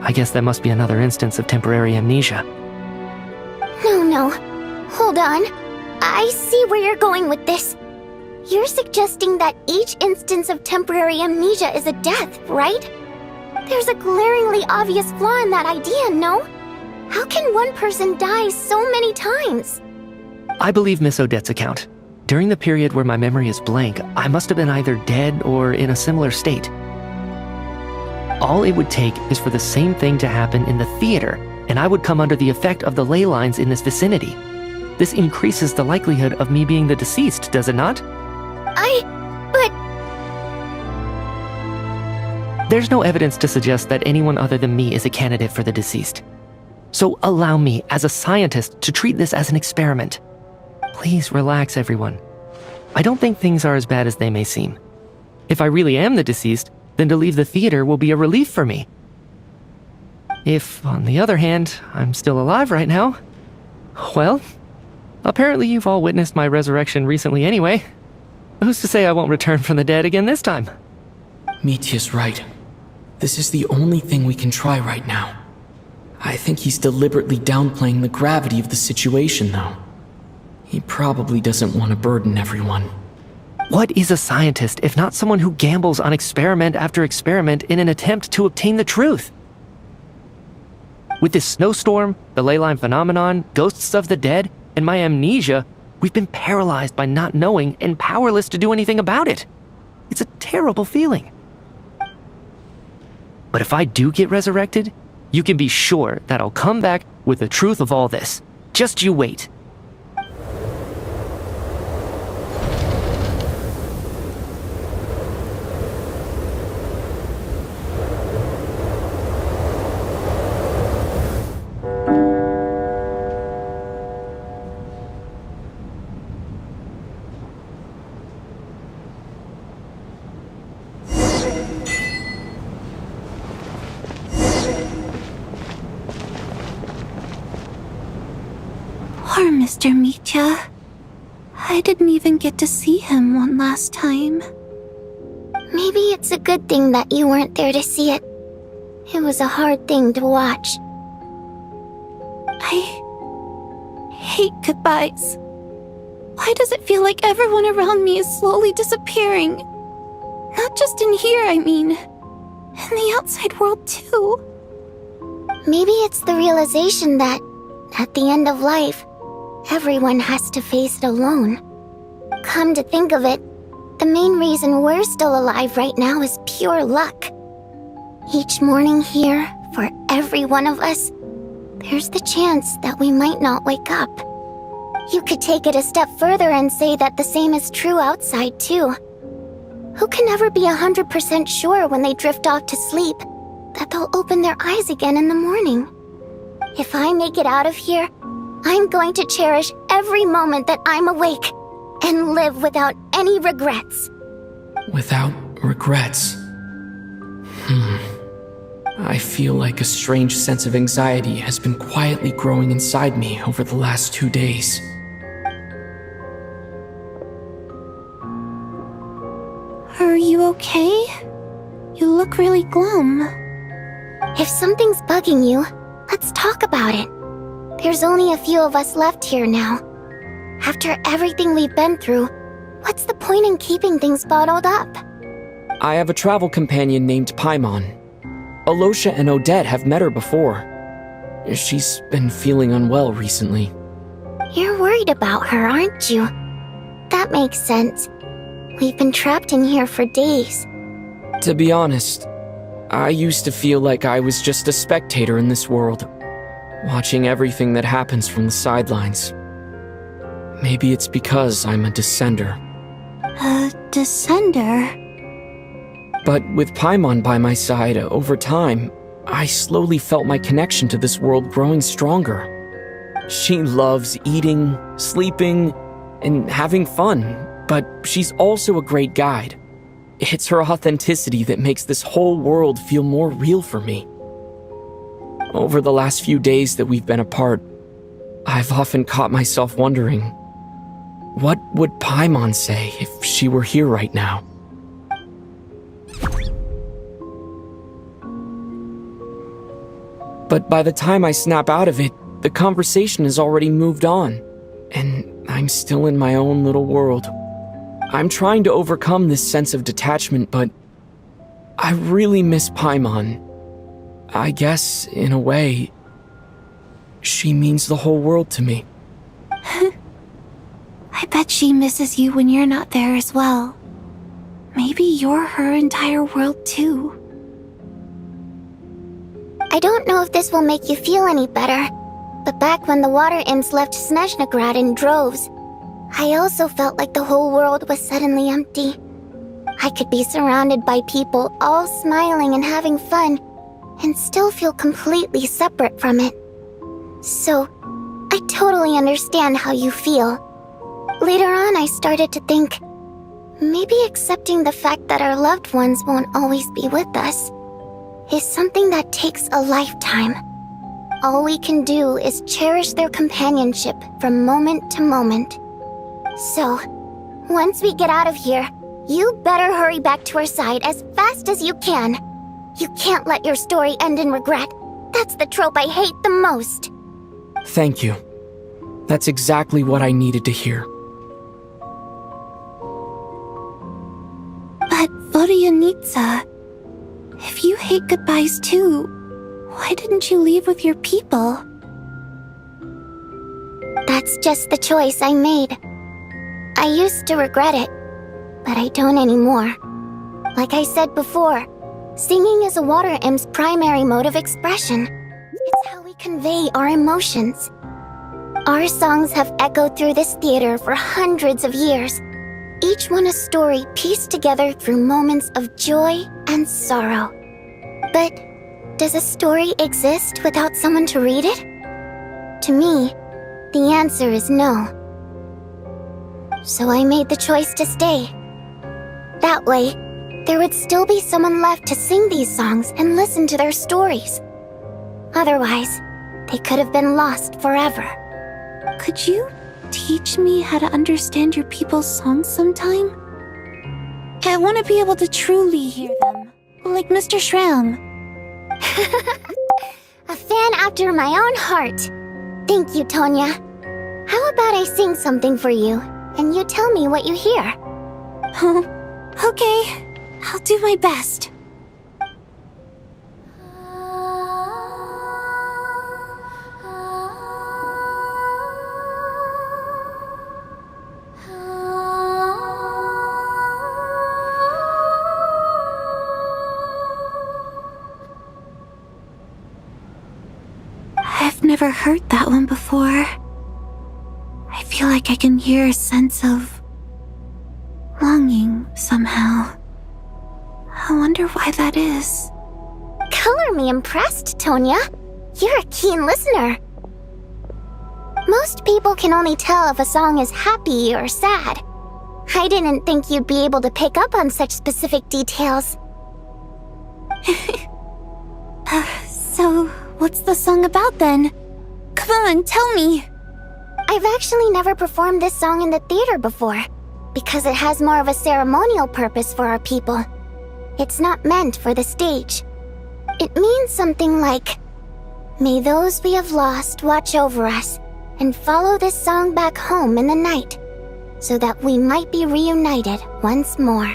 I guess that must be another instance of temporary amnesia. No. Hold on. I see where you're going with this. You're suggesting that each instance of temporary amnesia is a death, right? There's a glaringly obvious flaw in that idea, no? How can one person die so many times? I believe Miss Odette's account. During the period where my memory is blank, I must have been either dead or in a similar state. All it would take is for the same thing to happen in the theater, and I would come under the effect of the ley lines in this vicinity. This increases the likelihood of me being the deceased, does it not? But... There's no evidence to suggest that anyone other than me is a candidate for the deceased. So allow me, as a scientist, to treat this as an experiment. Please relax, everyone. I don't think things are as bad as they may seem. If I really am the deceased, then to leave the theater will be a relief for me. If, on the other hand, I'm still alive right now, well, apparently you've all witnessed my resurrection recently anyway. Who's to say I won't return from the dead again this time? Mitya's right. This is the only thing we can try right now. I think he's deliberately downplaying the gravity of the situation, though. He probably doesn't want to burden everyone. What is a scientist if not someone who gambles on experiment after experiment in an attempt to obtain the truth? With this snowstorm, the ley line phenomenon, ghosts of the dead, and my amnesia, we've been paralyzed by not knowing and powerless to do anything about it. It's a terrible feeling. But if I do get resurrected, you can be sure that I'll come back with the truth of all this. Just you wait. Poor Mr. Mitya. I didn't even get to see him one last time. Maybe it's a good thing that you weren't there to see it. It was a hard thing to watch. I hate goodbyes. Why does it feel like everyone around me is slowly disappearing? Not just in here, I mean. In the outside world, too. Maybe it's the realization that, at the end of life, everyone has to face it alone. Come to think of it, the main reason we're still alive right now is pure luck. Each morning here, for every one of us, there's the chance that we might not wake up. You could take it a step further and say that the same is true outside, too. Who can ever be 100% sure when they drift off to sleep that they'll open their eyes again in the morning? If I make it out of here, I'm going to cherish every moment that I'm awake and live without any regrets. Without regrets. I feel like a strange sense of anxiety has been quietly growing inside me over the last 2 days. Are you okay? You look really glum. If something's bugging you, let's talk about it. There's only a few of us left here now. After everything we've been through, what's the point in keeping things bottled up? I have a travel companion named Paimon. Alosha and Odette have met her before. She's been feeling unwell recently. You're worried about her, aren't you? That makes sense. We've been trapped in here for days. To be honest, I used to feel like I was just a spectator in this world, watching everything that happens from the sidelines. Maybe it's because I'm a descender. A descender? But with Paimon by my side, over time, I slowly felt my connection to this world growing stronger. She loves eating, sleeping, and having fun, but she's also a great guide. It's her authenticity that makes this whole world feel more real for me. Over the last few days that we've been apart, I've often caught myself wondering, what would Paimon say if she were here right now? But by the time I snap out of it, the conversation has already moved on, and I'm still in my own little world. I'm trying to overcome this sense of detachment, but I really miss Paimon. I guess, in a way, she means the whole world to me. I bet she misses you when you're not there as well. Maybe you're her entire world too. I don't know if this will make you feel any better, but back when the water imps left Snezhnograd in droves, I also felt like the whole world was suddenly empty. I could be surrounded by people all smiling and having fun, and still feel completely separate from it. So, I totally understand how you feel. Later on, I started to think, maybe accepting the fact that our loved ones won't always be with us is something that takes a lifetime. All we can do is cherish their companionship from moment to moment. So, once we get out of here, you better hurry back to our side as fast as you can. You can't let your story end in regret. That's the trope I hate the most. Thank you. That's exactly what I needed to hear. But Vodyanitsa, if you hate goodbyes too, why didn't you leave with your people? That's just the choice I made. I used to regret it, but I don't anymore. Like I said before, singing is a water imp's primary mode of expression. It's how we convey our emotions. Our songs have echoed through this theater for hundreds of years, each one a story pieced together through moments of joy and sorrow. But does a story exist without someone to read it? To me, the answer is no. So I made the choice to stay. That way, there would still be someone left to sing these songs and listen to their stories. Otherwise, they could have been lost forever. Could you teach me how to understand your people's songs sometime? I want to be able to truly hear them, like Mr. Shram. A fan after my own heart. Thank you, Tonya. How about I sing something for you, and you tell me what you hear? Okay. I'll do my best. I've never heard that one before. I feel like I can hear a sense of longing somehow. I wonder why that is. Color me impressed, Tonya. You're a keen listener. Most people can only tell if a song is happy or sad. I didn't think you'd be able to pick up on such specific details. So, what's the song about then? Come on, tell me! I've actually never performed this song in the theater before, because it has more of a ceremonial purpose for our people. It's not meant for the stage. It means something like, "May those we have lost watch over us, and follow this song back home in the night, so that we might be reunited once more."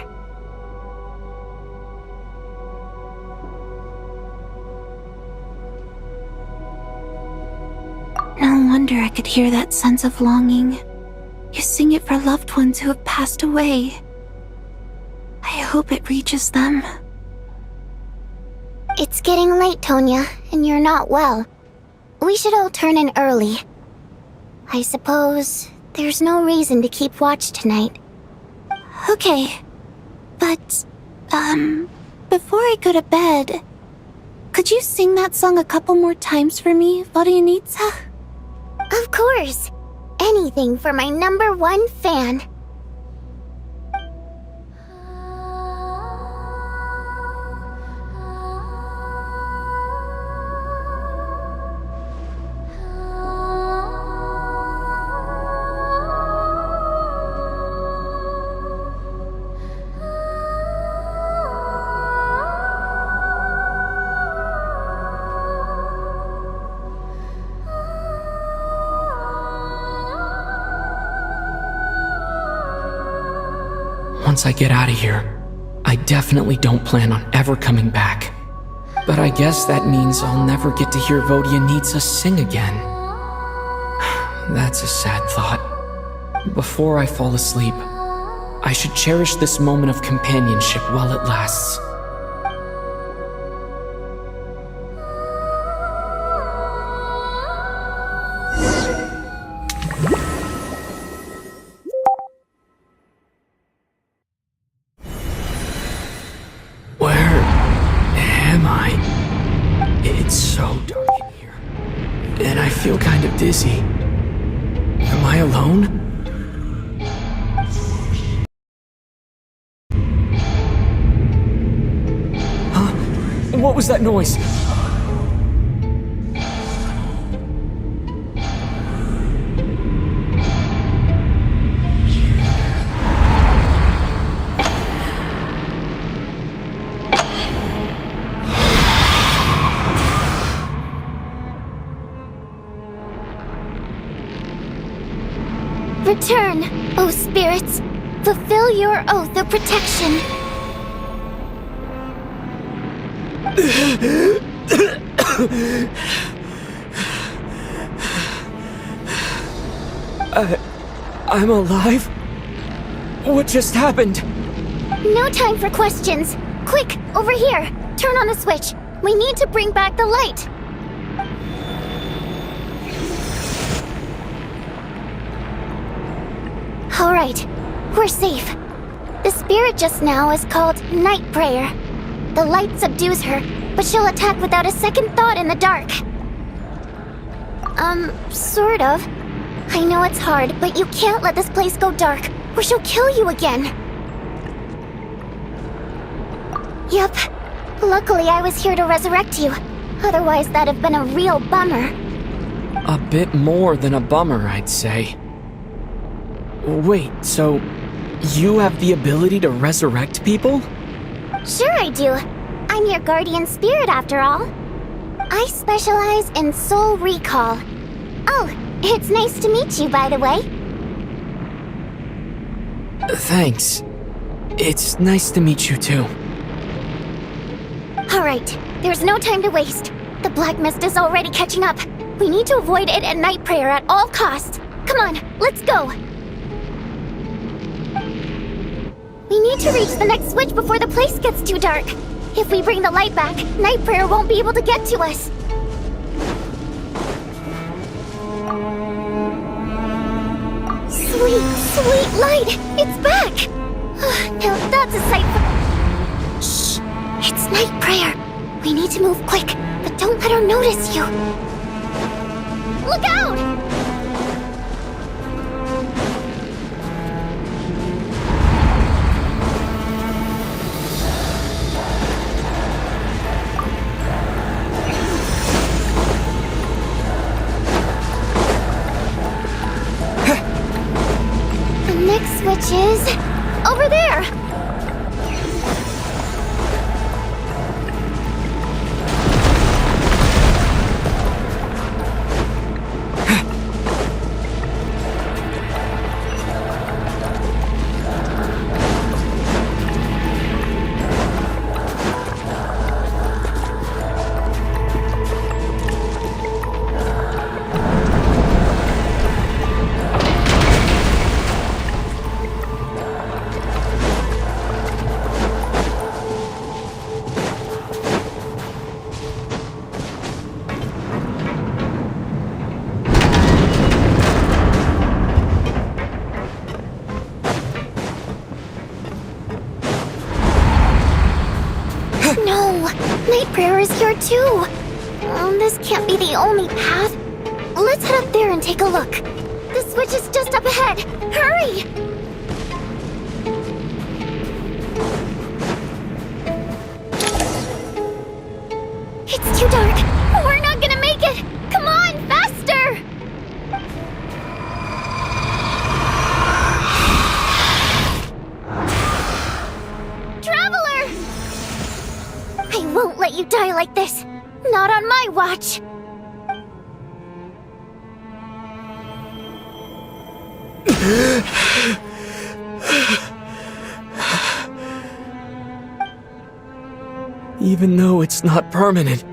wonder I could hear that sense of longing. You sing it for loved ones who have passed away. I hope it reaches them. It's getting late, Tonya, and you're not well. We should all turn in early. I suppose there's no reason to keep watch tonight. Okay. But, before I go to bed, could you sing that song a couple more times for me, Vodyanitsa? Of course. Anything for my #1 fan. Once I get out of here, I definitely don't plan on ever coming back. But I guess that means I'll never get to hear Vodyanitsa sing again. That's a sad thought. Before I fall asleep, I should cherish this moment of companionship while it lasts. It's so dark in here, and I feel kind of dizzy. Am I alone? Huh? What was that noise? Return, O spirits. Fulfill your oath of protection. I'm alive? What just happened? No time for questions. Quick, over here. Turn on the switch. We need to bring back the light. All right, we're safe. The spirit just now is called Night Prayer. The light subdues her, but she'll attack without a second thought in the dark. Sort of. I know it's hard, but you can't let this place go dark, or she'll kill you again. Yep. Luckily, I was here to resurrect you. Otherwise, that'd have been a real bummer. A bit more than a bummer, I'd say. Wait, so you have the ability to resurrect people? Sure I do. I'm your guardian spirit after all. I specialize in soul recall. Oh, it's nice to meet you, by the way. Thanks. It's nice to meet you too. Alright, there's no time to waste. The black mist is already catching up. We need to avoid it at night prayer at all costs. Come on, let's go. We need to reach the next switch before the place gets too dark. If we bring the light back, night prayer won't be able to get to us. Sweet, sweet light! It's back! Now that's a sight for... Shh! It's night prayer. We need to move quick, but don't let her notice you. Look out! Next switch is over there. Night Prayer is here too. This can't be the only path. Let's head up there and take a look. The switch is just up ahead. Hurry! It's too dark. We're not gonna make it. Come on, faster! Traveler! I won't let you die like this. Not on my watch. Even though it's not permanent,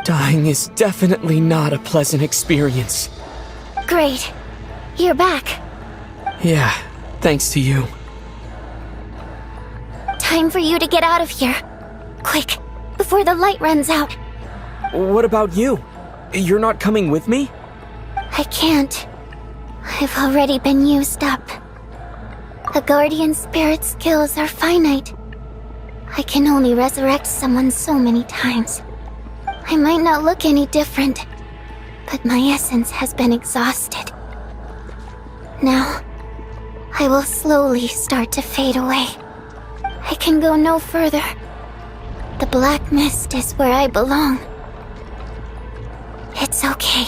dying is definitely not a pleasant experience. Great. You're back. Yeah, thanks to you. Time for you to get out of here. Quick, before the light runs out. What about you? You're not coming with me? I can't. I've already been used up. A guardian spirit's skills are finite. I can only resurrect someone so many times. I might not look any different, but my essence has been exhausted. Now, I will slowly start to fade away. I can go no further. The black mist is where I belong. It's okay.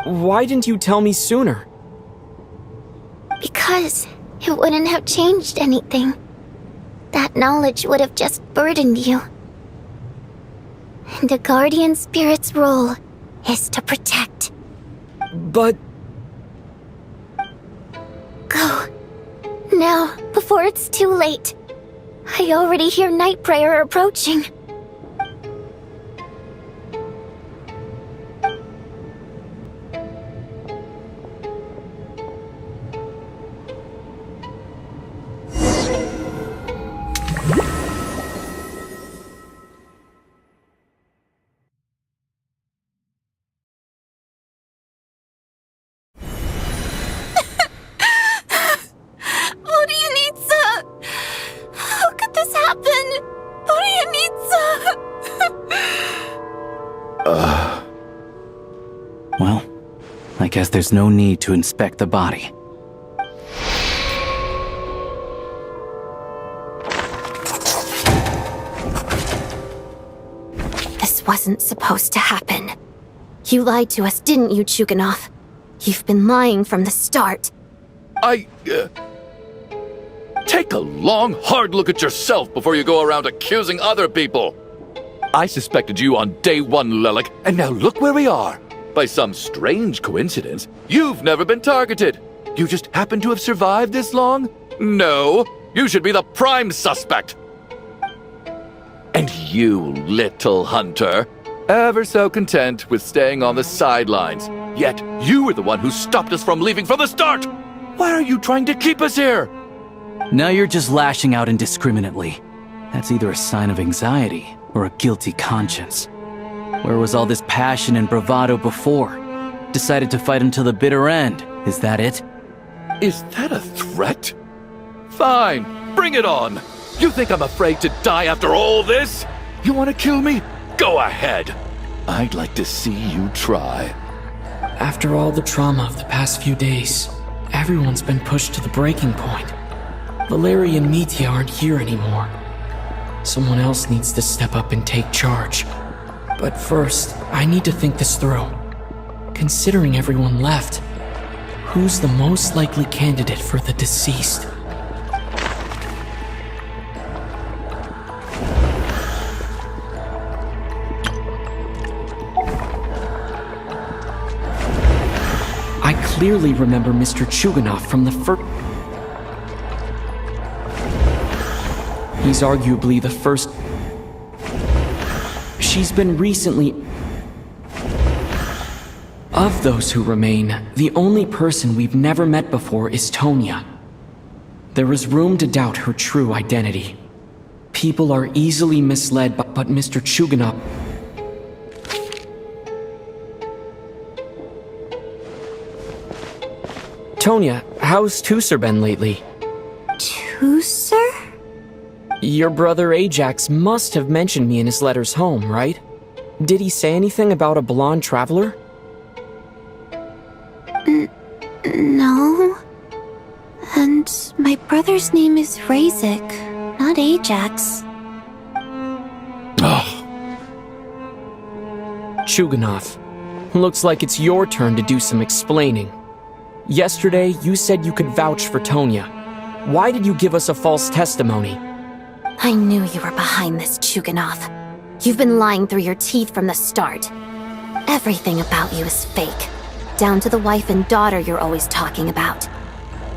Why didn't you tell me sooner? Because it wouldn't have changed anything. That knowledge would have just burdened you. And a guardian spirit's role is to protect. But... Go. Now, before it's too late. I already hear Night Prayer approaching. Well, I guess there's no need to inspect the body. This wasn't supposed to happen. You lied to us, didn't you, Chuganov? You've been lying from the start. Take a long, hard look at yourself before you go around accusing other people. I suspected you on day one, Lelik, and now look where we are. By some strange coincidence, you've never been targeted. You just happen to have survived this long? No, you should be the prime suspect. And you, little hunter, ever so content with staying on the sidelines. Yet you were the one who stopped us from leaving from the start. Why are you trying to keep us here? Now you're just lashing out indiscriminately. That's either a sign of anxiety or a guilty conscience. Where was all this passion and bravado before? Decided to fight until the bitter end. Is that it? Is that a threat? Fine, bring it on. You think I'm afraid to die after all this? You want to kill me? Go ahead. I'd like to see you try. After all the trauma of the past few days, everyone's been pushed to the breaking point. Valeria and Mitya aren't here anymore. Someone else needs to step up and take charge. But first, I need to think this through. Considering everyone left, who's the most likely candidate for the deceased? I clearly remember Mr. Chuganov from the first... He's arguably the first... She's been recently... Of those who remain, the only person we've never met before is Tonya. There is room to doubt her true identity. People are easily misled, but Mr. Chuganov... Tonya, how's Tusser been lately? Tusser? Your brother Ajax must have mentioned me in his letters home, right? Did he say anything about a blonde traveler? No. And my brother's name is Razik, not Ajax. Chuganov, looks like it's your turn to do some explaining. Yesterday, you said you could vouch for Tonya. Why did you give us a false testimony? I knew you were behind this, Chuganov. You've been lying through your teeth from the start. Everything about you is fake, down to the wife and daughter you're always talking about.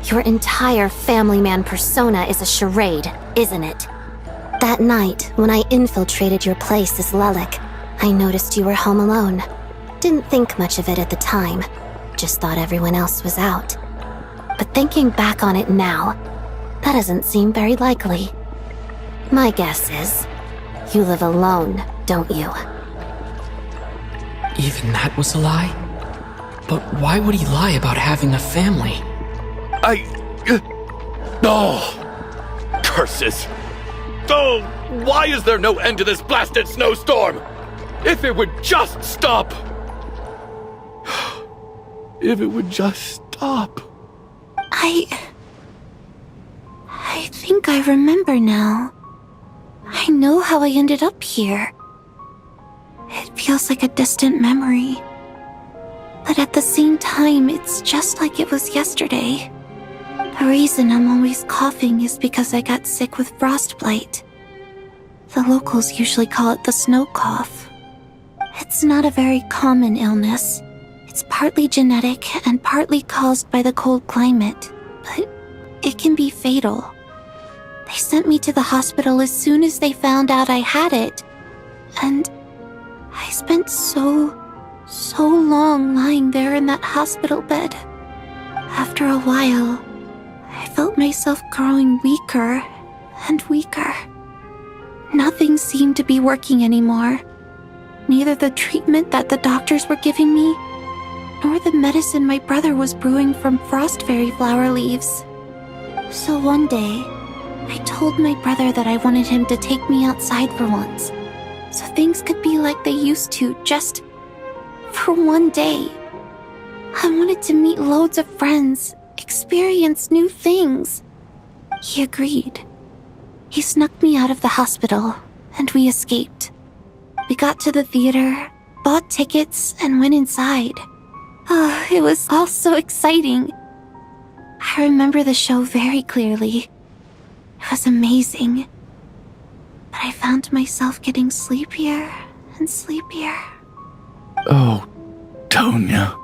Your entire family man persona is a charade, isn't it? That night, when I infiltrated your place as Lelik, I noticed you were home alone. Didn't think much of it at the time, just thought everyone else was out. But thinking back on it now, that doesn't seem very likely. My guess is, you live alone, don't you? Even that was a lie? But why would he lie about having a family? Curses! Oh, why is there no end to this blasted snowstorm? If it would just stop! If it would just stop. I think I remember now. I know how I ended up here. It feels like a distant memory. But at the same time, it's just like it was yesterday. The reason I'm always coughing is because I got sick with frostbite. The locals usually call it the snow cough. It's not a very common illness. It's partly genetic and partly caused by the cold climate, but it can be fatal. They sent me to the hospital as soon as they found out I had it. And I spent so long lying there in that hospital bed. After a while, I felt myself growing weaker and weaker. Nothing seemed to be working anymore. Neither the treatment that the doctors were giving me, nor the medicine my brother was brewing from frost fairy flower leaves. So one day, I told my brother that I wanted him to take me outside for once, so things could be like they used to, just for one day. I wanted to meet loads of friends, experience new things. He agreed. He snuck me out of the hospital, and we escaped. We got to the theater, bought tickets, and went inside. Oh, it was all so exciting. I remember the show very clearly. It was amazing. But I found myself getting sleepier and sleepier. Oh, Tonya.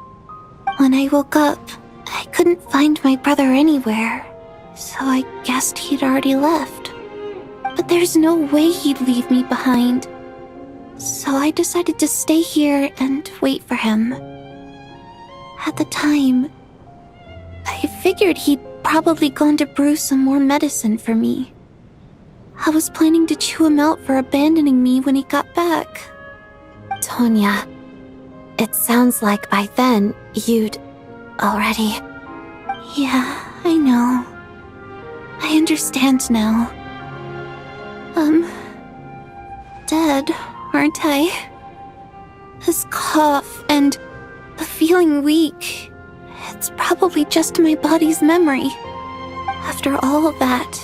When I woke up, I couldn't find my brother anywhere, so I guessed he'd already left. But there's no way he'd leave me behind. So I decided to stay here and wait for him. At the time, I figured he'd probably gone to brew some more medicine for me. I was planning to chew him out for abandoning me when he got back. Tonya, it sounds like by then you'd already... Yeah, I know. I understand now. Dead, aren't I? This cough and the feeling weak, it's probably just my body's memory. After all of that,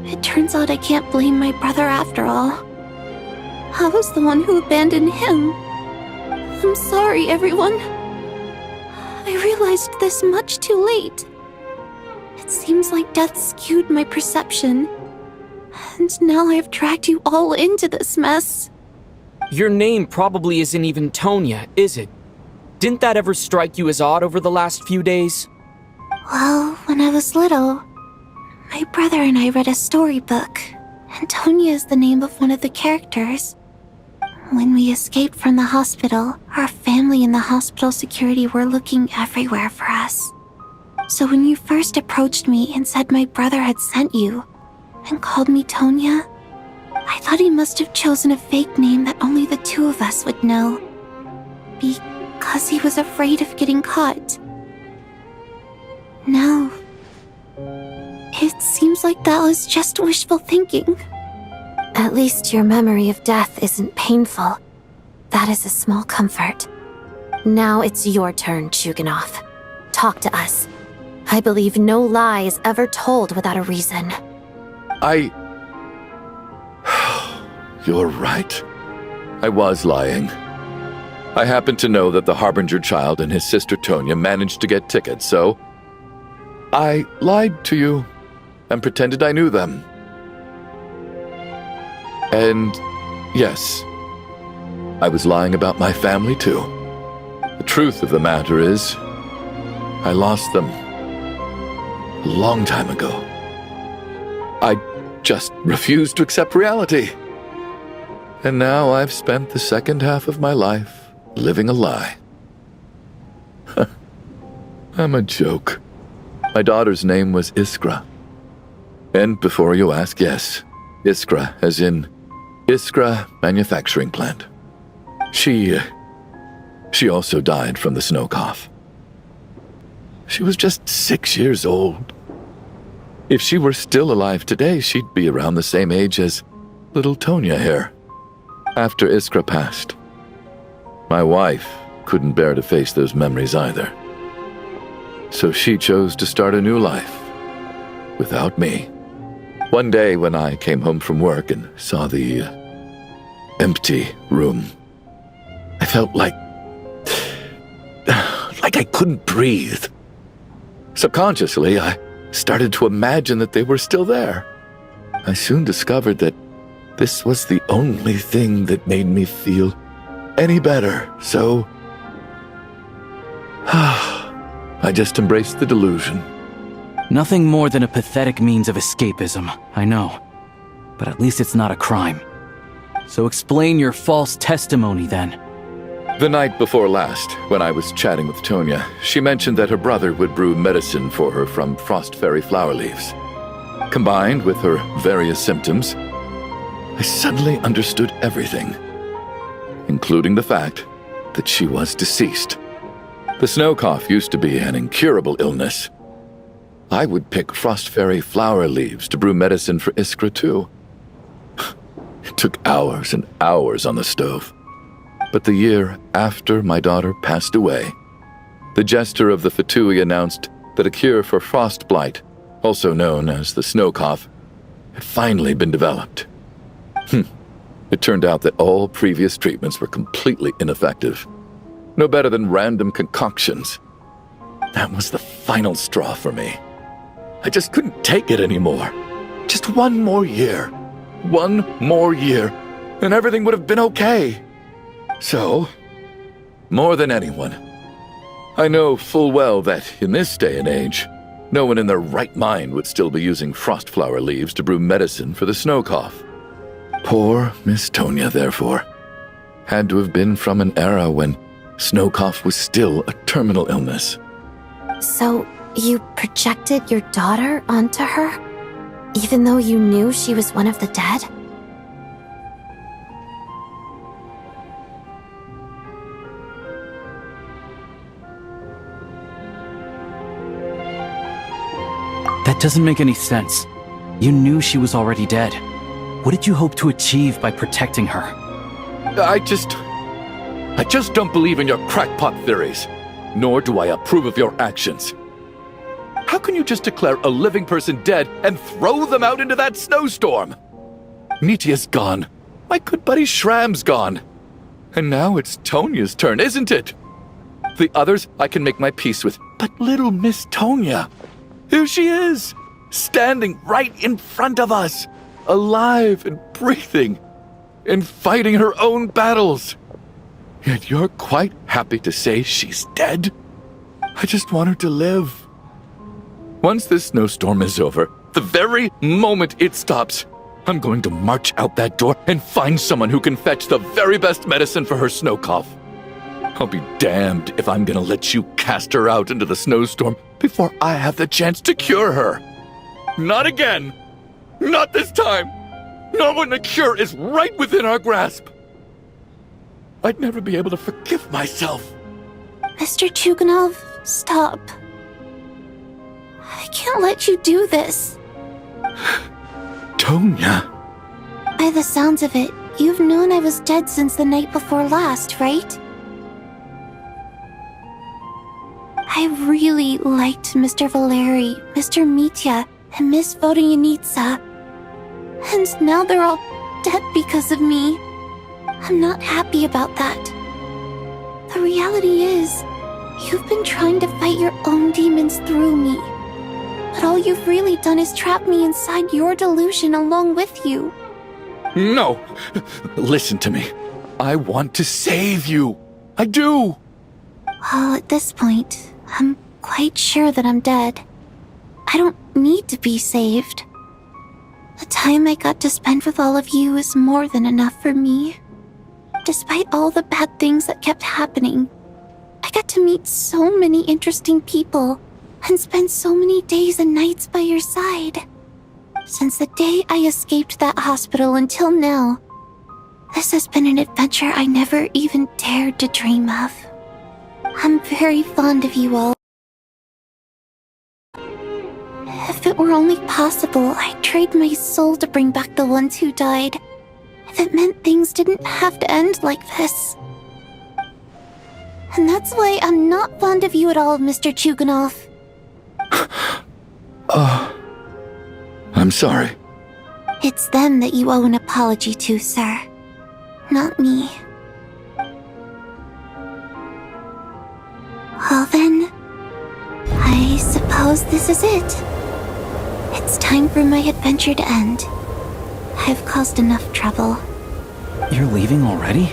it turns out I can't blame my brother after all. I was the one who abandoned him. I'm sorry, everyone. I realized this much too late. It seems like death skewed my perception. And now I've dragged you all into this mess. Your name probably isn't even Tonya, is it? Didn't that ever strike you as odd over the last few days? Well, when I was little, my brother and I read a storybook, and Tonya is the name of one of the characters. When we escaped from the hospital, our family and the hospital security were looking everywhere for us. So when you first approached me and said my brother had sent you, and called me Tonya, I thought he must have chosen a fake name that only the two of us would know. Because he was afraid of getting caught. Now, it seems like that was just wishful thinking. At least your memory of death isn't painful. That is a small comfort. Now it's your turn, Chuganov. Talk to us. I believe no lie is ever told without a reason. You're right. I was lying. I happen to know that the Harbinger child and his sister Tonya managed to get tickets, so I lied to you and pretended I knew them. And yes, I was lying about my family too. The truth of the matter is, I lost them a long time ago. I just refused to accept reality. And now I've spent the second half of my life living a lie. I'm a joke. My daughter's name was Iskra. And before you ask, yes, Iskra, as in Iskra Manufacturing Plant. She also died from the snow cough. She was just 6 years old. If she were still alive today, she'd be around the same age as little Tonya here. After Iskra passed, my wife couldn't bear to face those memories either. So she chose to start a new life without me. One day when I came home from work and saw the empty room, I felt like I couldn't breathe. Subconsciously, I started to imagine that they were still there. I soon discovered that this was the only thing that made me feel any better, so I just embraced the delusion. Nothing more than a pathetic means of escapism, I know. But at least it's not a crime. So explain your false testimony then. The night before last, when I was chatting with Tonya, she mentioned that her brother would brew medicine for her from frost fairy flower leaves. Combined with her various symptoms, I suddenly understood everything, including the fact that she was deceased. The snow cough used to be an incurable illness. I would pick frost fairy flower leaves to brew medicine for Iskra too. It took hours and hours on the stove. But the year after my daughter passed away, the Jester of the Fatui announced that a cure for frost blight, also known as the snow cough, had finally been developed. It turned out that all previous treatments were completely ineffective. No better than random concoctions. That was the final straw for me. I just couldn't take it anymore. Just one more year. One more year, and everything would have been okay. So, more than anyone, I know full well that in this day and age, no one in their right mind would still be using frost flower leaves to brew medicine for the snow cough. Poor Miss Tonya, therefore, had to have been from an era when snow cough was still a terminal illness. So, you projected your daughter onto her? Even though you knew she was one of the dead? That doesn't make any sense. You knew she was already dead. What did you hope to achieve by protecting her? I just don't believe in your crackpot theories, nor do I approve of your actions. How can you just declare a living person dead and throw them out into that snowstorm? Nitia's gone. My good buddy Shram's gone. And now it's Tonya's turn, isn't it? The others I can make my peace with, but little Miss Tonya, here she is, standing right in front of us, alive and breathing, and fighting her own battles. Yet you're quite happy to say she's dead? I just want her to live. Once this snowstorm is over, the very moment it stops, I'm going to march out that door and find someone who can fetch the very best medicine for her snow cough. I'll be damned if I'm gonna let you cast her out into the snowstorm before I have the chance to cure her. Not again! Not this time! Not when the cure is right within our grasp! I'd never be able to forgive myself. Mr. Chuganov, stop. I can't let you do this. Tonya. By the sounds of it, you've known I was dead since the night before last, right? I really liked Mr. Valeri, Mr. Mitya, and Miss Vodyanitsa. And now they're all dead because of me. I'm not happy about that. The reality is, you've been trying to fight your own demons through me. But all you've really done is trap me inside your delusion along with you. No! Listen to me. I want to save you. I do! Well, at this point, I'm quite sure that I'm dead. I don't need to be saved. The time I got to spend with all of you is more than enough for me. Despite all the bad things that kept happening, I got to meet so many interesting people and spend so many days and nights by your side. Since the day I escaped that hospital until now, this has been an adventure I never even dared to dream of. I'm very fond of you all. If it were only possible, I'd trade my soul to bring back the ones who died. If it meant things didn't have to end like this. And that's why I'm not fond of you at all, Mr. Chuganov. I'm sorry. It's them that you owe an apology to, sir. Not me. Well then, I suppose this is it. It's time for my adventure to end. I've caused enough trouble. You're leaving already?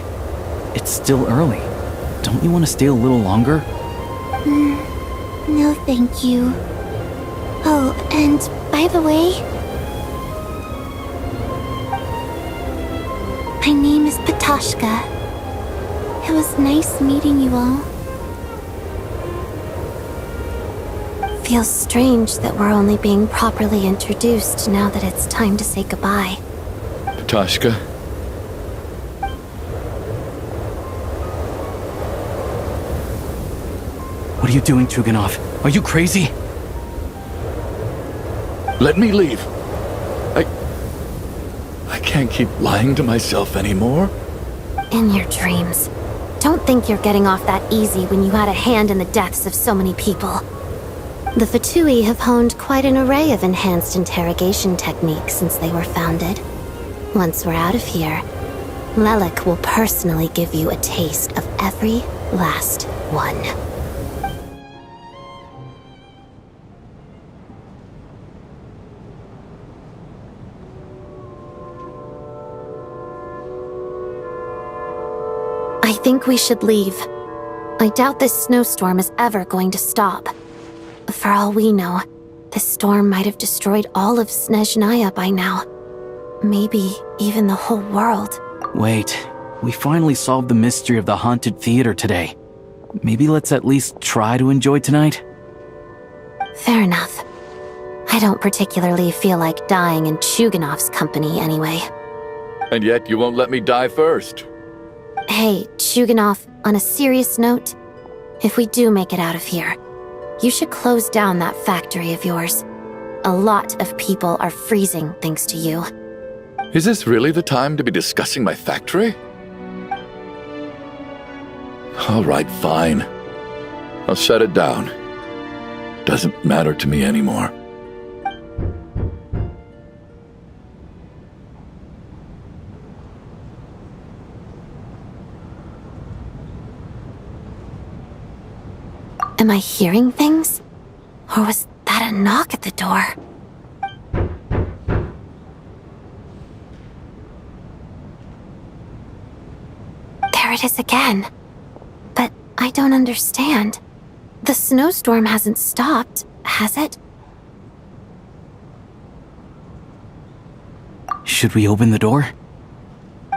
It's still early. Don't you want to stay a little longer? No thank you. Oh, and by the way, my name is Patoshka. It was nice meeting you all. Feels strange that we're only being properly introduced now that it's time to say goodbye. Toshka. What are you doing, Chuganov? Are you crazy? Let me leave. I can't keep lying to myself anymore. In your dreams. Don't think you're getting off that easy when you had a hand in the deaths of so many people. The Fatui have honed quite an array of enhanced interrogation techniques since they were founded. Once we're out of here, Lelik will personally give you a taste of every last one. I think we should leave. I doubt this snowstorm is ever going to stop. For all we know, this storm might have destroyed all of Snezhnaya by now. Maybe even the whole world. Wait, we finally solved the mystery of the haunted theater today. Maybe let's at least try to enjoy tonight? Fair enough. I don't particularly feel like dying in Chuganov's company anyway. And yet you won't let me die first. Hey, Chuganov, on a serious note, if we do make it out of here, you should close down that factory of yours. A lot of people are freezing thanks to you. Is this really the time to be discussing my factory? All right, fine. I'll shut it down. Doesn't matter to me anymore. Am I hearing things? Or was that a knock at the door? There it is again. But I don't understand. The snowstorm hasn't stopped, has it? Should we open the door?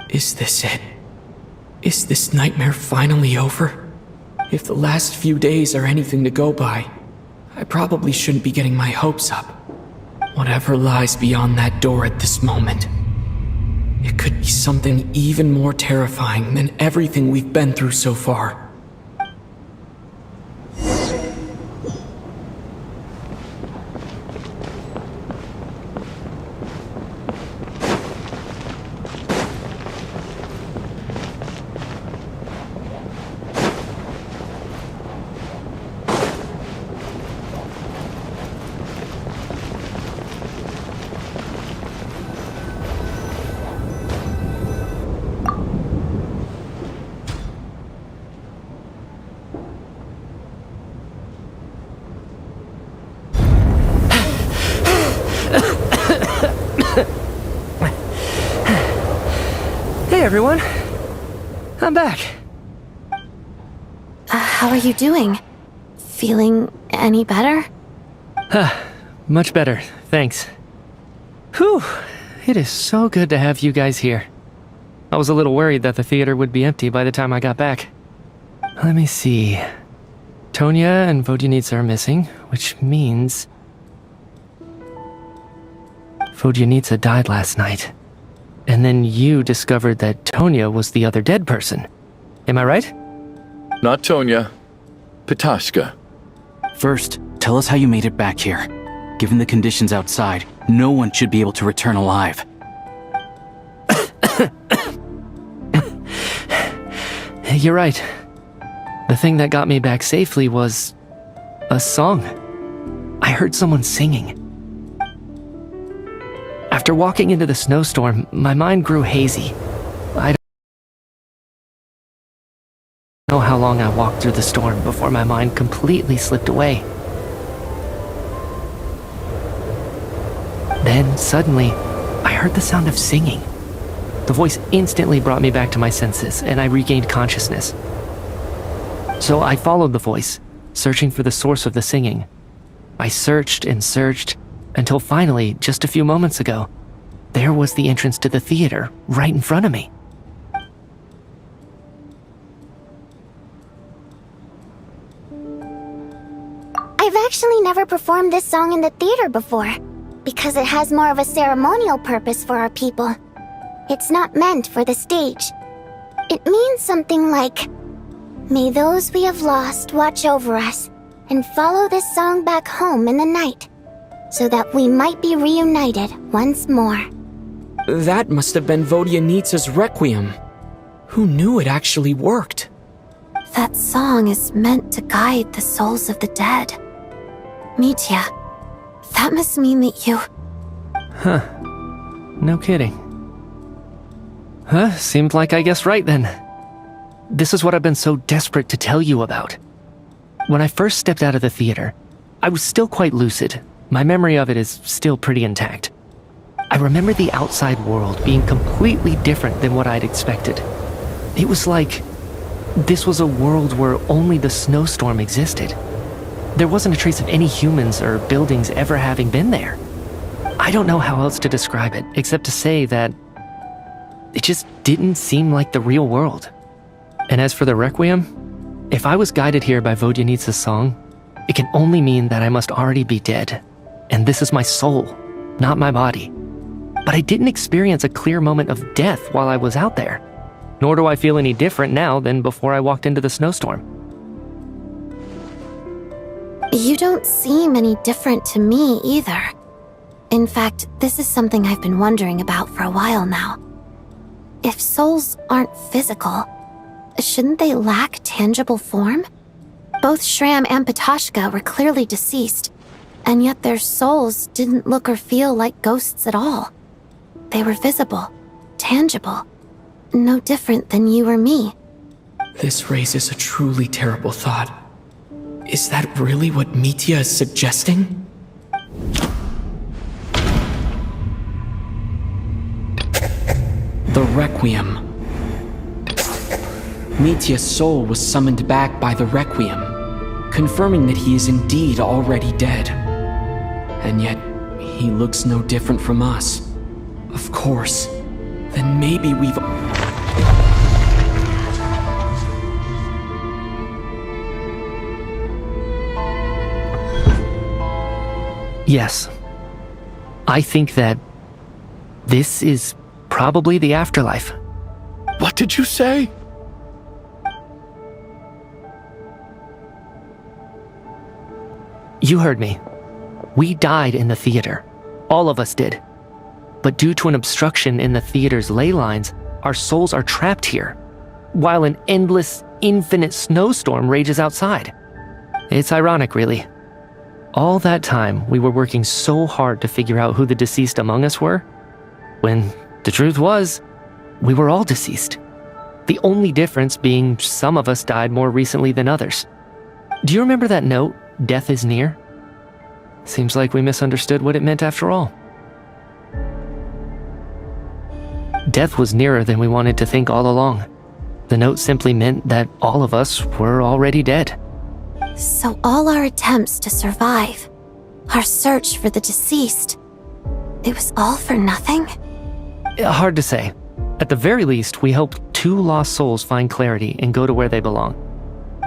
Is this it? Is this nightmare finally over? If the last few days are anything to go by, I probably shouldn't be getting my hopes up. Whatever lies beyond that door at this moment, it could be something even more terrifying than everything we've been through so far. Hey everyone! I'm back. How are you doing? Feeling any better? Much better, thanks. Whew, it is so good to have you guys here. I was a little worried that the theater would be empty by the time I got back. Let me see. Tonya and Vodyanitsa are missing, which means... Vodyanitsa died last night. And then you discovered that Tonya was the other dead person. Am I right? Not Tonya. Pitashka. First, tell us how you made it back here. Given the conditions outside, no one should be able to return alive. You're right. The thing that got me back safely was... a song. I heard someone singing. After walking into the snowstorm, my mind grew hazy. I don't know how long I walked through the storm before my mind completely slipped away. Then, suddenly, I heard the sound of singing. The voice instantly brought me back to my senses, and I regained consciousness. So I followed the voice, searching for the source of the singing. I searched and searched, until finally, just a few moments ago, there was the entrance to the theater, right in front of me. I've actually never performed this song in the theater before, because it has more of a ceremonial purpose for our people. It's not meant for the stage. It means something like, "May those we have lost watch over us, and follow this song back home in the night, so that we might be reunited once more." That must have been Vodyanitsa's Requiem. Who knew it actually worked? That song is meant to guide the souls of the dead. Mitya, that must mean that you... Huh. No kidding. Seemed like I guessed right then. This is what I've been so desperate to tell you about. When I first stepped out of the theater, I was still quite lucid. My memory of it is still pretty intact. I remember the outside world being completely different than what I'd expected. It was like this was a world where only the snowstorm existed. There wasn't a trace of any humans or buildings ever having been there. I don't know how else to describe it, except to say that it just didn't seem like the real world. And as for the Requiem, if I was guided here by Vodyanitsa's song, it can only mean that I must already be dead. And this is my soul, not my body. But I didn't experience a clear moment of death while I was out there. Nor do I feel any different now than before I walked into the snowstorm. You don't seem any different to me either. In fact, this is something I've been wondering about for a while now. If souls aren't physical, shouldn't they lack tangible form? Both Shram and Pitashka were clearly deceased, and yet their souls didn't look or feel like ghosts at all. They were visible, tangible, no different than you or me. This raises a truly terrible thought. Is that really what Mitya is suggesting? The Requiem. Mitya's soul was summoned back by the Requiem, confirming that he is indeed already dead. And yet, he looks no different from us. Of course. Then maybe we've... Yes. I think that this is probably the afterlife. What did you say? You heard me. We died in the theater. All of us did. But due to an obstruction in the theater's ley lines, our souls are trapped here, while an endless, infinite snowstorm rages outside. It's ironic, really. All that time, we were working so hard to figure out who the deceased among us were, when the truth was, we were all deceased. The only difference being some of us died more recently than others. Do you remember that note, "Death is near"? Seems like we misunderstood what it meant after all. Death was nearer than we wanted to think all along. The note simply meant that all of us were already dead. So all our attempts to survive, our search for the deceased, it was all for nothing? Hard to say. At the very least, we hope 2 lost souls find clarity and go to where they belong.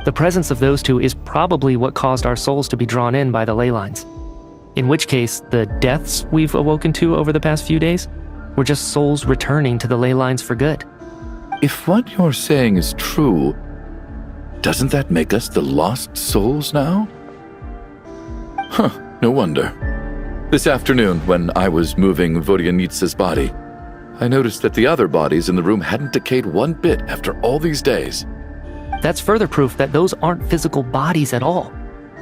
The presence of those 2 is probably what caused our souls to be drawn in by the ley lines. In which case, the deaths we've awoken to over the past few days were just souls returning to the ley lines for good. If what you're saying is true, doesn't that make us the lost souls now? Huh, no wonder. This afternoon, when I was moving Vodyanitsa's body, I noticed that the other bodies in the room hadn't decayed one bit after all these days. That's further proof that those aren't physical bodies at all,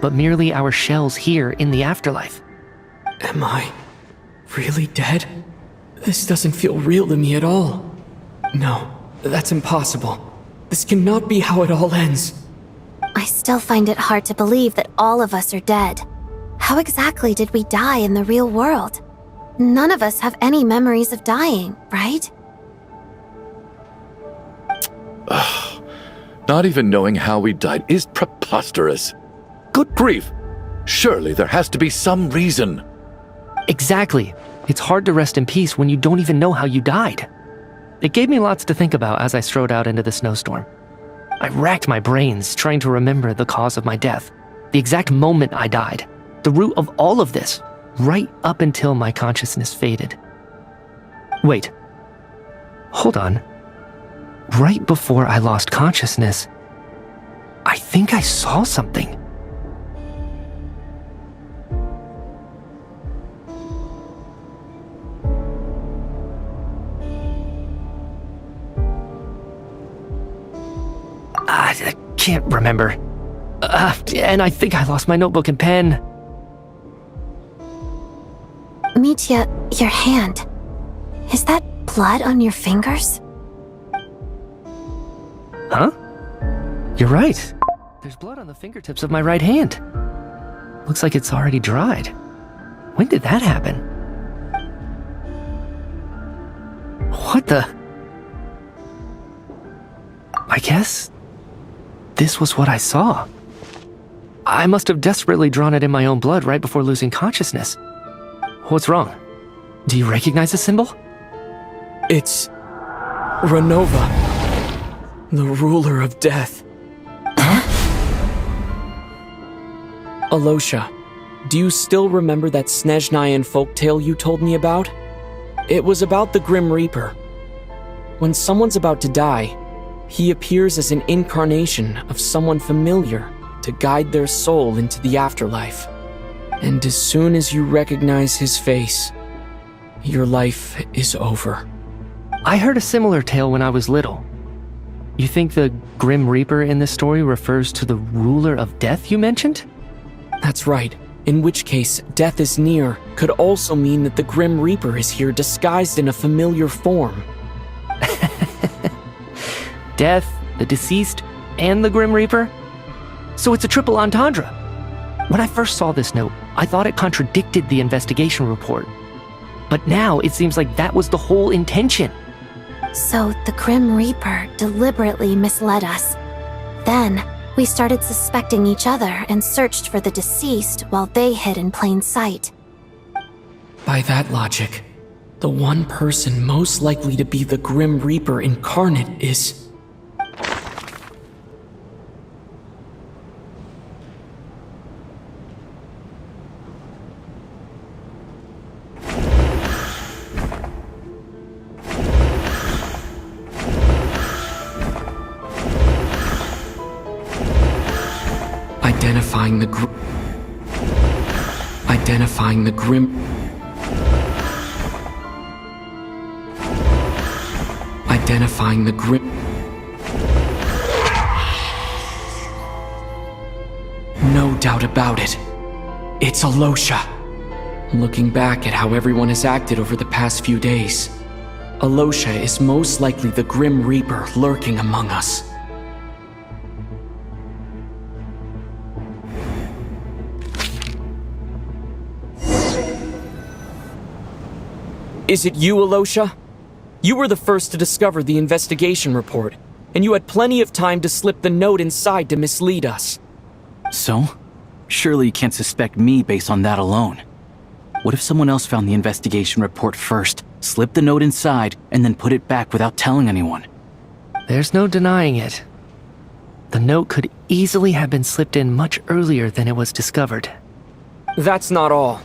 but merely our shells here in the afterlife. Am I really dead? This doesn't feel real to me at all. No, that's impossible. This cannot be how it all ends. I still find it hard to believe that all of us are dead. How exactly did we die in the real world? None of us have any memories of dying, right? Not even knowing how we died is preposterous. Good grief! Surely there has to be some reason. Exactly. It's hard to rest in peace when you don't even know how you died. It gave me lots to think about as I strode out into the snowstorm. I racked my brains trying to remember the cause of my death, the exact moment I died, the root of all of this, right up until my consciousness faded. Wait. Hold on. Right before I lost consciousness, I think I saw something. I can't remember. And I think I lost my notebook and pen. Mitya, your hand. Is that blood on your fingers? Huh? You're right. There's blood on the fingertips of my right hand. Looks like it's already dried. When did that happen? What the? I guess this was what I saw. I must have desperately drawn it in my own blood right before losing consciousness. What's wrong? Do you recognize the symbol? It's Renova, the ruler of death. Alosha, do you still remember that Snezhnayan folktale you told me about? It was about the Grim Reaper. When someone's about to die, he appears as an incarnation of someone familiar to guide their soul into the afterlife. And as soon as you recognize his face, your life is over. I heard a similar tale when I was little. You think the Grim Reaper in this story refers to the ruler of death you mentioned? That's right. In which case, death is near could also mean that the Grim Reaper is here disguised in a familiar form. Death, the deceased, and the Grim Reaper? So it's a triple entendre. When I first saw this note, I thought it contradicted the investigation report. But now it seems like that was the whole intention. So the Grim Reaper deliberately misled us. Then, we started suspecting each other and searched for the deceased while they hid in plain sight. By that logic, the one person most likely to be the Grim Reaper incarnate is... Identifying the Grim... Identifying the Grim... No doubt about it. It's Alosha. Looking back at how everyone has acted over the past few days, Alosha is most likely the Grim Reaper lurking among us. Is it you, Alosha? You were the first to discover the investigation report, and you had plenty of time to slip the note inside to mislead us. So? Surely you can't suspect me based on that alone. What if someone else found the investigation report first, slipped the note inside, and then put it back without telling anyone? There's no denying it. The note could easily have been slipped in much earlier than it was discovered. That's not all.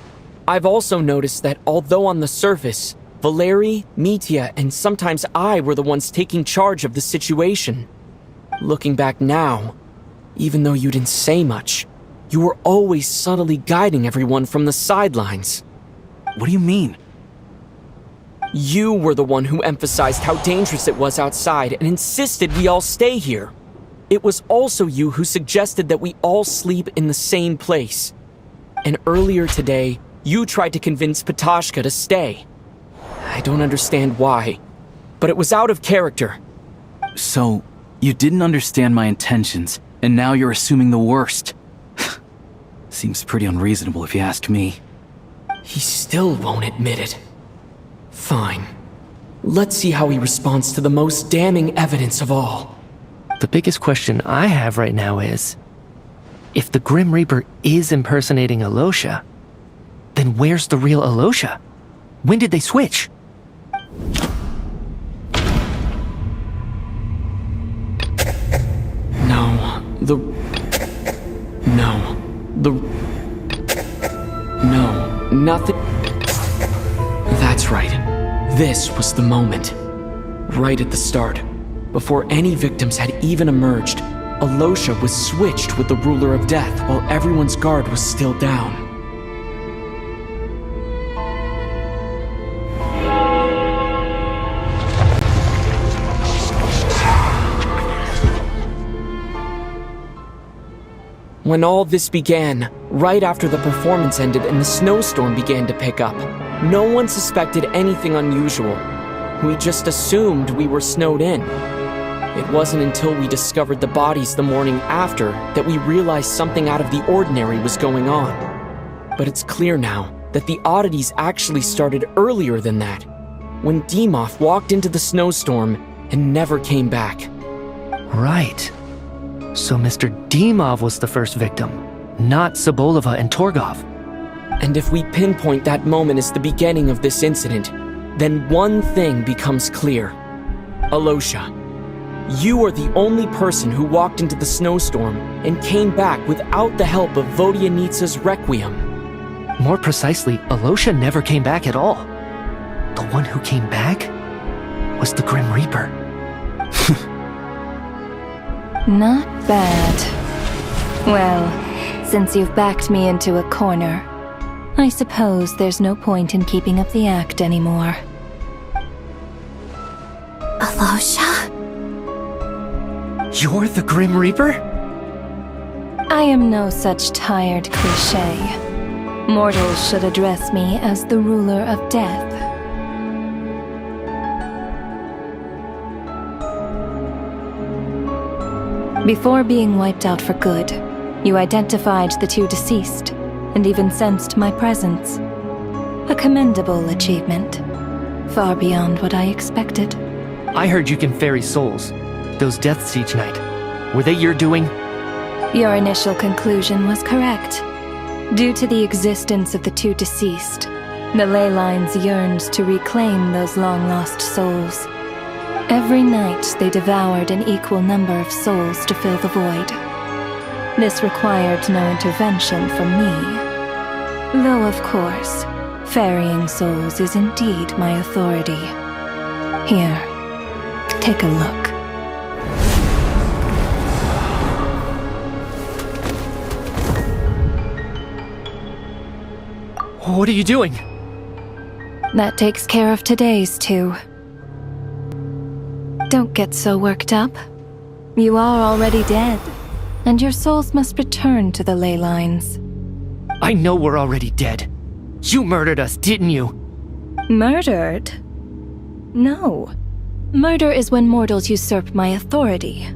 I've also noticed that although on the surface, Valeri, Mitya, and sometimes I were the ones taking charge of the situation. Looking back now, even though you didn't say much, you were always subtly guiding everyone from the sidelines. What do you mean? You were the one who emphasized how dangerous it was outside and insisted we all stay here. It was also you who suggested that we all sleep in the same place. And earlier today, you tried to convince Patashka to stay. I don't understand why, but it was out of character. So, you didn't understand my intentions, and now you're assuming the worst. Seems pretty unreasonable if you ask me. He still won't admit it. Fine. Let's see how he responds to the most damning evidence of all. The biggest question I have right now is, if the Grim Reaper is impersonating Alosha, then where's the real Alosha? When did they switch? No, nothing. That's right. This was the moment. Right at the start, before any victims had even emerged, Alosha was switched with the Ruler of Death while everyone's guard was still down. When all this began, right after the performance ended and the snowstorm began to pick up, no one suspected anything unusual. We just assumed we were snowed in. It wasn't until we discovered the bodies the morning after that we realized something out of the ordinary was going on. But it's clear now that the oddities actually started earlier than that, when Dimov walked into the snowstorm and never came back. Right. So Mr. Dimov was the first victim, not Sobolova and Torgov. And if we pinpoint that moment as the beginning of this incident, then one thing becomes clear. Alosha, you are the only person who walked into the snowstorm and came back without the help of Vodyanitsa's Requiem. More precisely, Alosha never came back at all. The one who came back was the Grim Reaper. Not bad. Well, since you've backed me into a corner, I suppose there's no point in keeping up the act anymore. Alosha? You're the Grim Reaper? I am no such tired cliché. Mortals should address me as the ruler of death. Before being wiped out for good, you identified the two deceased, and even sensed my presence. A commendable achievement. Far beyond what I expected. I heard you can ferry souls. Those deaths each night. Were they your doing? Your initial conclusion was correct. Due to the existence of the two deceased, the ley lines yearned to reclaim those long-lost souls. Every night they devoured an equal number of souls to fill the void. This required no intervention from me. Though of course, ferrying souls is indeed my authority. Here, take a look. What are you doing? That takes care of today's too. Don't get so worked up. You are already dead, and your souls must return to the ley lines. I know we're already dead. You murdered us, didn't you? Murdered? No. Murder is when mortals usurp my authority.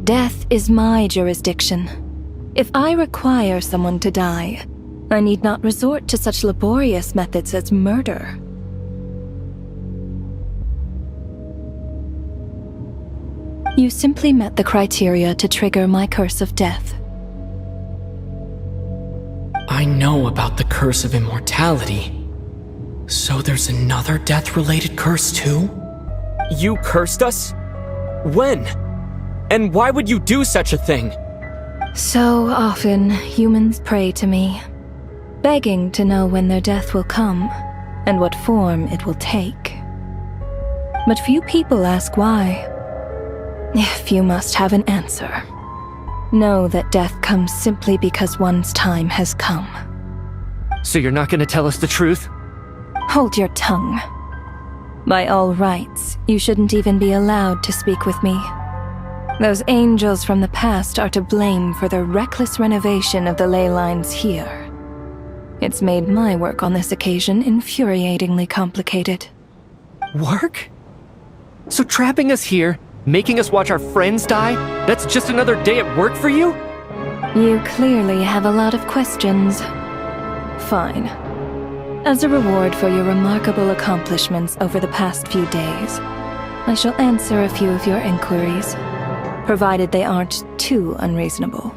Death is my jurisdiction. If I require someone to die, I need not resort to such laborious methods as murder. You simply met the criteria to trigger my curse of death. I know about the curse of immortality. So there's another death-related curse too? You cursed us? When? And why would you do such a thing? So often, humans pray to me, begging to know when their death will come and what form it will take. But few people ask why. If you must have an answer, know that death comes simply because one's time has come. So you're not gonna tell us the truth? Hold your tongue. By all rights, you shouldn't even be allowed to speak with me. Those angels from the past are to blame for the reckless renovation of the ley lines here. It's made my work on this occasion infuriatingly complicated. Work? So trapping us here, making us watch our friends die, that's just another day at work for you? You clearly have a lot of questions. Fine. As a reward for your remarkable accomplishments over the past few days, I shall answer a few of your inquiries, provided they aren't too unreasonable.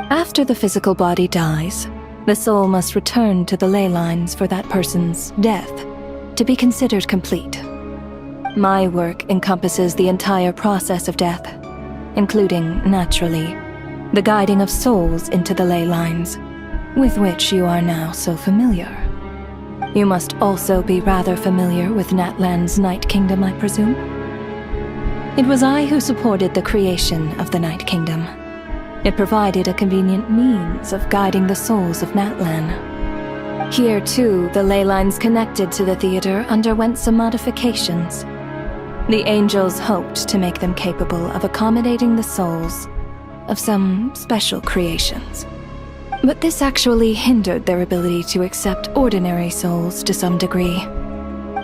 After the physical body dies, the soul must return to the ley lines for that person's death to be considered complete. My work encompasses the entire process of death, including, naturally, the guiding of souls into the ley lines, with which you are now so familiar. You must also be rather familiar with Natlan's Night Kingdom, I presume? It was I who supported the creation of the Night Kingdom. It provided a convenient means of guiding the souls of Natlan. Here, too, the ley lines connected to the theater underwent some modifications. The angels hoped to make them capable of accommodating the souls of some special creations. But this actually hindered their ability to accept ordinary souls to some degree.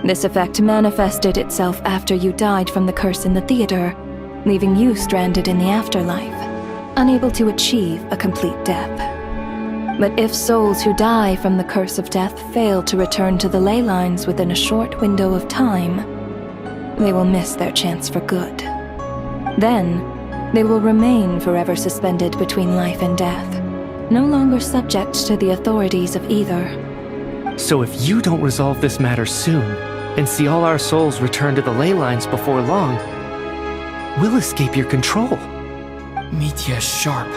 This effect manifested itself after you died from the curse in the theater, leaving you stranded in the afterlife, unable to achieve a complete death. But if souls who die from the curse of death fail to return to the ley lines within a short window of time, they will miss their chance for good. Then, they will remain forever suspended between life and death, no longer subject to the authorities of either. So if you don't resolve this matter soon, and see all our souls return to the ley lines before long, we'll escape your control. Mitya is sharp.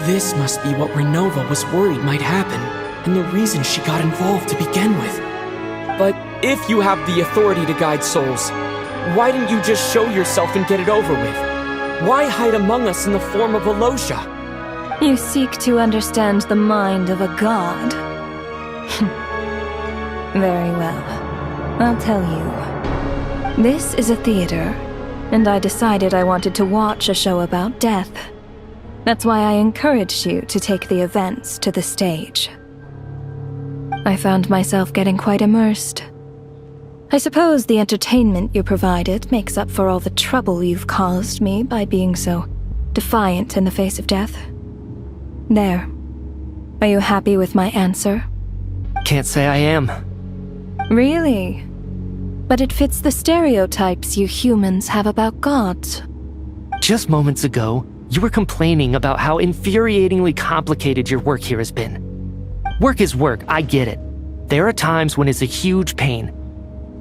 This must be what Renova was worried might happen, and the reason she got involved to begin with. But if you have the authority to guide souls, why didn't you just show yourself and get it over with? Why hide among us in the form of Alosia? You seek to understand the mind of a god. Very well. I'll tell you. This is a theater, and I decided I wanted to watch a show about death. That's why I encouraged you to take the events to the stage. I found myself getting quite immersed. I suppose the entertainment you provided makes up for all the trouble you've caused me by being so defiant in the face of death. There. Are you happy with my answer? Can't say I am. Really? But it fits the stereotypes you humans have about gods. Just moments ago, you were complaining about how infuriatingly complicated your work here has been. Work is work, I get it. There are times when it's a huge pain,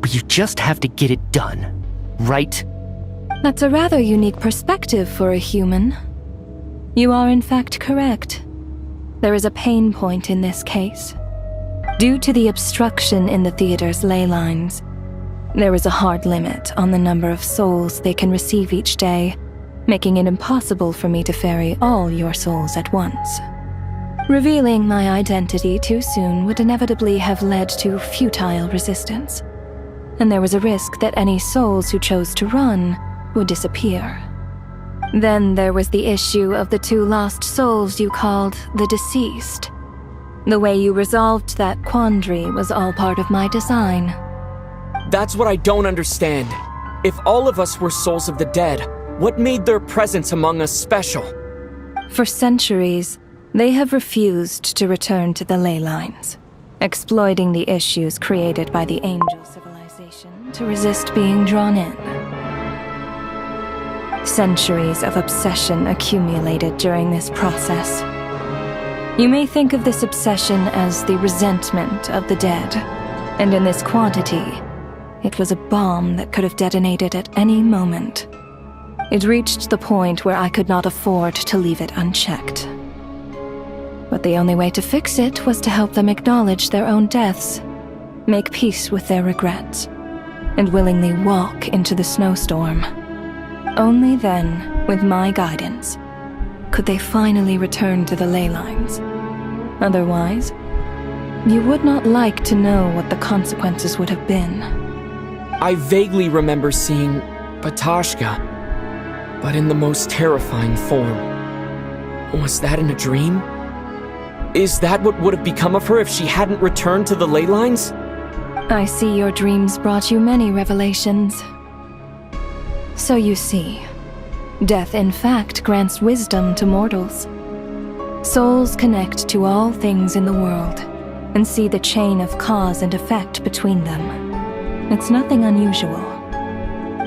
but you just have to get it done, right? That's a rather unique perspective for a human. You are in fact correct. There is a pain point in this case. Due to the obstruction in the theater's ley lines, there is a hard limit on the number of souls they can receive each day, making it impossible for me to ferry all your souls at once. Revealing my identity too soon would inevitably have led to futile resistance, and there was a risk that any souls who chose to run would disappear. Then there was the issue of the two lost souls you called the deceased. The way you resolved that quandary was all part of my design. That's what I don't understand. If all of us were souls of the dead, what made their presence among us special? For centuries, they have refused to return to the ley lines, exploiting the issues created by the angel civilization to resist being drawn in. Centuries of obsession accumulated during this process. You may think of this obsession as the resentment of the dead, and in this quantity, it was a bomb that could have detonated at any moment. It reached the point where I could not afford to leave it unchecked. But the only way to fix it was to help them acknowledge their own deaths, make peace with their regrets, and willingly walk into the snowstorm. Only then, with my guidance, could they finally return to the ley lines. Otherwise, you would not like to know what the consequences would have been. I vaguely remember seeing Batashka, but in the most terrifying form. Was that in a dream? Is that what would have become of her if she hadn't returned to the ley lines? I see your dreams brought you many revelations. So you see, death in fact grants wisdom to mortals. Souls connect to all things in the world and see the chain of cause and effect between them. It's nothing unusual.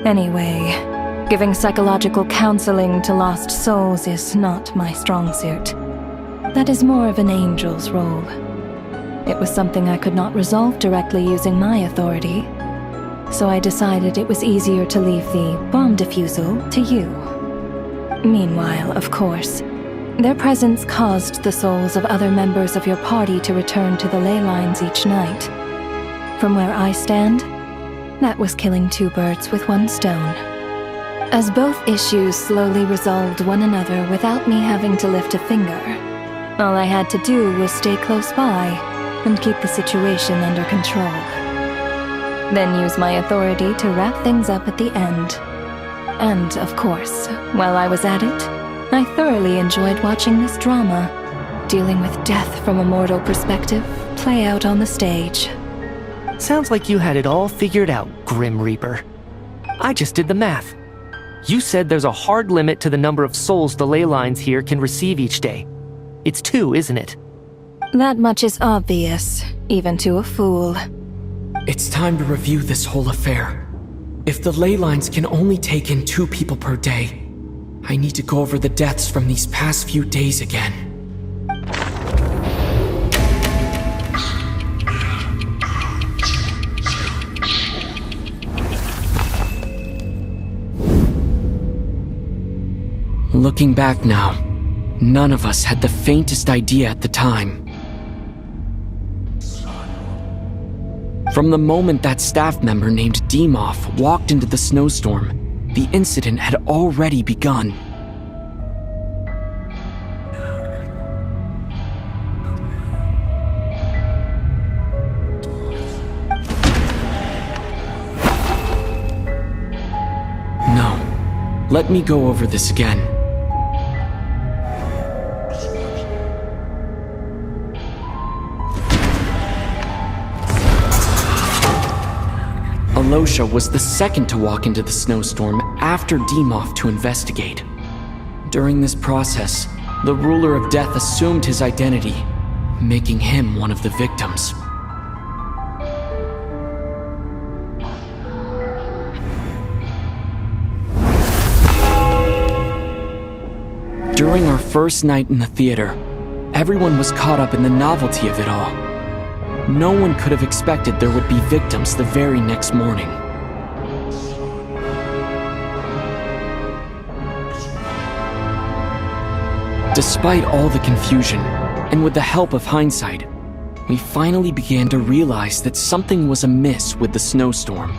Anyway, giving psychological counseling to lost souls is not my strong suit. That is more of an angel's role. It was something I could not resolve directly using my authority, so I decided it was easier to leave the bomb defusal to you. Meanwhile, of course, their presence caused the souls of other members of your party to return to the ley lines each night. From where I stand, that was killing two birds with one stone. As both issues slowly resolved one another without me having to lift a finger, all I had to do was stay close by and keep the situation under control. Then use my authority to wrap things up at the end. And, of course, while I was at it, I thoroughly enjoyed watching this drama, dealing with death from a mortal perspective, play out on the stage. Sounds like you had it all figured out, Grim Reaper. I just did the math. You said there's a hard limit to the number of souls the ley lines here can receive each day. It's 2, isn't it? That much is obvious, even to a fool. It's time to review this whole affair. If the ley lines can only take in 2 people per day, I need to go over the deaths from these past few days again. Looking back now, none of us had the faintest idea at the time. From the moment that staff member named Dimov walked into the snowstorm, the incident had already begun. No, let me go over this again. Alosha was the second to walk into the snowstorm after Dimov to investigate. During this process, the ruler of death assumed his identity, making him one of the victims. During our first night in the theater, everyone was caught up in the novelty of it all. No one could have expected there would be victims the very next morning. Despite all the confusion, and with the help of hindsight, we finally began to realize that something was amiss with the snowstorm.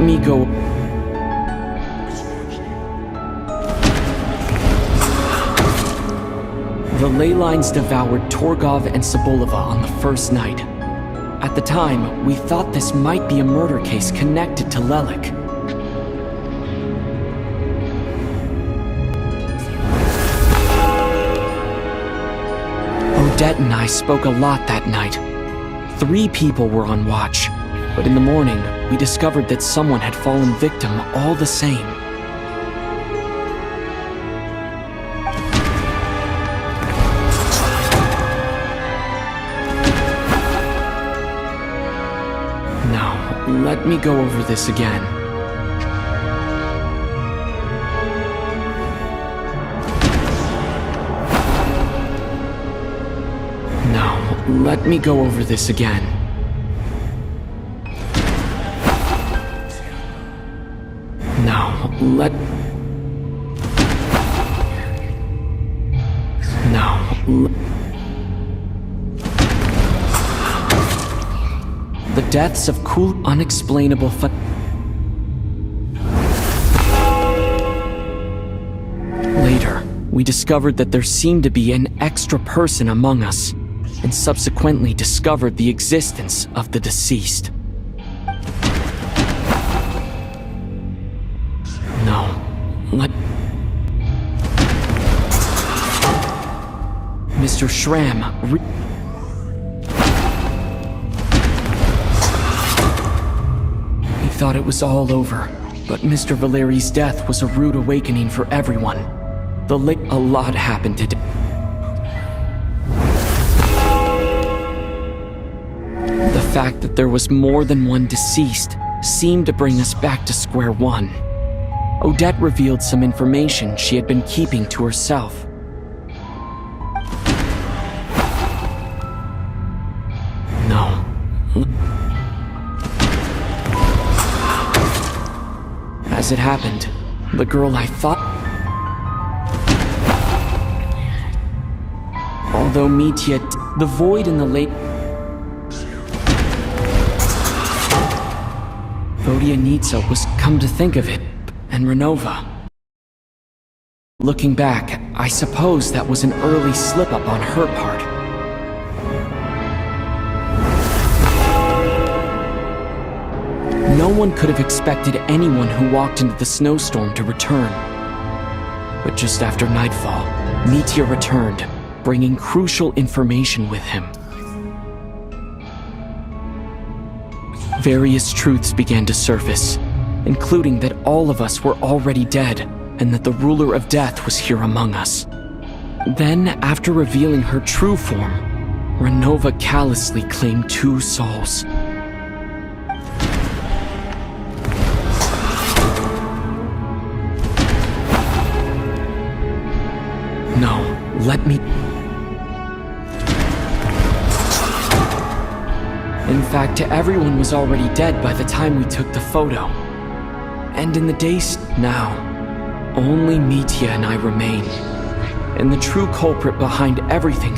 me go. The ley lines devoured Torgov and Sobolova on the first night. At the time, we thought this might be a murder case connected to Lelik. Odette and I spoke a lot that night. 3 people were on watch, but in the morning, we discovered that someone had fallen victim all the same. Now, let me go over this again. Let me go over this again. Now, the deaths of cool, unexplainable Later, we discovered that there seemed to be an extra person among us, and subsequently discovered the existence of the deceased. Mr. Schramm He thought it was all over, but Mr. Valeri's death was a rude awakening for everyone. A lot happened today. The fact that there was more than one deceased seemed to bring us back to square one. Odette revealed some information she had been keeping to herself. As it happened, the girl I thought... Although Mitya... The void in the lake... Vodyanitsa was, come to think of it, and Renova. Looking back, I suppose that was an early slip-up on her part. No one could have expected anyone who walked into the snowstorm to return. But just after nightfall, Mitya returned, bringing crucial information with him. Various truths began to surface, including that all of us were already dead, and that the ruler of death was here among us. Then, after revealing her true form, Renova callously claimed 2 souls. No, let me... In fact, everyone was already dead by the time we took the photo. And in the days now, only Mitya and I remain. And the true culprit behind everything...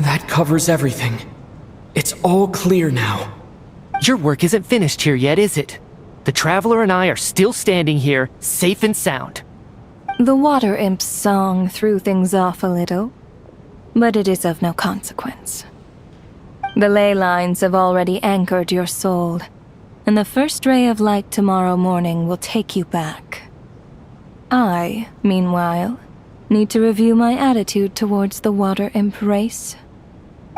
That covers everything. It's all clear now. Your work isn't finished here yet, is it? The Traveler and I are still standing here, safe and sound. The Water Imp's song threw things off a little, but it is of no consequence. The ley lines have already anchored your soul, and the first ray of light tomorrow morning will take you back. I, meanwhile, need to review my attitude towards the Water Imp race.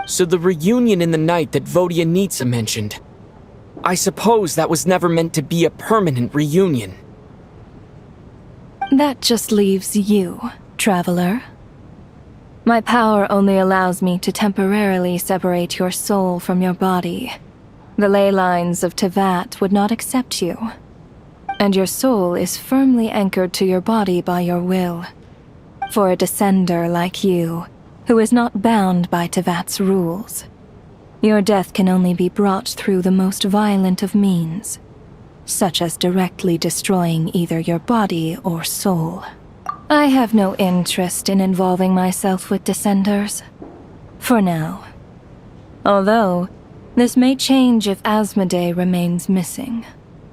So the reunion in the night that Vodyanitsa mentioned, I suppose that was never meant to be a permanent reunion. That just leaves you, Traveler. My power only allows me to temporarily separate your soul from your body. The ley lines of Tevat would not accept you, and your soul is firmly anchored to your body by your will. For a descender like you, who is not bound by Tevat's rules, your death can only be brought through the most violent of means, such as directly destroying either your body or soul. I have no interest in involving myself with Descenders. For now. Although, this may change if Asmodee remains missing,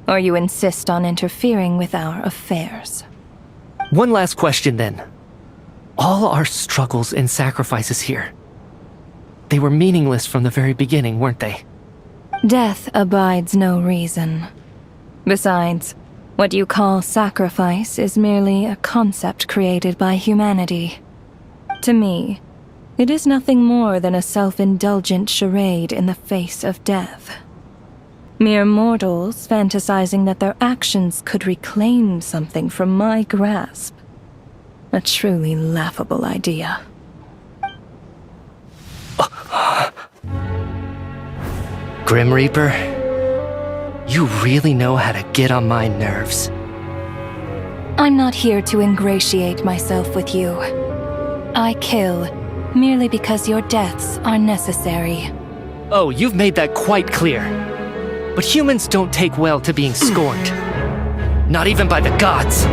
or you insist on interfering with our affairs. One last question then. All our struggles and sacrifices here, they were meaningless from the very beginning, weren't they? Death abides no reason. Besides, what you call sacrifice is merely a concept created by humanity. To me, it is nothing more than a self-indulgent charade in the face of death. Mere mortals fantasizing that their actions could reclaim something from my grasp. A truly laughable idea. Grim Reaper, you really know how to get on my nerves. I'm not here to ingratiate myself with you. I kill merely because your deaths are necessary. Oh, you've made that quite clear. But humans don't take well to being scorned. Not even by the gods.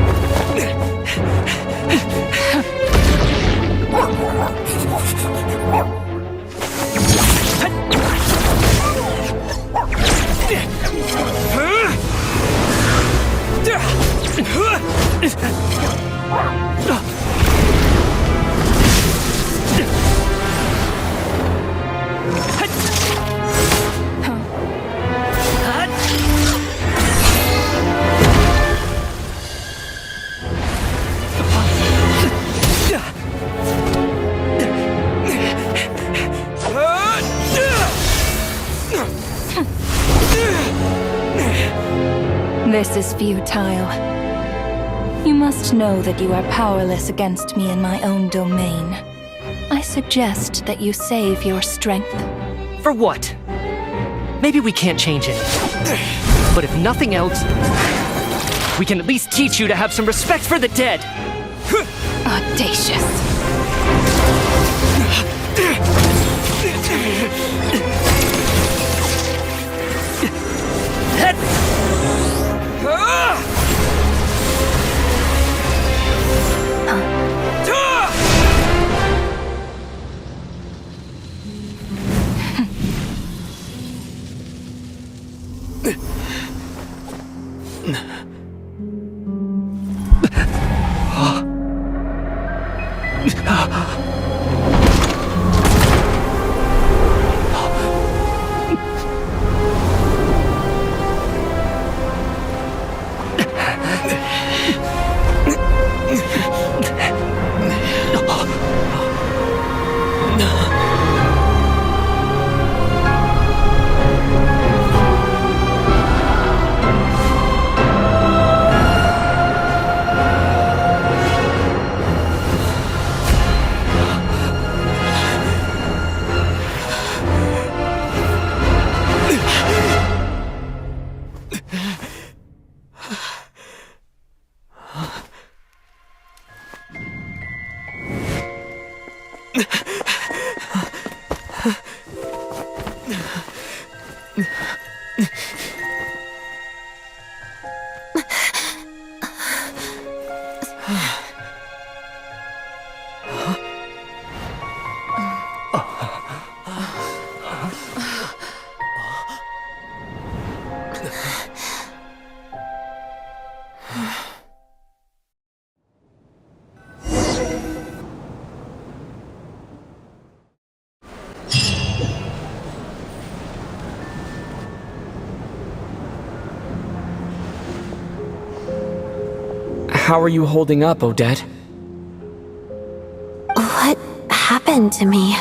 This is futile. You must know that you are powerless against me in my own domain. I suggest that you save your strength. For what? Maybe we can't change it. But if nothing else, we can at least teach you to have some respect for the dead. Audacious. How are you holding up, Odette? What happened to me?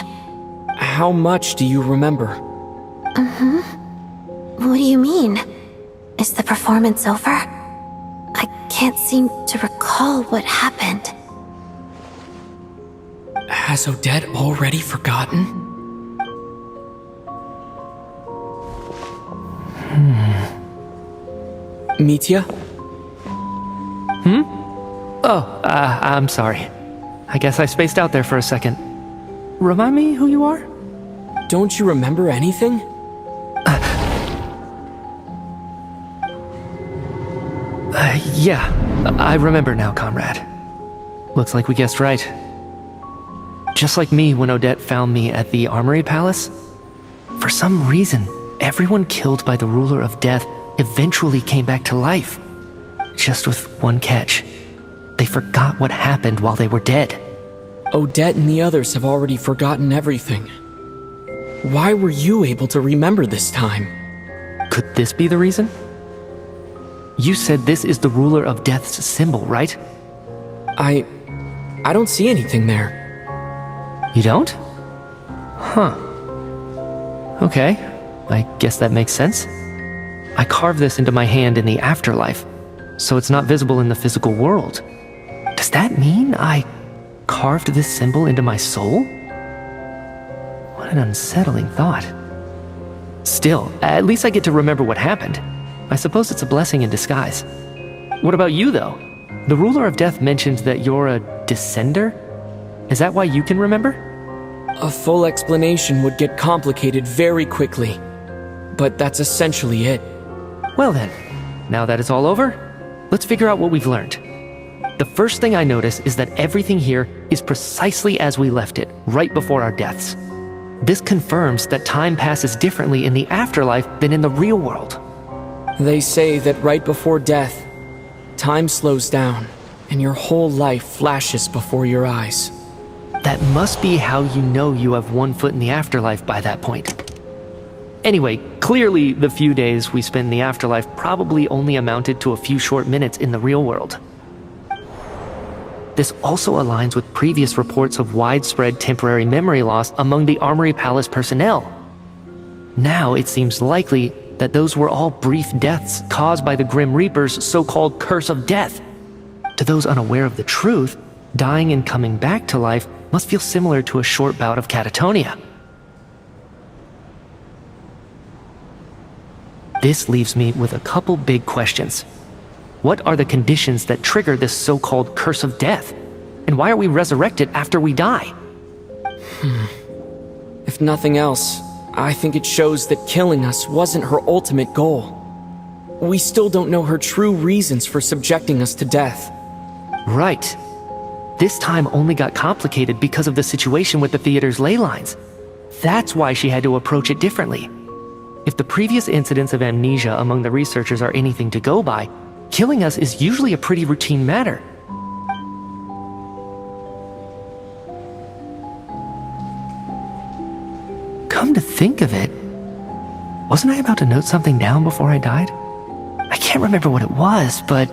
How much do you remember? What do you mean? Is the performance over? I can't seem to recall what happened. Has Odette already forgotten? Mitya? Oh, I'm sorry. I guess I spaced out there for a second. Remind me who you are? Don't you remember anything? Yeah, I remember now, comrade. Looks like we guessed right. Just like me when Odette found me at the Armory Palace, For some reason, everyone killed by the ruler of death eventually came back to life. Just with one catch. They forgot what happened while they were dead. Odette and the others have already forgotten everything. Why were you able to remember this time? Could this be the reason? You said this is the ruler of death's symbol, right? I don't see anything there. You don't? Huh. Okay, I guess that makes sense. I carved this into my hand in the afterlife, so it's not visible in the physical world. Does that mean I carved this symbol into my soul? What an unsettling thought. Still, at least I get to remember what happened. I suppose it's a blessing in disguise. What about you, though? The ruler of death mentioned that you're a descender? Is that why you can remember? A full explanation would get complicated very quickly. But that's essentially it. Well then, now that it's all over, let's figure out what we've learned. The first thing I notice is that everything here is precisely as we left it, right before our deaths. This confirms that time passes differently in the afterlife than in the real world. They say that right before death, time slows down, and your whole life flashes before your eyes. That must be how you know you have one foot in the afterlife by that point. Anyway, clearly the few days we spent in the afterlife probably only amounted to a few short minutes in the real world. This also aligns with previous reports of widespread temporary memory loss among the Armory Palace personnel. Now it seems likely that those were all brief deaths caused by the Grim Reaper's so-called curse of death. To those unaware of the truth, dying and coming back to life must feel similar to a short bout of catatonia. This leaves me with a couple big questions. What are the conditions that trigger this so-called curse of death? And why are we resurrected after we die? If nothing else, I think it shows that killing us wasn't her ultimate goal. We still don't know her true reasons for subjecting us to death. Right. This time only got complicated because of the situation with the theater's ley lines. That's why she had to approach it differently. If the previous incidents of amnesia among the researchers are anything to go by, killing us is usually a pretty routine matter. Come to think of it, wasn't I about to note something down before I died? I can't remember what it was, but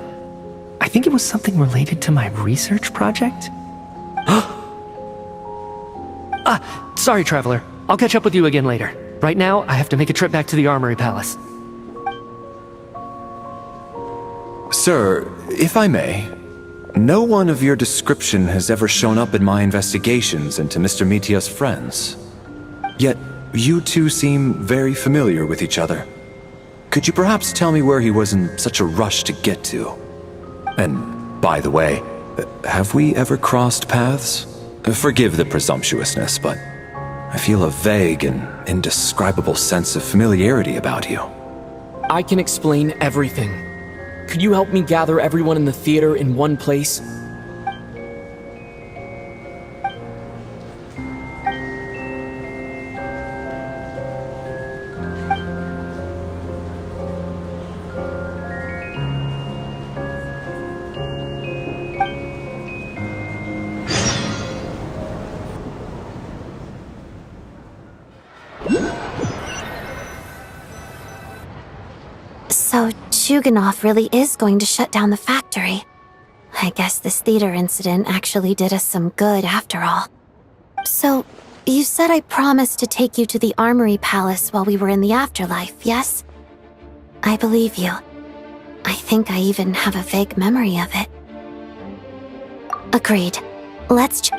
I think it was something related to my research project. Sorry, Traveler. I'll catch up with you again later. Right now, I have to make a trip back to the Armory Palace. Sir, if I may, no one of your description has ever shown up in my investigations into Mr. Mitia's friends. Yet, you two seem very familiar with each other. Could you perhaps tell me where he was in such a rush to get to? And, by the way, have we ever crossed paths? Forgive the presumptuousness, but I feel a vague and indescribable sense of familiarity about you. I can explain everything. Could you help me gather everyone in the theater in one place? So, Chuganov really is going to shut down the factory. I guess this theater incident actually did us some good after all. So, you said I promised to take you to the Armory Palace while we were in the afterlife, yes? I believe you. I think I even have a vague memory of it. Agreed. Let's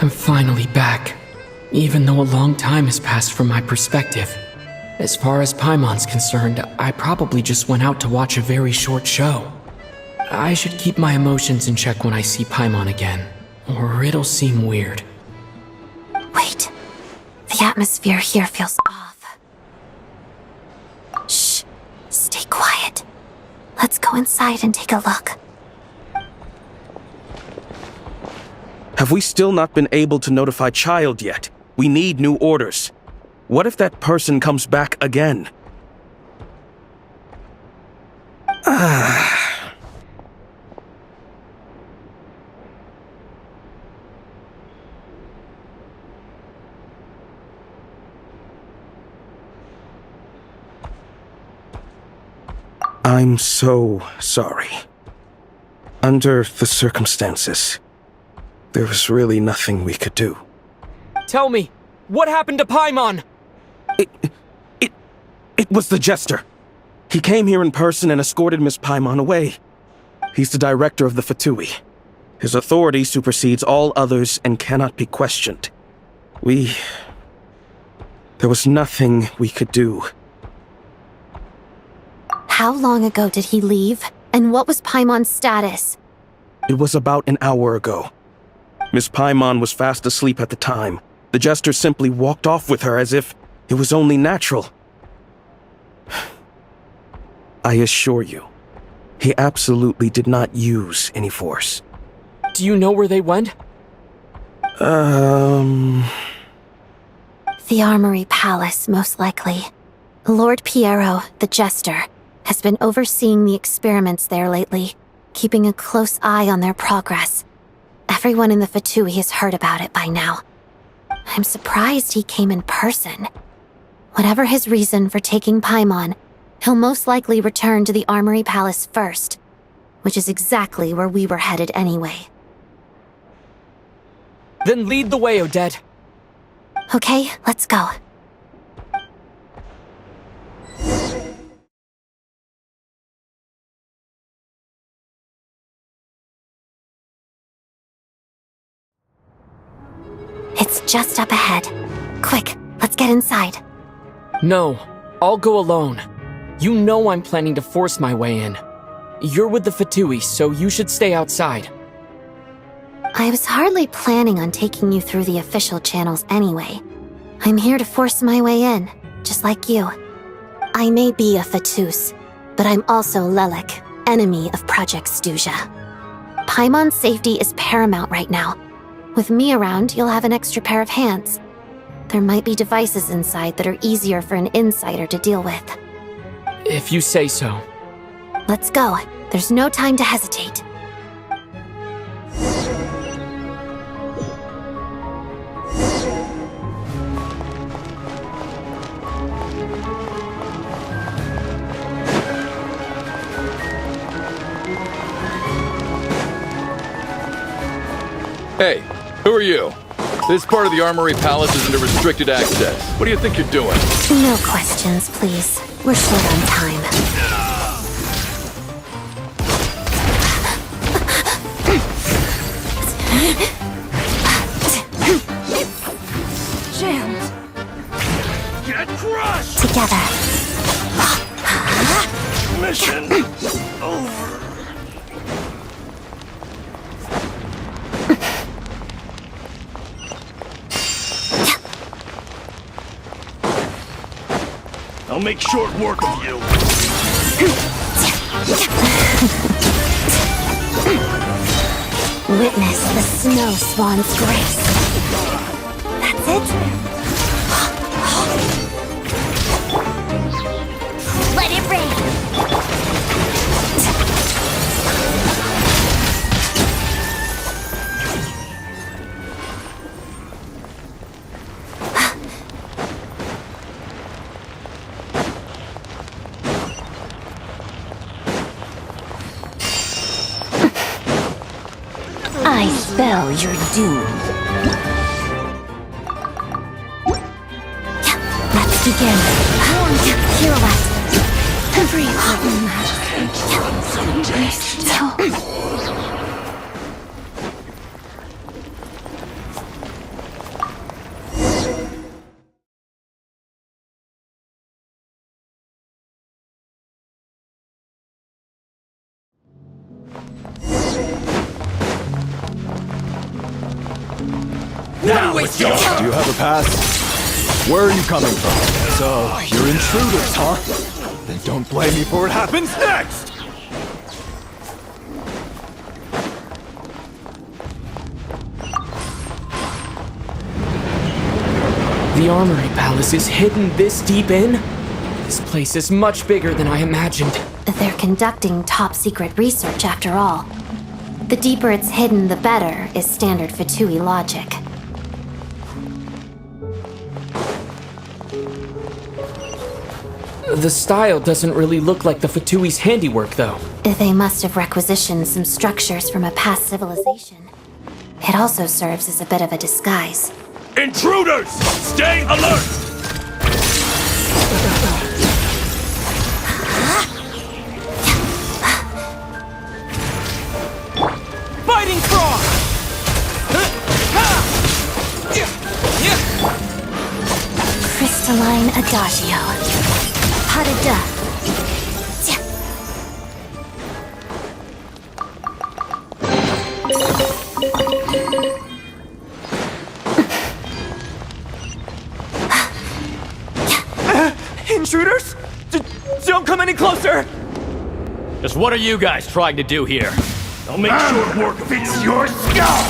I'm finally back, even though a long time has passed from my perspective. As far as Paimon's concerned, I probably just went out to watch a very short show. I should keep my emotions in check when I see Paimon again, or it'll seem weird. Wait. The atmosphere here feels off. Shh. Stay quiet. Let's go inside and take a look. Have we still not been able to notify Child yet? We need new orders. What if that person comes back again? I'm so sorry. Under the circumstances, there was really nothing we could do. Tell me, what happened to Paimon? It was the Jester. He came here in person and escorted Miss Paimon away. He's the director of the Fatui. His authority supersedes all others and cannot be questioned. There was nothing we could do. How long ago did he leave? And what was Paimon's status? It was about an hour ago. Miss Paimon was fast asleep at the time. The Jester simply walked off with her as if it was only natural. I assure you, he absolutely did not use any force. Do you know where they went? The Armory Palace, most likely. Lord Piero, the Jester, has been overseeing the experiments there lately, keeping a close eye on their progress. Everyone in the Fatui has heard about it by now. I'm surprised he came in person. Whatever his reason for taking Paimon, he'll most likely return to the Armory Palace first, which is exactly where we were headed anyway. Then lead the way, Odette. Okay, let's go. It's just up ahead. Quick, let's get inside. No, I'll go alone. You know I'm planning to force my way in. You're with the Fatui, so you should stay outside. I was hardly planning on taking you through the official channels anyway. I'm here to force my way in, just like you. I may be a Fatus, but I'm also Lelik, enemy of Project Stuja. Paimon's safety is paramount right now. With me around, you'll have an extra pair of hands. There might be devices inside that are easier for an insider to deal with. If you say so. Let's go. There's no time to hesitate. Hey, who are you? This part of the Armory Palace is under restricted access. What do you think you're doing? No questions, please. We're short on time. Jammed. Get crushed! Together. Mission over. I'll make short work of you. Witness the snow swan's grace. That's it. Let it rain. I spell your doom. Let's begin. Pirouette. Breathe. Now it's yours! Do you have a pass? Where are you coming from? So, you're intruders, huh? Then don't blame me for what happens next! The Armory Palace is hidden this deep in? This place is much bigger than I imagined. They're conducting top-secret research after all. The deeper it's hidden, the better, is standard Fatui logic. The style doesn't really look like the Fatui's handiwork, though. They must have requisitioned some structures from a past civilization. It also serves as a bit of a disguise. Intruders! Stay alert! Fighting frog! Crystalline Adagio. Pas-de-deux. Intruders? Don't come any closer! Just what are you guys trying to do here? I'll make short work of it's your skull!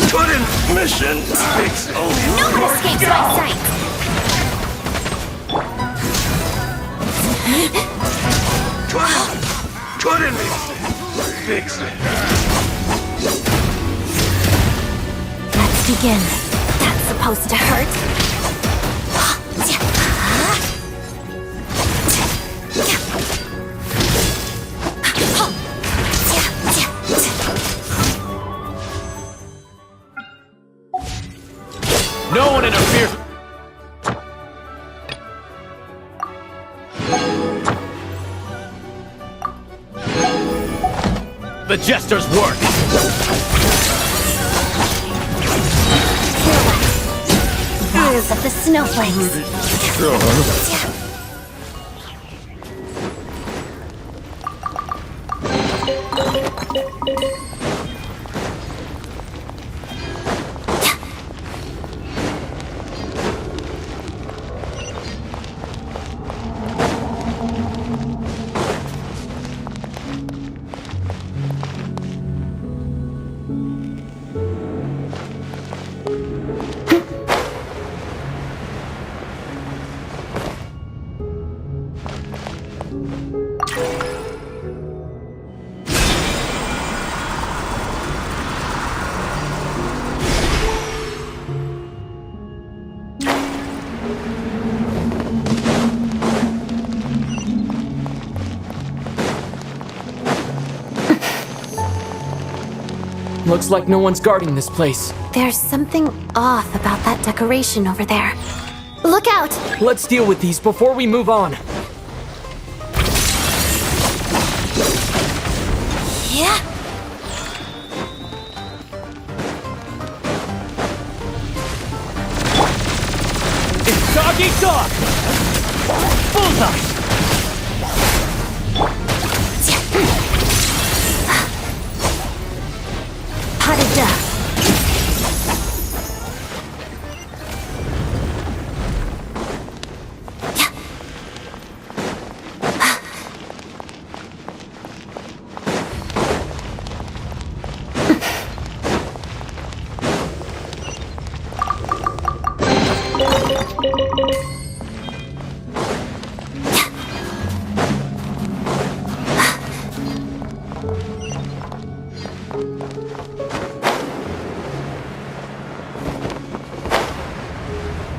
Couldn't mission fix only No one escapes my sight! Couldn't fix it. Let's begin. That's supposed to hurt. No one interferes. The jester's work. Rise of the snowflakes. Looks like no one's guarding this place. There's something off about that decoration over there. Look out! Let's deal with these before we move on. Yeah. It's dog eat dog! Bullseye! Pas-de-deux.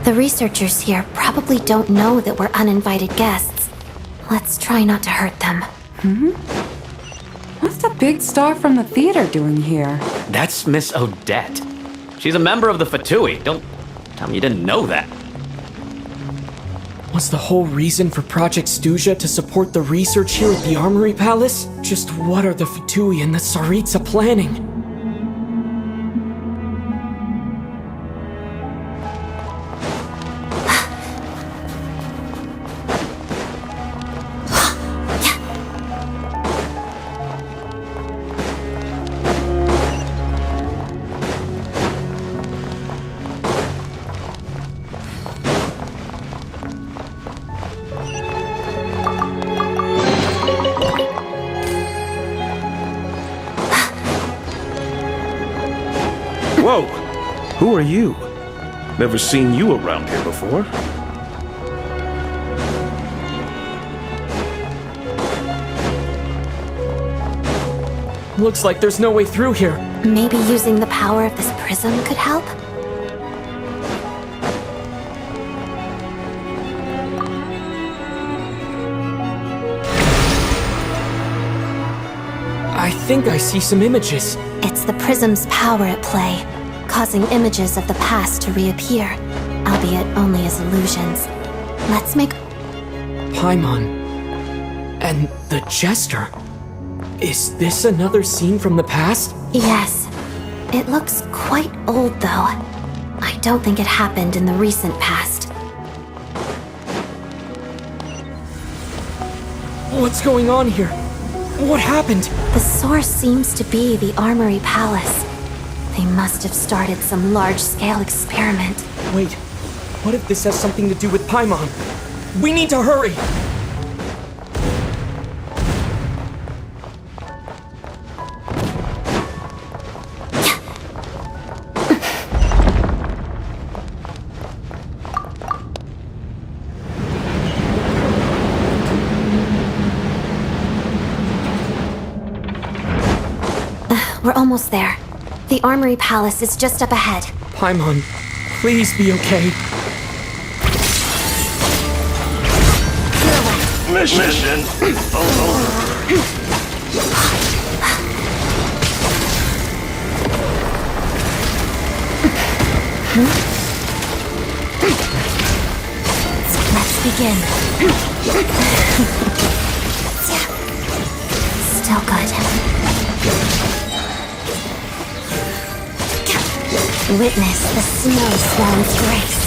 The researchers here probably don't know that we're uninvited guests. Let's try not to hurt them. What's the big star from the theater doing here? That's Miss Odette. She's a member of the Fatui. Don't tell me you didn't know that. Was the whole reason for Project Stuja to support the research here at the Armory Palace? Just what are the Fatui and the Tsaritsa planning? Whoa! Who are you? Never seen you around here before. Looks like there's no way through here. Maybe using the power of this prism could help? I think I see some images. It's the prism's power at play, causing images of the past to reappear, albeit only as illusions. Let's make... Paimon. And the Jester. Is this another scene from the past? Yes. It looks quite old, though. I don't think it happened in the recent past. What's going on here? What happened? The source seems to be the Armory Palace. They must have started some large-scale experiment. Wait, what if this has something to do with Paimon? We need to hurry! We're almost there. The Armory Palace is just up ahead. Paimon, please be okay. Mission. Let's begin. Still good. Witness the snow swarm's grace.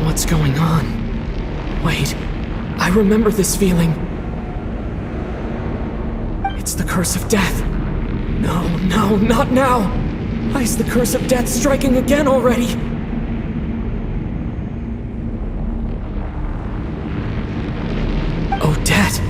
What's going on? Wait, I remember this feeling. It's the curse of death. No, not now! Why is the curse of death striking again already? Odette!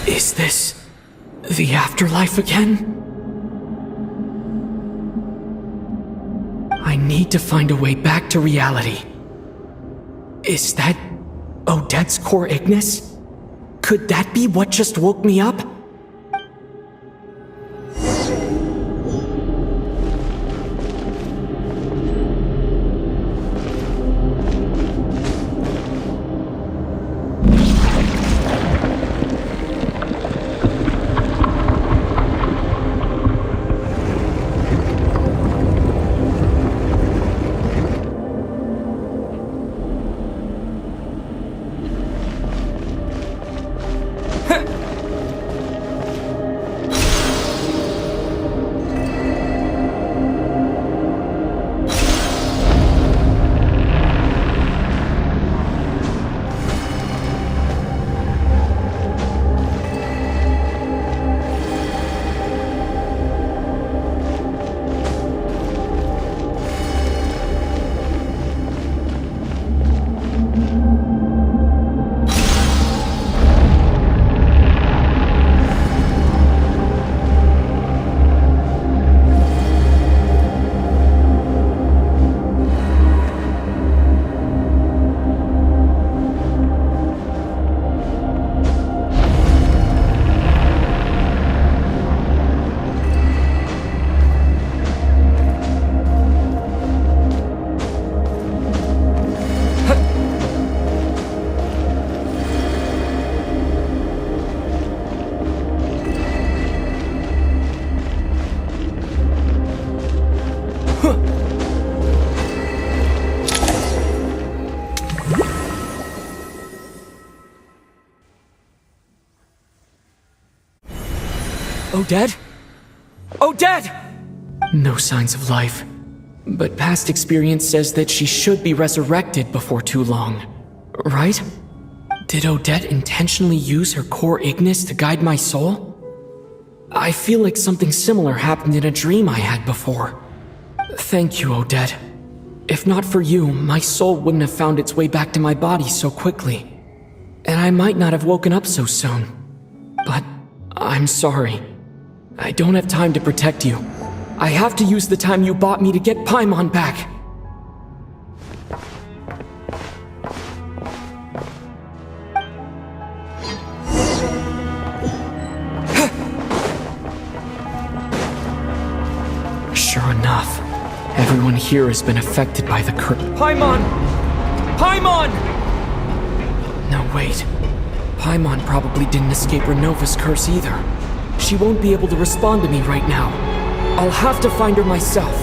Is this the afterlife again? I need to find a way back to reality. Is that Odette's core Ignis? Could that be what just woke me up? Odette? Odette! No signs of life. But past experience says that she should be resurrected before too long. Right? Did Odette intentionally use her core Ignis to guide my soul? I feel like something similar happened in a dream I had before. Thank you, Odette. If not for you, my soul wouldn't have found its way back to my body so quickly. And I might not have woken up so soon. But I'm sorry. I don't have time to protect you. I have to use the time you bought me to get Paimon back. Sure enough, everyone here has been affected by the curse. Paimon! Paimon! No, wait. Paimon probably didn't escape Renova's curse either. She won't be able to respond to me right now. I'll have to find her myself.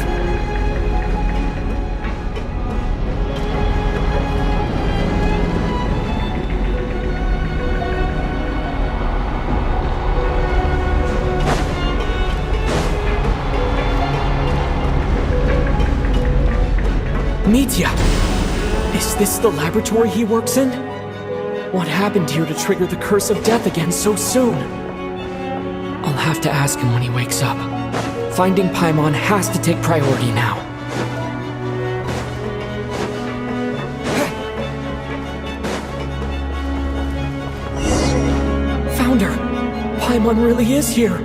Mitya! Is this the laboratory he works in? What happened here to trigger the curse of death again so soon? I'll have to ask him when he wakes up. Finding Paimon has to take priority now. Found her! Paimon really is here!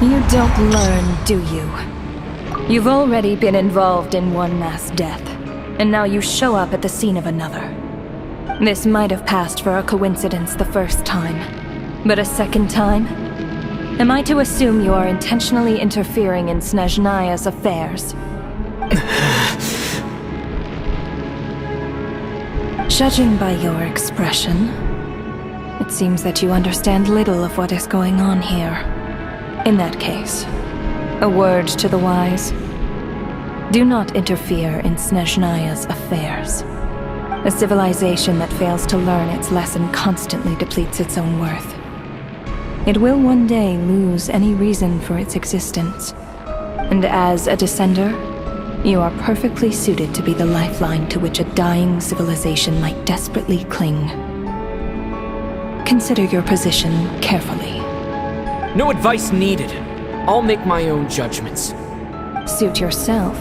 You don't learn, do you? You've already been involved in one mass death, and now you show up at the scene of another. This might have passed for a coincidence the first time, but a second time? Am I to assume you are intentionally interfering in Snezhnaya's affairs? Judging by your expression, it seems that you understand little of what is going on here. In that case, a word to the wise. Do not interfere in Snezhnaya's affairs. A civilization that fails to learn its lesson constantly depletes its own worth. It will one day lose any reason for its existence. And as a descender, you are perfectly suited to be the lifeline to which a dying civilization might desperately cling. Consider your position carefully. No advice needed. I'll make my own judgments. Suit yourself.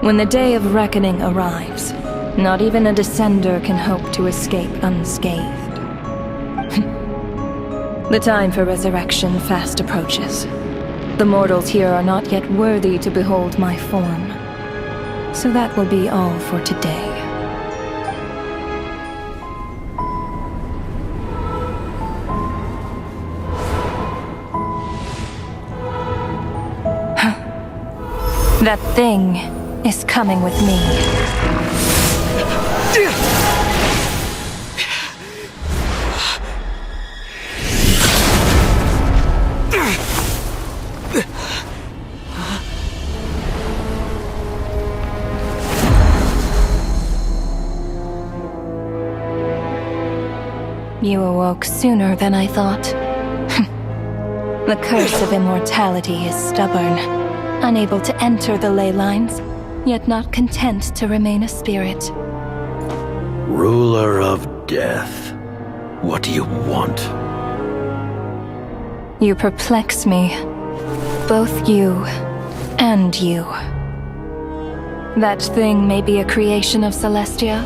When the day of reckoning arrives, not even a descender can hope to escape unscathed. The time for resurrection fast approaches. The mortals here are not yet worthy to behold my form. So that will be all for today. That thing is coming with me. You awoke sooner than I thought. The curse of immortality is stubborn, unable to enter the ley lines, yet not content to remain a spirit. Ruler of death, what do you want? You perplex me. Both you and you. That thing may be a creation of Celestia,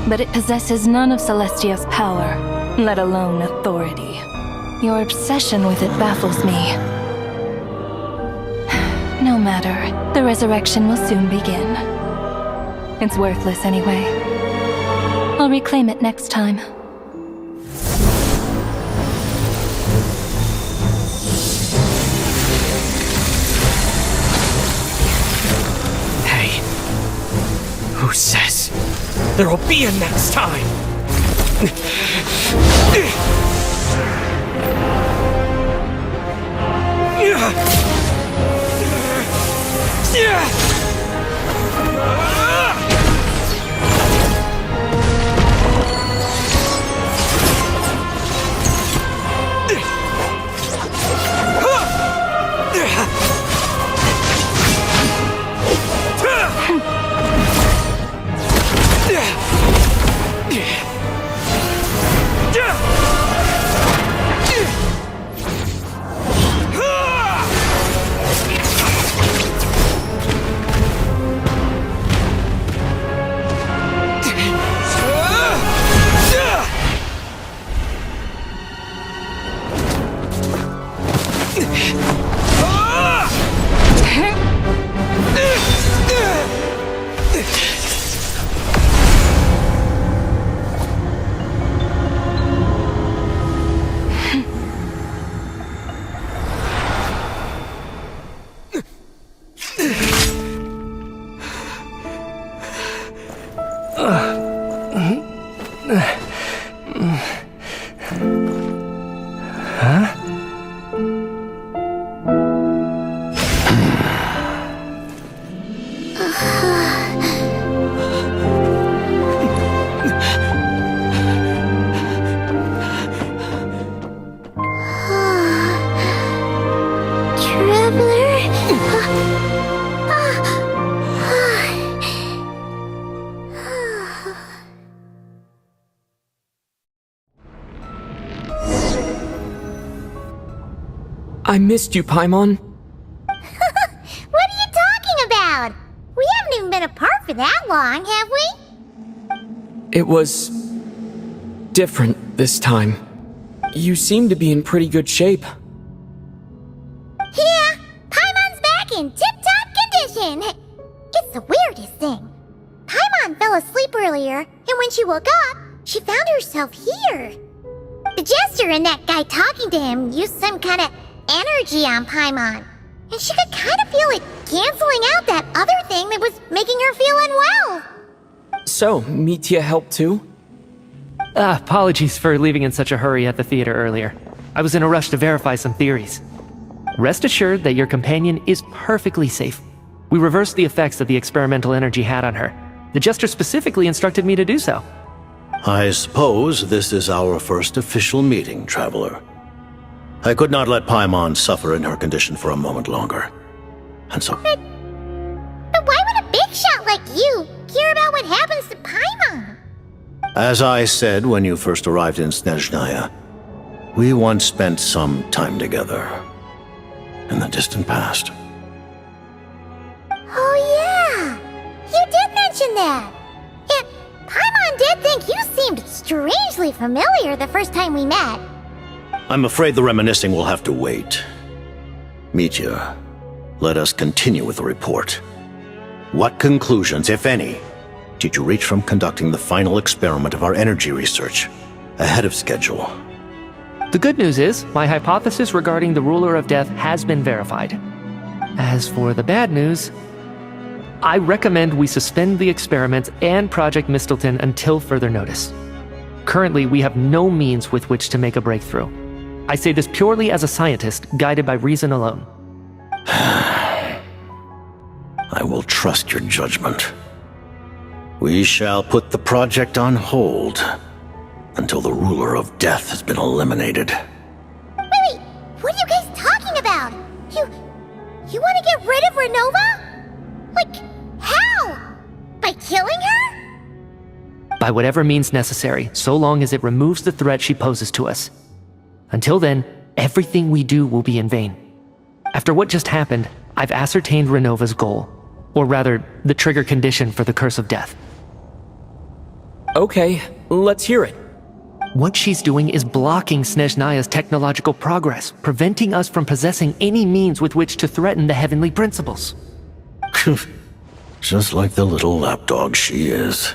but it possesses none of Celestia's power. let alone authority. Your obsession with it baffles me. No matter, the resurrection will soon begin. It's worthless anyway. I'll reclaim it next time. Hey, who says there'll be a next time? I missed you, Paimon. What are you talking about? We haven't even been apart for that long, have we? It was different this time. You seem to be in pretty good shape. Yeah, Paimon's back in tip-top condition. It's the weirdest thing. Paimon fell asleep earlier, and when she woke up, she found herself here. The jester and that guy talking to him used some kind of energy on Paimon, and she could kind of feel it canceling out that other thing that was making her feel unwell. So, Mitya helped too? Apologies for leaving in such a hurry at the theater earlier. I was in a rush to verify some theories. Rest assured that your companion is perfectly safe. We reversed the effects that the experimental energy had on her. The jester specifically instructed me to do so. I suppose this is our first official meeting, Traveler. I could not let Paimon suffer in her condition for a moment longer. And so... But why would a big shot like you care about what happens to Paimon? As I said when you first arrived in Snezhnaya, we once spent some time together. In the distant past. Oh yeah! You did mention that! And Paimon did think you seemed strangely familiar the first time we met. I'm afraid the reminiscing will have to wait. Mitya, let us continue with the report. What conclusions, if any, did you reach from conducting the final experiment of our energy research ahead of schedule? The good news is, my hypothesis regarding the ruler of death has been verified. As for the bad news, I recommend we suspend the experiments and Project Mistleton until further notice. Currently, we have no means with which to make a breakthrough. I say this purely as a scientist, guided by reason alone. I will trust your judgment. We shall put the project on hold until the ruler of death has been eliminated. Wait, what are you guys talking about? You want to get rid of Renova? Like, how? By killing her? By whatever means necessary, so long as it removes the threat she poses to us. Until then, everything we do will be in vain. After what just happened, I've ascertained Renova's goal. Or rather, the trigger condition for the Curse of Death. Okay, let's hear it. What she's doing is blocking Snezhnaya's technological progress, preventing us from possessing any means with which to threaten the heavenly principles. Just like the little lapdog she is.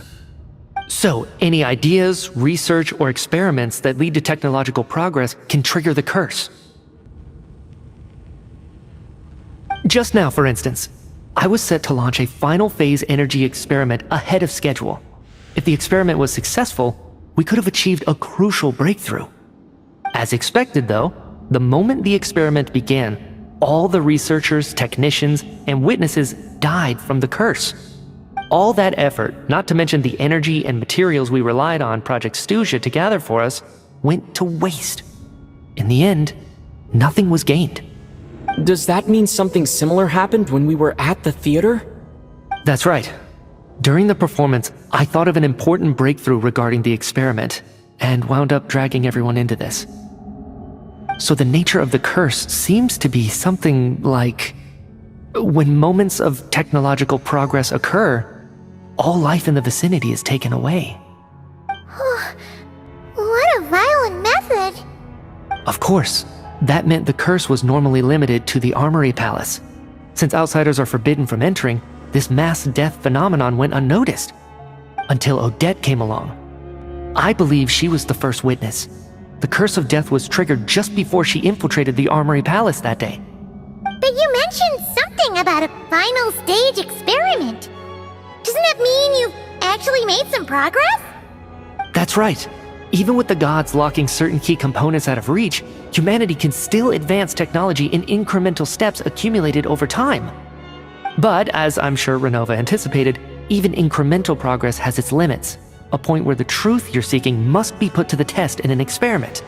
So, any ideas, research, or experiments that lead to technological progress can trigger the curse. Just now, for instance, I was set to launch a final phase energy experiment ahead of schedule. If the experiment was successful, we could have achieved a crucial breakthrough. As expected, though, the moment the experiment began, all the researchers, technicians, and witnesses died from the curse. All that effort, not to mention the energy and materials we relied on Project Stuja to gather for us, went to waste. In the end, nothing was gained. Does that mean something similar happened when we were at the theater? That's right. During the performance, I thought of an important breakthrough regarding the experiment, and wound up dragging everyone into this. So the nature of the curse seems to be something like, when moments of technological progress occur, all life in the vicinity is taken away. What a violent method! Of course, that meant the curse was normally limited to the Armory Palace. Since outsiders are forbidden from entering, this mass death phenomenon went unnoticed. Until Odette came along. I believe she was the first witness. The curse of death was triggered just before she infiltrated the Armory Palace that day. But you mentioned something about a final stage experiment. Doesn't that mean you've actually made some progress? That's right. Even with the gods locking certain key components out of reach, humanity can still advance technology in incremental steps accumulated over time. But, as I'm sure Renova anticipated, even incremental progress has its limits, a point where the truth you're seeking must be put to the test in an experiment.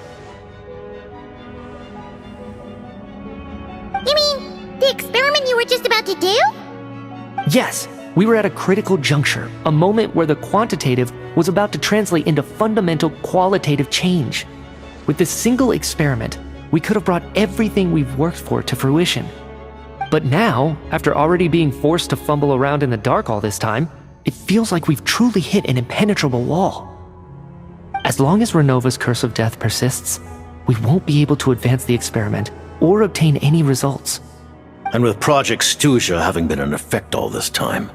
You mean the experiment you were just about to do? Yes, we were at a critical juncture, a moment where the quantitative was about to translate into fundamental qualitative change. With this single experiment, we could have brought everything we've worked for to fruition. But now, after already being forced to fumble around in the dark all this time, it feels like we've truly hit an impenetrable wall. As long as Renova's curse of death persists, we won't be able to advance the experiment or obtain any results. And with Project Stuja having been in effect all this time,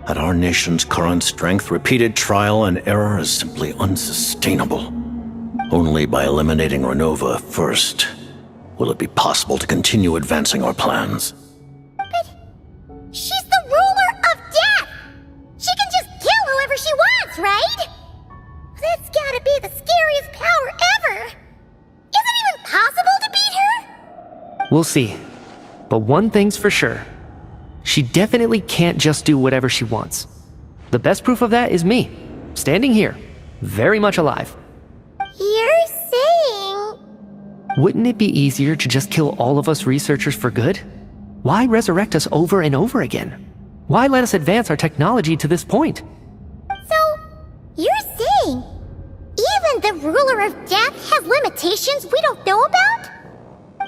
at our nation's current strength, repeated trial and error is simply unsustainable. Only by eliminating Renova first will it be possible to continue advancing our plans. But she's the ruler of death! She can just kill whoever she wants, right? That's gotta be the scariest power ever! Is it even possible to beat her? We'll see. But one thing's for sure. She definitely can't just do whatever she wants. The best proof of that is me, standing here, very much alive. You're saying... Wouldn't it be easier to just kill all of us researchers for good? Why resurrect us over and over again? Why let us advance our technology to this point? So, you're saying even the ruler of death has limitations we don't know about?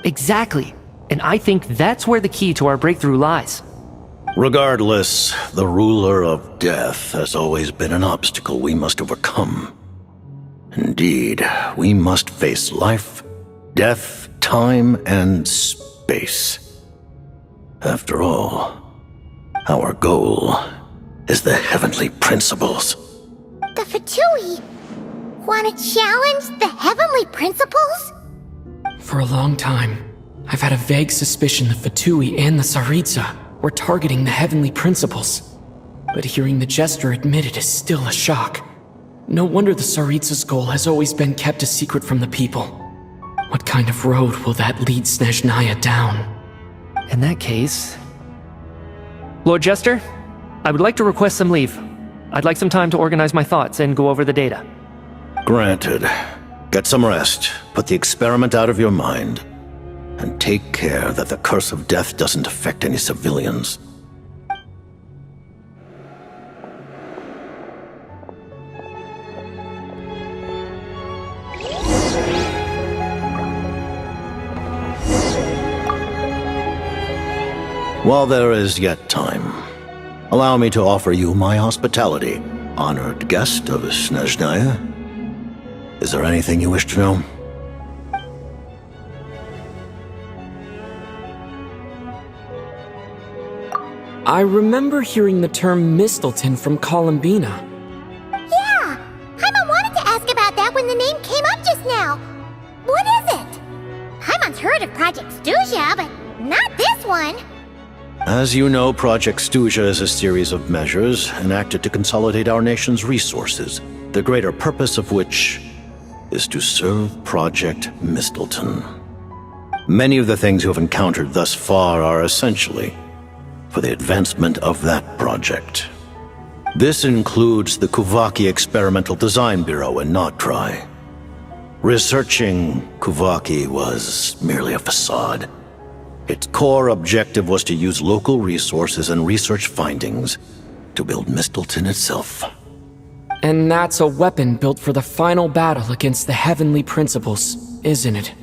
Exactly. And I think that's where the key to our breakthrough lies. Regardless, the ruler of death has always been an obstacle we must overcome. Indeed, we must face life, death, time, and space. After all, our goal is the heavenly principles. The Fatui want to challenge the heavenly principles? For a long time, I've had a vague suspicion the Fatui and the Tsaritsa were targeting the heavenly principles. But hearing the Jester admit it is still a shock. No wonder the Tsaritsa's goal has always been kept a secret from the people. What kind of road will that lead Snezhnaya down? In that case... Lord Jester, I would like to request some leave. I'd like some time to organize my thoughts and go over the data. Granted. Get some rest, put the experiment out of your mind, and take care that the curse of death doesn't affect any civilians. While there is yet time, allow me to offer you my hospitality, honored guest of Snezhnaya. Is there anything you wish to know? I remember hearing the term Mistleton from Columbina. Yeah! Paimon wanted to ask about that when the name came up just now. What is it? Paimon's heard of Project Stuja, but not this one. As you know, Project Stuja is a series of measures enacted to consolidate our nation's resources, the greater purpose of which is to serve Project Mistleton. Many of the things you have encountered thus far are essentially for the advancement of that project. This includes the Kuvaki Experimental Design Bureau in Notdry. Researching Kuvaki was merely a facade. Its core objective was to use local resources and research findings to build Mistleton itself. And that's a weapon built for the final battle against the Heavenly Principles, isn't it?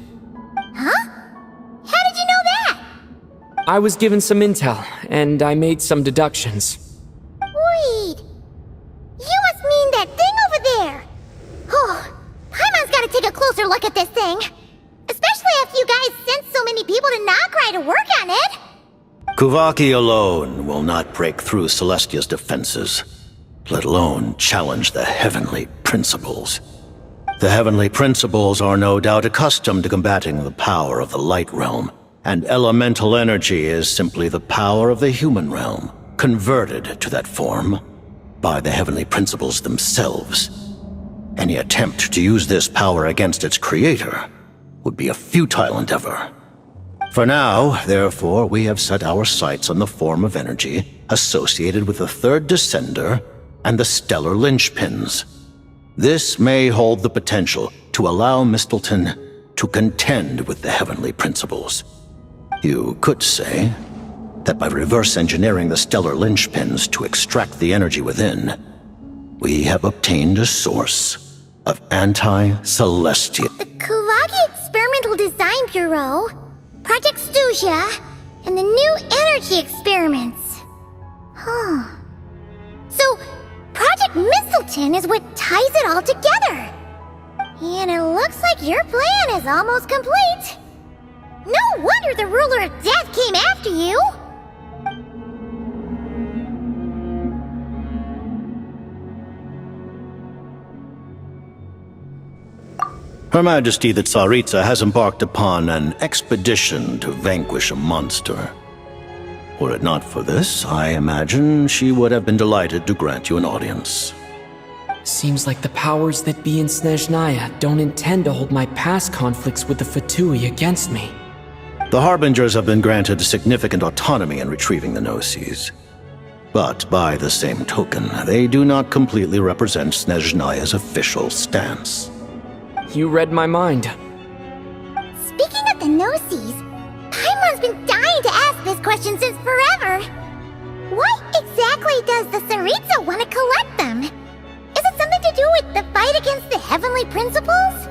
Huh? How did you know that? I was given some intel, and I made some deductions. Wait. You must mean that thing over there. Oh, Paimon's gotta take a closer look at this thing. Especially after you guys sent so many people to Notdry to work on it. Kuvaki alone will not break through Celestia's defenses, let alone challenge the Heavenly Principles. The Heavenly Principles are no doubt accustomed to combating the power of the Light Realm, and elemental energy is simply the power of the human realm, converted to that form by the Heavenly Principles themselves. Any attempt to use this power against its creator would be a futile endeavor. For now, therefore, we have set our sights on the form of energy associated with the Third Descender and the stellar linchpins. This may hold the potential to allow Mistleton to contend with the Heavenly Principles. You could say that by reverse engineering the stellar linchpins to extract the energy within, we have obtained a source of anti-celestial. The Kuvaki Experimental Design Bureau, Project Stuja, and the new energy experiments. Huh. So, Project Mistleton is what ties it all together. And it looks like your plan is almost complete. No wonder the Ruler of Death came after you! Her Majesty the Tsaritsa has embarked upon an expedition to vanquish a monster. Were it not for this, I imagine she would have been delighted to grant you an audience. Seems like the powers that be in Snezhnaya don't intend to hold my past conflicts with the Fatui against me. The Harbingers have been granted significant autonomy in retrieving the Gnosis. But by the same token, they do not completely represent Snezhnaya's official stance. You read my mind. Speaking of the Gnosis, Paimon's been dying to ask this question since forever. Why exactly does the Tsaritsa want to collect them? Is it something to do with the fight against the Heavenly Principles?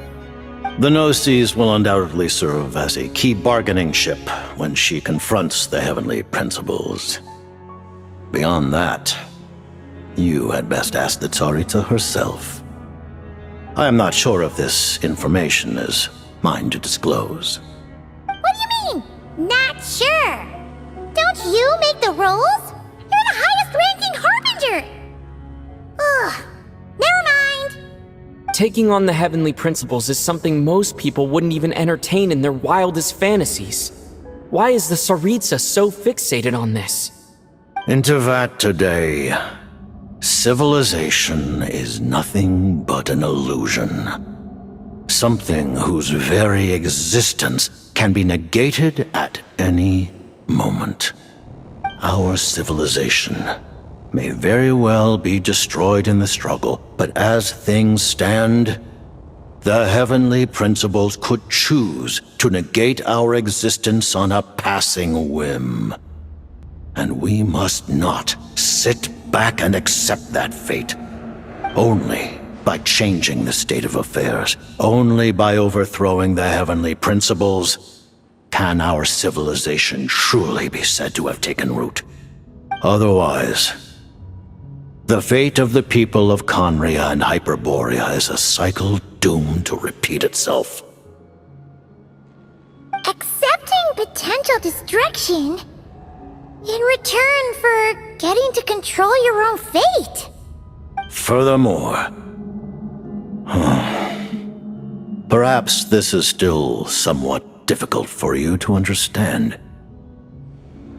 The Gnosis will undoubtedly serve as a key bargaining chip when she confronts the Heavenly Principles. Beyond that, you had best ask the Tsaritsa herself. I am not sure if this information is mine to disclose. What do you mean, not sure? Don't you make the rules? You're the highest-ranking Harbinger! Ugh, never mind. Taking on the Heavenly Principles is something most people wouldn't even entertain in their wildest fantasies. Why is the Tsaritsa so fixated on this? In Tevat today, civilization is nothing but an illusion. Something whose very existence can be negated at any moment. Our civilization may very well be destroyed in the struggle, but as things stand, the Heavenly Principles could choose to negate our existence on a passing whim. And we must not sit back and accept that fate. Only by changing the state of affairs, only by overthrowing the Heavenly Principles, can our civilization truly be said to have taken root. Otherwise, the fate of the people of Conria and Hyperborea is a cycle doomed to repeat itself. Accepting potential destruction in return for getting to control your own fate. Furthermore, perhaps this is still somewhat difficult for you to understand.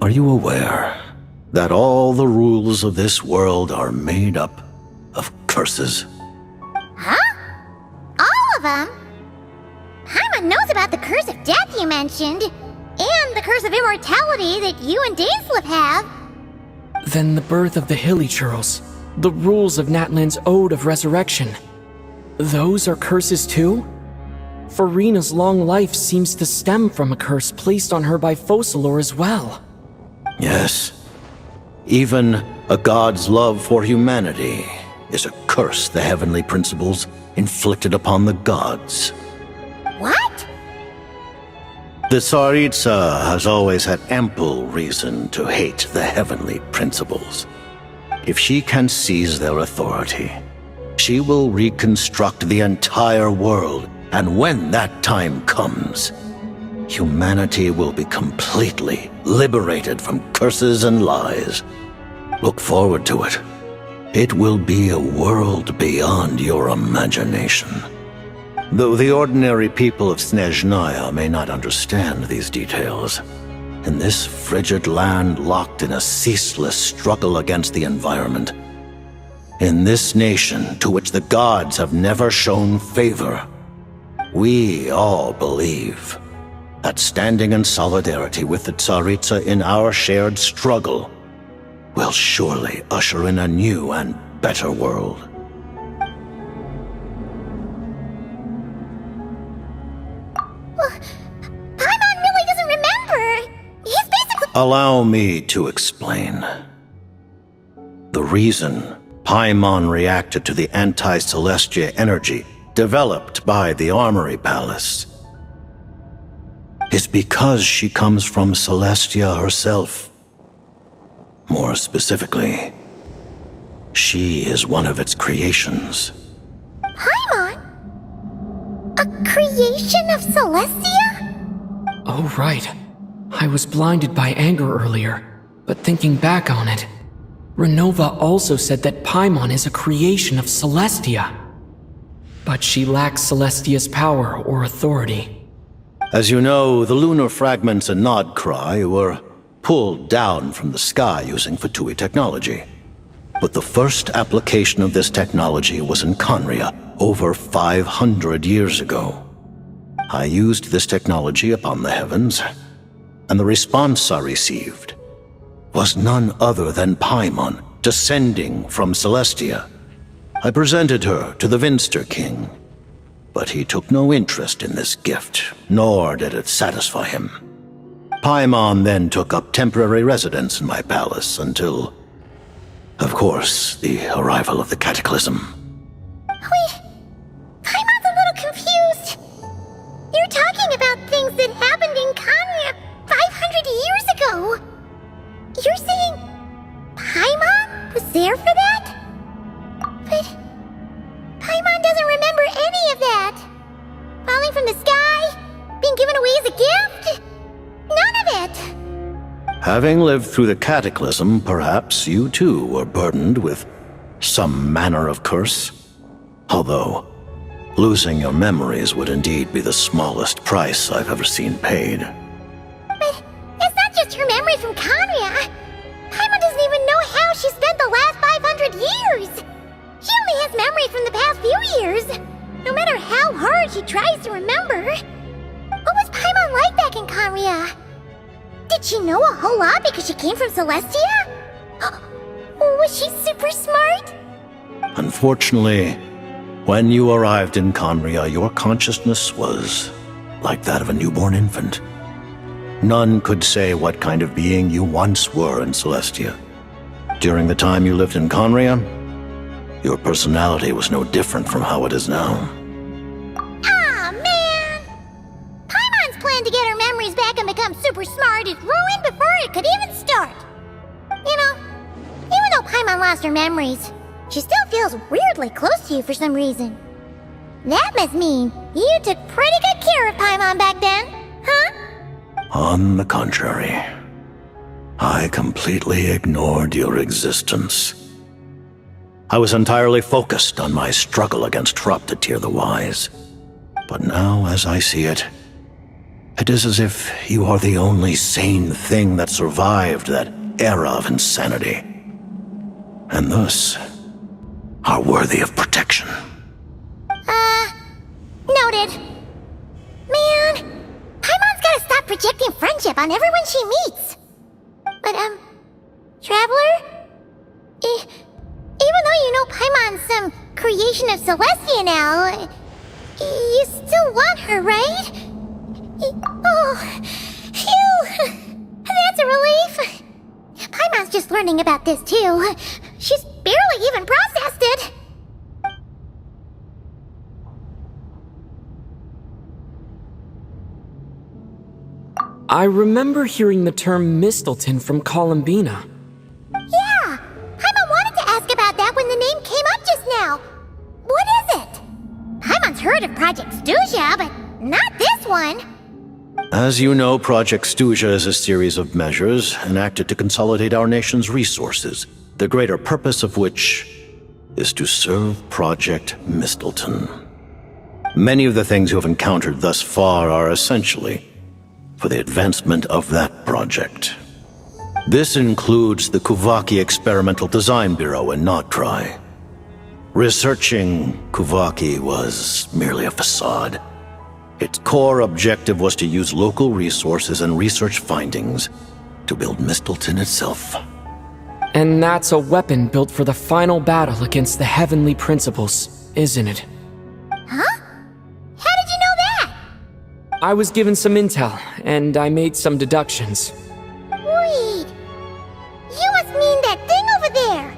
Are you aware that all the rules of this world are made up of curses? Huh? All of them? Paimon knows about the curse of death you mentioned, and the curse of immortality that you and Dainsleif have. Then the birth of the Hilly-Churls, the rules of Natlan's Ode of Resurrection. Those are curses too? Farina's long life seems to stem from a curse placed on her by Focalor as well. Yes. Even a god's love for humanity is a curse the heavenly principles inflicted upon the gods. What? The Tsaritsa has always had ample reason to hate the heavenly principles. If she can seize their authority, she will reconstruct the entire world, and when that time comes, humanity will be completely liberated from curses and lies. Look forward to it. It will be a world beyond your imagination. Though the ordinary people of Snezhnaya may not understand these details, in this frigid land locked in a ceaseless struggle against the environment, in this nation to which the gods have never shown favor, we all believe that standing in solidarity with the Tsaritsa in our shared struggle will surely usher in a new and better world. Paimon really doesn't remember. He's basically— Allow me to explain. The reason Paimon reacted to the anti-Celestia energy developed by the Armory Palace is because she comes from Celestia herself. More specifically, she is one of its creations. Paimon? A creation of Celestia? Oh, right. I was blinded by anger earlier, but thinking back on it, Renova also said that Paimon is a creation of Celestia. But she lacks Celestia's power or authority. As you know, the lunar fragments in Nodcry were pulled down from the sky using Fatui technology. But the first application of this technology was in Conria over 500 years ago. I used this technology upon the heavens, and the response I received was none other than Paimon descending from Celestia. I presented her to the Vinster King, but he took no interest in this gift, nor did it satisfy him. Paimon then took up temporary residence in my palace until, of course, the arrival of the Cataclysm. Wait, Paimon's a little confused. You're talking about things that happened in Conria 500 years ago. You're saying Paimon was there for that? But Paimon doesn't remember any of that. Falling from the sky? Being given away as a gift? None of it! Having lived through the Cataclysm, perhaps you too were burdened with some manner of curse. Although, losing your memories would indeed be the smallest price I've ever seen paid. But it's not just her memory from Conria. Paimon doesn't even know how she spent the last 500 years. She only has memory from the past few years. No matter how hard she tries to remember. What was Paimon like back in Conria? Did she know a whole lot because she came from Celestia? Was she super smart? Unfortunately, when you arrived in Conria, your consciousness was like that of a newborn infant. None could say what kind of being you once were in Celestia. During the time you lived in Conria, your personality was no different from how it is now. Aw, man! Paimon's plan to get her memories back and become super smart is ruined before it could even start. You know, even though Paimon lost her memories, she still feels weirdly close to you for some reason. That must mean you took pretty good care of Paimon back then, huh? On the contrary, I completely ignored your existence. I was entirely focused on my struggle against Troptatir the Wise. But now, as I see it, it is as if you are the only sane thing that survived that era of insanity. And thus, are worthy of protection. Noted. Man, Paimon's gotta stop projecting friendship on everyone she meets. But, Traveler? Even though you know Paimon's some creation of Celestia now, you still want her, right? Oh, phew! That's a relief. Paimon's just learning about this too. She's barely even processed it. I remember hearing the term Mistleton from Columbina. Yeah! Paimon wanted to ask about that when the name came up just now. What is it? Paimon's heard of Project Stuja, but not this one. As you know, Project Stuja is a series of measures enacted to consolidate our nation's resources, the greater purpose of which is to serve Project Mistleton. Many of the things you have encountered thus far are essentially for the advancement of that project. This includes the Kuvaki Experimental Design Bureau in Notcry. Researching Kuvaki was merely a facade. Its core objective was to use local resources and research findings to build Mistleton itself. And that's a weapon built for the final battle against the Heavenly Principles, isn't it? Huh? How did you know that? I was given some intel, and I made some deductions. Wait. You must mean that thing over there.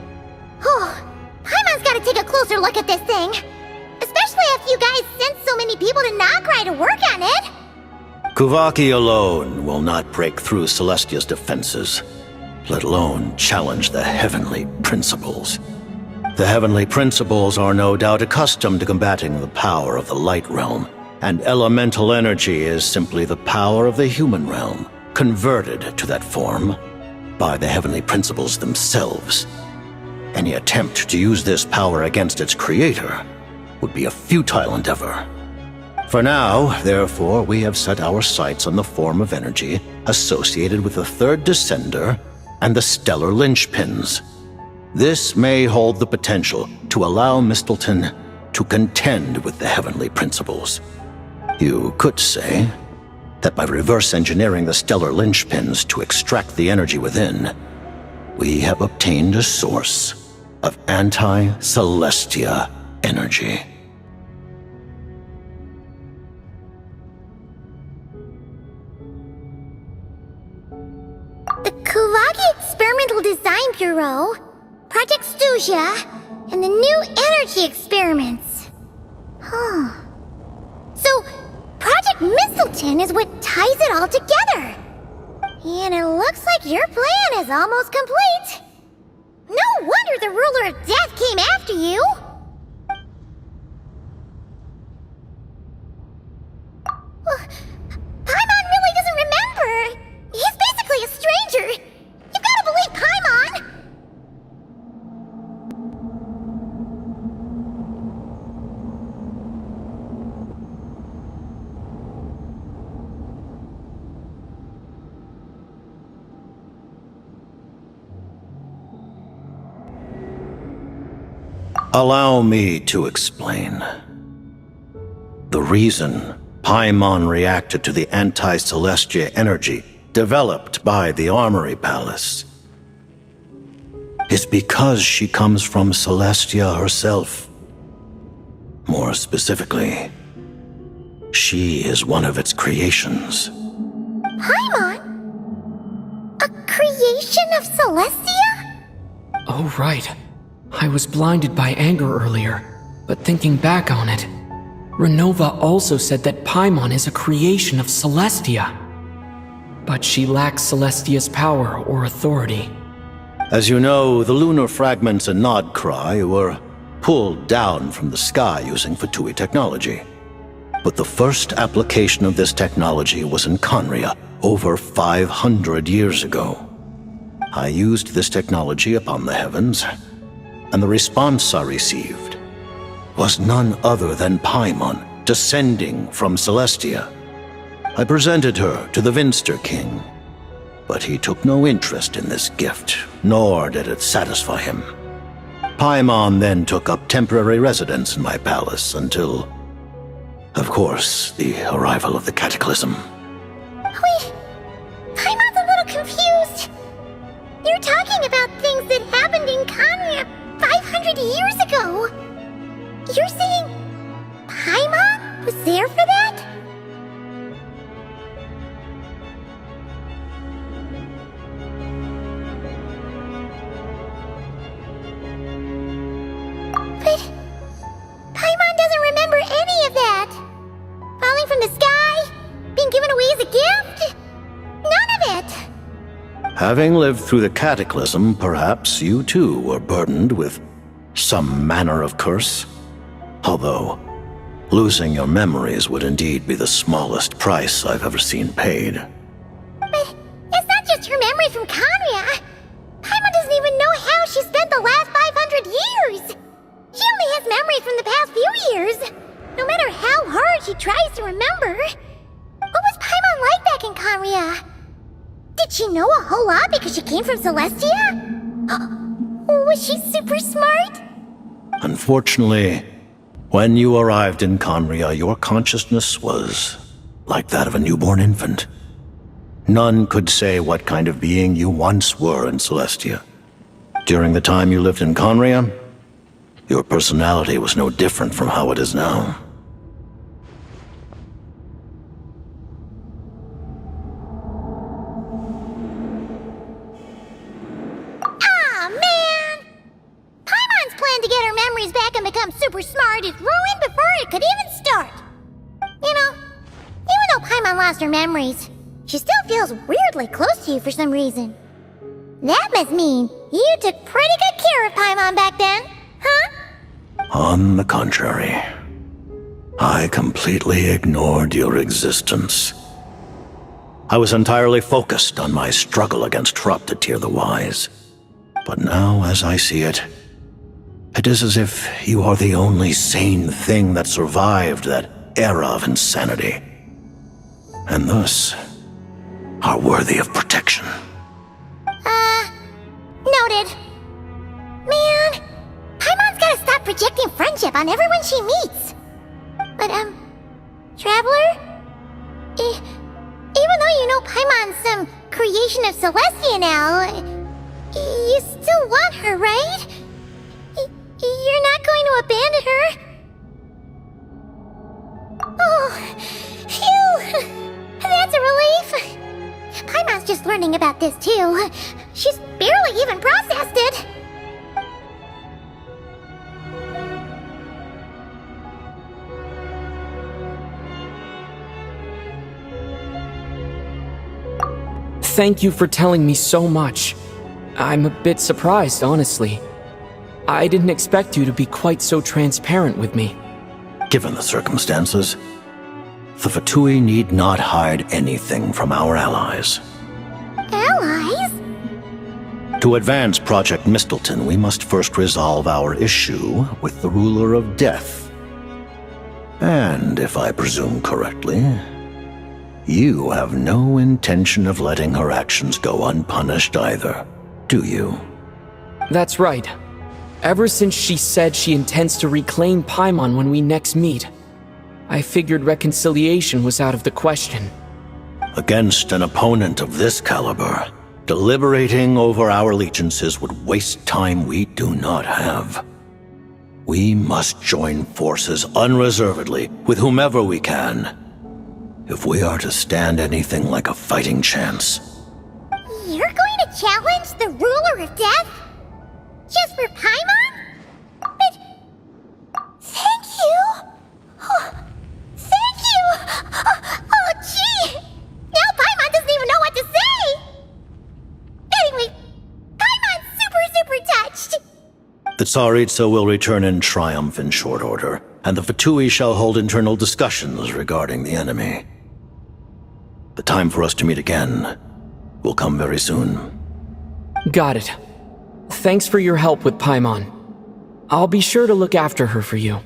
Oh, Paimon's gotta take a closer look at this thing. Especially after you guys sent so many people to Nagrai to work on it. Kuvaki alone will not break through Celestia's defenses, let alone challenge the Heavenly Principles. The Heavenly Principles are no doubt accustomed to combating the power of the Light Realm, and elemental energy is simply the power of the human realm, converted to that form by the Heavenly Principles themselves. Any attempt to use this power against its creator would be a futile endeavor. For now, therefore, we have set our sights on the form of energy associated with the Third Descender and the Stellar Linchpins. This may hold the potential to allow Mistleton to contend with the Heavenly Principles. You could say that by reverse engineering the Stellar Linchpins to extract the energy within, we have obtained a source of anti-Celestia energy. The Kuvaki Experimental Design Bureau, Project Stuja, and the new energy experiments. Huh. So, Project Mistleton is what ties it all together. And it looks like your plan is almost complete. No wonder the Ruler of Death came after you. Paimon really doesn't remember. He's basically a stranger. You gotta believe Paimon. Allow me to explain. The reason Paimon reacted to the anti-Celestia energy developed by the Armory Palace is because she comes from Celestia herself. More specifically, she is one of its creations. Paimon? A creation of Celestia? Oh, right. I was blinded by anger earlier, but thinking back on it, Renova also said that Paimon is a creation of Celestia. But she lacks Celestia's power or authority. As you know, the lunar fragments in Nodcry were pulled down from the sky using Fatui technology. But the first application of this technology was in Conria over 500 years ago. I used this technology upon the heavens, and the response I received was none other than Paimon descending from Celestia. I presented her to the Vinster King, but he took no interest in this gift, nor did it satisfy him. Paimon then took up temporary residence in my palace until, of course, the arrival of the Cataclysm. Wait, Paimon's a little confused. You're talking about things that happened in Conria 500 years ago. You're saying Paimon was there for that? But Paimon doesn't remember any of that. Falling from the sky? Being given away as a gift? None of it! Having lived through the Cataclysm, perhaps you too were burdened with some manner of curse. Although, losing your memories would indeed be the smallest price I've ever seen paid. But it's not just her memory from Conria. Paimon doesn't even know how she spent the last 500 years. She only has memories from the past few years. No matter how hard she tries to remember. What was Paimon like back in Conria? Did she know a whole lot because she came from Celestia? Was she super smart? Unfortunately, when you arrived in Conria, your consciousness was like that of a newborn infant. None could say what kind of being you once were in Celestia. During the time you lived in Conria, your personality was no different from how it is now. Aw, man! Paimon's plan to get her memories back and become super smart is ruined before it could even start. You know, even though Paimon lost her memories, she still feels weirdly close to you for some reason. That must mean you took pretty good care of Paimon back then, huh? On the contrary, I completely ignored your existence. I was entirely focused on my struggle against Troptatir the Wise. But now, as I see it, it is as if you are the only sane thing that survived that era of insanity, and thus are worthy of protection. Noted. Man, Paimon's gotta stop projecting friendship on everyone she meets. But, Traveler? Even though you know Paimon's some creation of Celestia now, you still want her, right? You're not going to abandon her? Oh, phew! That's a relief. Paimon's just learning about this too. She's barely even processed it. Thank you for telling me so much. I'm a bit surprised, honestly. I didn't expect you to be quite so transparent with me. Given the circumstances, the Fatui need not hide anything from our allies. Allies? To advance Project Mistleton, we must first resolve our issue with the Ruler of Death. And, if I presume correctly, you have no intention of letting her actions go unpunished either, do you? That's right. Ever since she said she intends to reclaim Paimon when we next meet, I figured reconciliation was out of the question. Against an opponent of this caliber, deliberating over our allegiances would waste time we do not have. We must join forces unreservedly with whomever we can, if we are to stand anything like a fighting chance. You're going to challenge the Ruler of Death? Just for Paimon? But... thank you! Oh, thank you! Oh, gee! Now Paimon doesn't even know what to say! Anyway, Paimon's super touched! The Tsaritsa will return in triumph in short order, and the Fatui shall hold internal discussions regarding the enemy. The time for us to meet again will come very soon. Got it. Thanks for your help with Paimon. I'll be sure to look after her for you.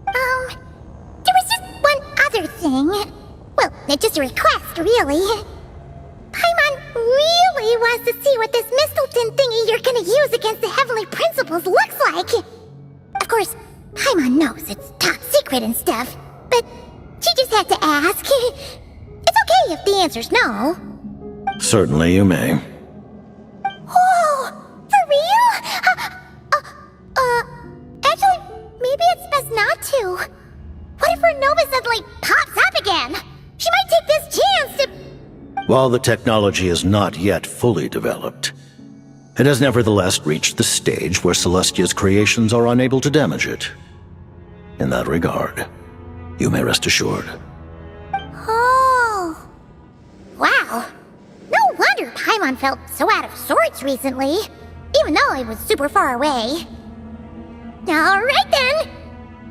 There was just one other thing. Well, it's just a request, really. Paimon really wants to see what this Mistleton thingy you're gonna use against the Heavenly Principles looks like. Of course, Paimon knows it's top secret and stuff, but she just had to ask. It's okay if the answer's no. Certainly you may. Whoa! For real? Actually, maybe it's best not to. What if her Nova suddenly pops up again? She might take this chance to... While the technology is not yet fully developed, it has nevertheless reached the stage where Celestia's creations are unable to damage it. In that regard, you may rest assured. Oh. Wow. No wonder Paimon felt so out of sorts recently, even though it was super far away. Alright then!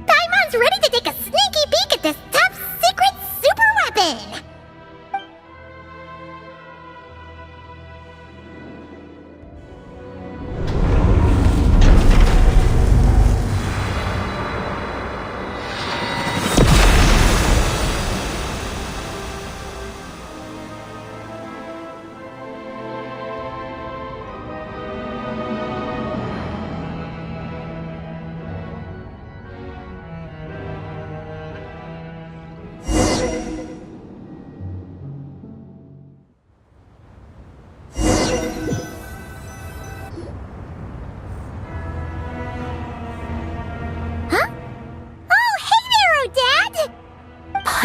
Paimon's ready to take a sneaky peek at this top secret super weapon!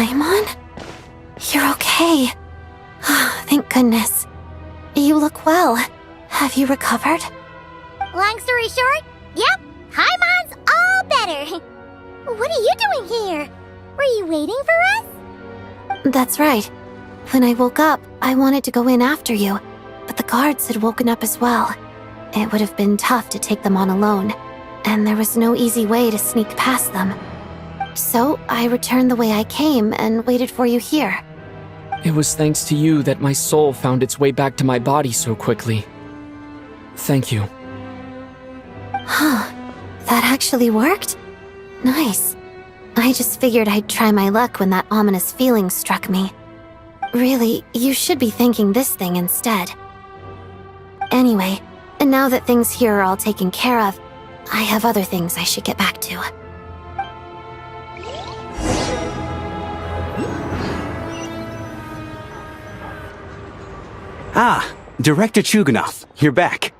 Paimon? You're okay. Thank goodness. You look well. Have you recovered? Long story short, yep, Paimon's all better. What are you doing here? Were you waiting for us? That's right. When I woke up, I wanted to go in after you, but the guards had woken up as well. It would have been tough to take them on alone, and there was no easy way to sneak past them. So I returned the way I came and waited for you here. It was thanks to you that my soul found its way back to my body so quickly. Thank you. Huh. That actually worked? Nice. I just figured I'd try my luck when that ominous feeling struck me. Really, you should be thanking this thing instead. Anyway, and now that things here are all taken care of, I have other things I should get back to. Ah, Director Chuganov, you're back.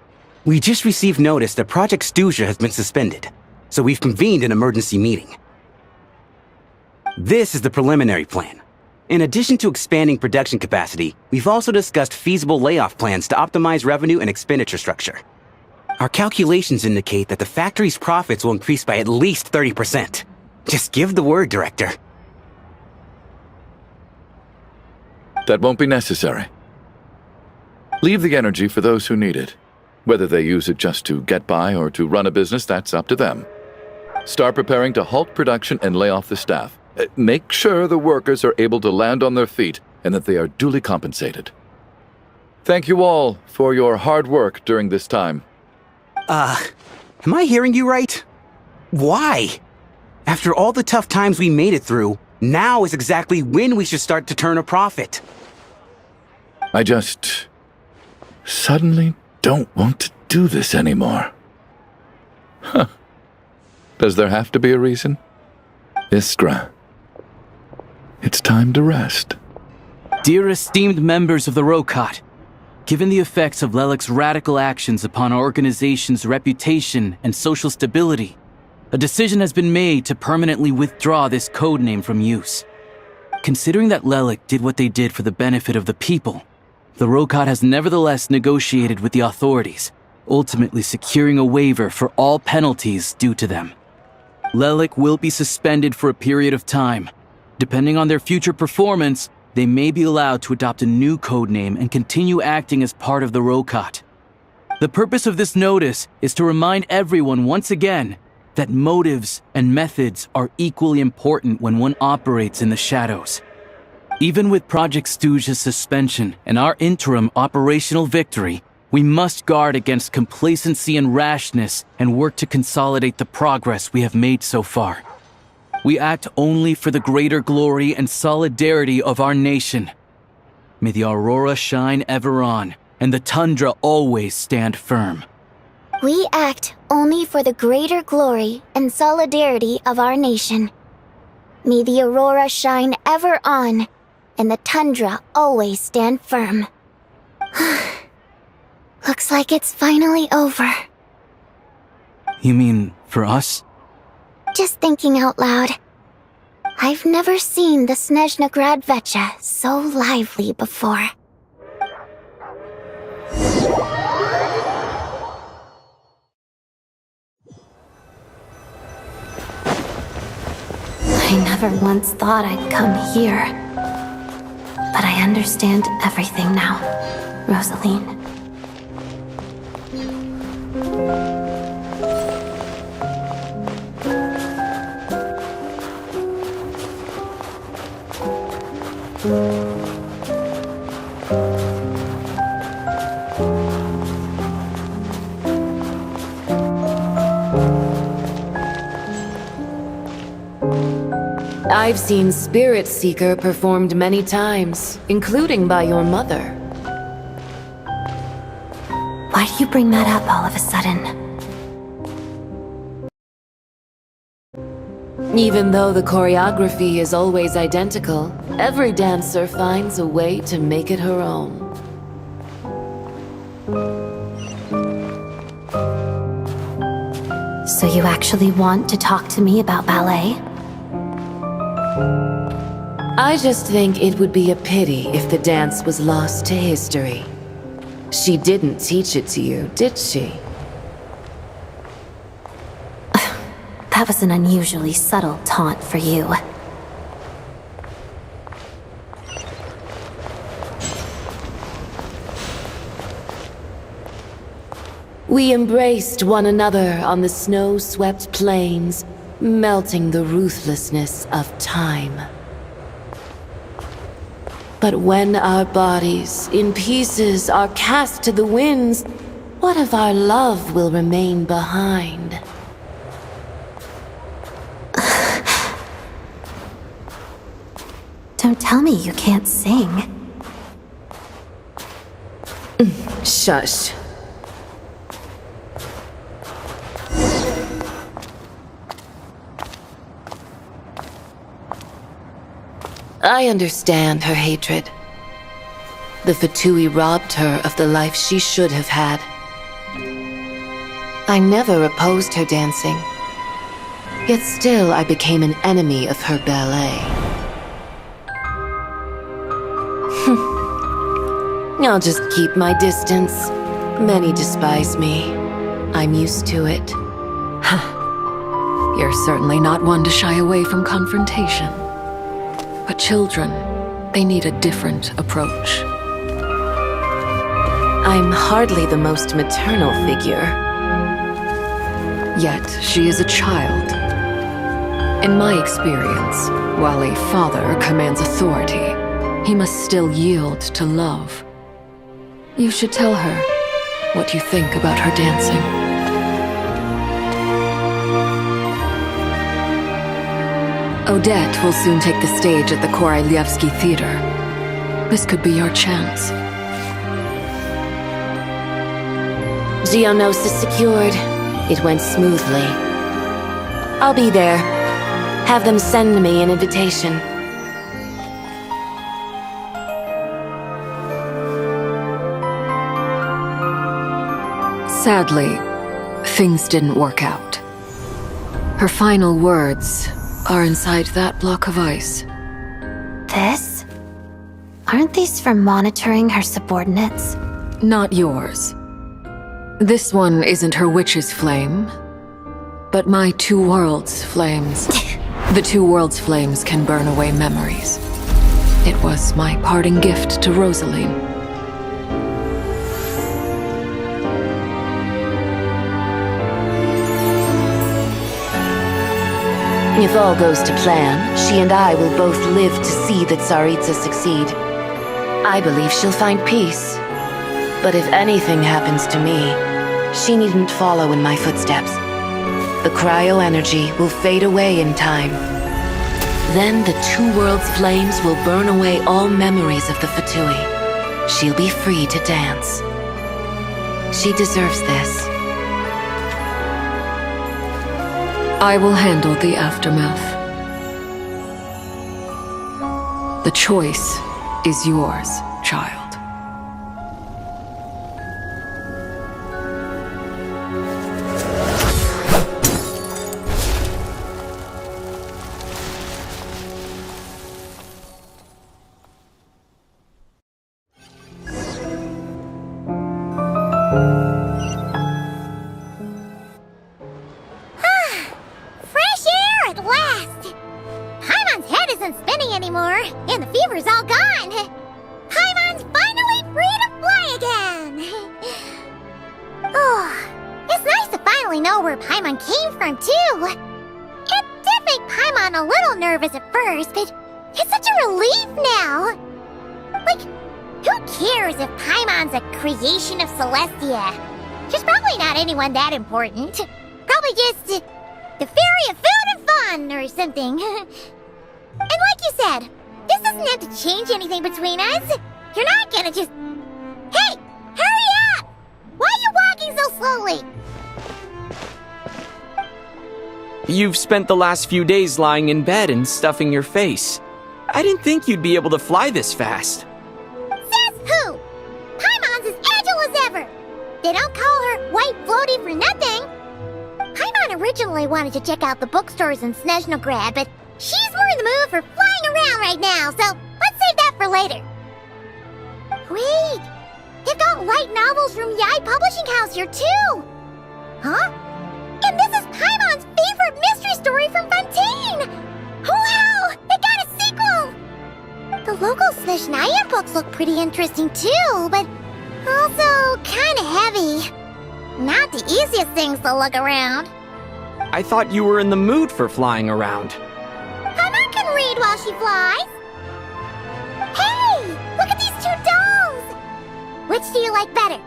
We just received notice that Project Stuja has been suspended, so we've convened an emergency meeting. This is the preliminary plan. In addition to expanding production capacity, we've also discussed feasible layoff plans to optimize revenue and expenditure structure. Our calculations indicate that the factory's profits will increase by at least 30%. Just give the word, Director. That won't be necessary. Leave the energy for those who need it. Whether they use it just to get by or to run a business, that's up to them. Start preparing to halt production and lay off the staff. Make sure the workers are able to land on their feet and that they are duly compensated. Thank you all for your hard work during this time. Am I hearing you right? Why? After all the tough times we made it through, now is exactly when we should start to turn a profit. I just suddenly don't want to do this anymore. Huh. Does there have to be a reason? Iskra, it's time to rest. Dear esteemed members of the Rokat, given the effects of Lelik's radical actions upon our organization's reputation and social stability, a decision has been made to permanently withdraw this codename from use. Considering that Lelik did what they did for the benefit of the people, the Rokat has nevertheless negotiated with the authorities, ultimately securing a waiver for all penalties due to them. Lelik will be suspended for a period of time. Depending on their future performance, they may be allowed to adopt a new codename and continue acting as part of the Rokat. The purpose of this notice is to remind everyone once again that motives and methods are equally important when one operates in the shadows. Even with Project Stooge's suspension and our interim operational victory, we must guard against complacency and rashness and work to consolidate the progress we have made so far. We act only for the greater glory and solidarity of our nation. May the aurora shine ever on, and the tundra always stand firm. We act only for the greater glory and solidarity of our nation. May the aurora shine ever on, and the tundra always stand firm. Looks like it's finally over. You mean for us? Just thinking out loud. I've never seen the Snezhna Vecha so lively before. I never once thought I'd come here. But I understand everything now, Rosaline. I've seen Spirit Seeker performed many times, including by your mother. Why do you bring that up all of a sudden? Even though the choreography is always identical, every dancer finds a way to make it her own. So you actually want to talk to me about ballet? I just think it would be a pity if the dance was lost to history. She didn't teach it to you, did she? That was an unusually subtle taunt for you. We embraced one another on the snow-swept plains, melting the ruthlessness of time. But when our bodies, in pieces, are cast to the winds, what of our love will remain behind? Don't tell me you can't sing. Shush. I understand her hatred. The Fatui robbed her of the life she should have had. I never opposed her dancing. Yet still I became an enemy of her ballet. I'll just keep my distance. Many despise me. I'm used to it. You're certainly not one to shy away from confrontation. But children, they need a different approach. I'm hardly the most maternal figure. Yet, she is a child. In my experience, while a father commands authority, he must still yield to love. You should tell her what you think about her dancing. Odette will soon take the stage at the Koralyevsky Theater. This could be your chance. Geonosis secured. It went smoothly. I'll be there. Have them send me an invitation. Sadly, things didn't work out. Her final words are inside that block of ice. This? Aren't these for monitoring her subordinates? Not yours. This one isn't her witch's flame, but my two worlds' flames. The two worlds' flames can burn away memories. It was my parting gift to Rosaline. If all goes to plan, she and I will both live to see that Tsaritsa succeed. I believe she'll find peace. But if anything happens to me, she needn't follow in my footsteps. The cryo-energy will fade away in time. Then the two worlds' flames will burn away all memories of the Fatui. She'll be free to dance. She deserves this. I will handle the aftermath. The choice is yours, child. Fresh air at last! Paimon's head isn't spinning anymore, and the fever's all gone. Paimon's finally free to fly again! Oh, it's nice to finally know where Paimon came from, too. It did make Paimon a little nervous at first, but it's such a relief now. Like, who cares if Paimon's a creation of Celestia? She's probably not anyone that important. Probably just the fairy of food and fun or something. And like you said, this doesn't have to change anything between us. You're not gonna just... Hey! Hurry up! Why are you walking so slowly? You've spent the last few days lying in bed and stuffing your face. I didn't think you'd be able to fly this fast. Says who? Paimon's as agile as ever. They don't call her White Floaty for nothing. Paimon originally wanted to check out the bookstores in Snezhnograd, but she's more in the mood for flying around right now, so let's save that for later. Wait, they've got light novels from Yai Publishing House here too. Huh? And this is Paimon's favorite mystery story from Fontaine. Wow, they got a sequel. The local Snezhnaya books look pretty interesting too, but also kinda heavy. Not the easiest things to look around. I thought you were in the mood for flying around. Paimon can read while she flies. Hey, look at these two dolls. Which do you like better?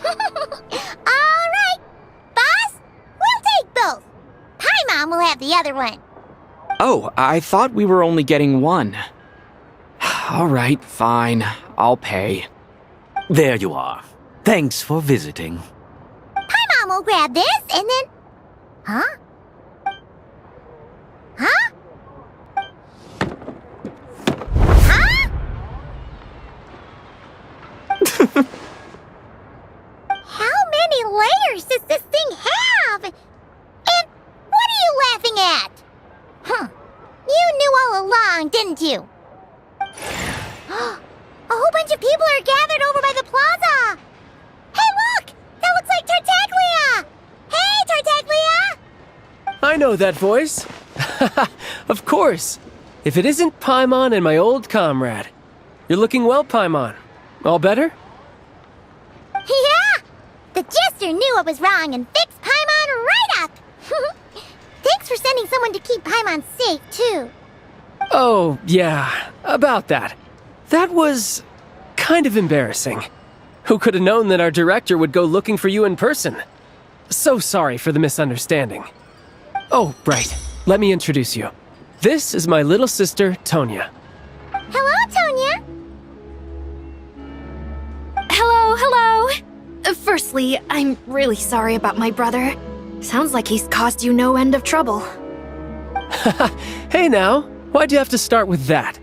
All right, boss, we'll take both. Paimon will have the other one. Oh, I thought we were only getting one. All right, fine. I'll pay. There you are. Thanks for visiting. Paimon will grab this and then... Huh? Huh? Huh? How many layers does this thing have? And what are you laughing at? Huh. You knew all along, didn't you? A whole bunch of people are gathered over by the plaza! Hey, look! That looks like Tartaglia! Hey, Tartaglia! I know that voice. Of course. If it isn't Paimon and my old comrade. You're looking well, Paimon. All better? Yeah! The Jester knew I was wrong and fixed Paimon right up! Thanks for sending someone to keep Paimon safe, too. Oh, yeah. About that. That was kind of embarrassing. Who could have known that our director would go looking for you in person? So sorry for the misunderstanding. Oh, right. Let me introduce you. This is my little sister, Tonya. Hello, Tonya. Hello. Firstly, I'm really sorry about my brother. Sounds like he's caused you no end of trouble. Hey now, why'd you have to start with that?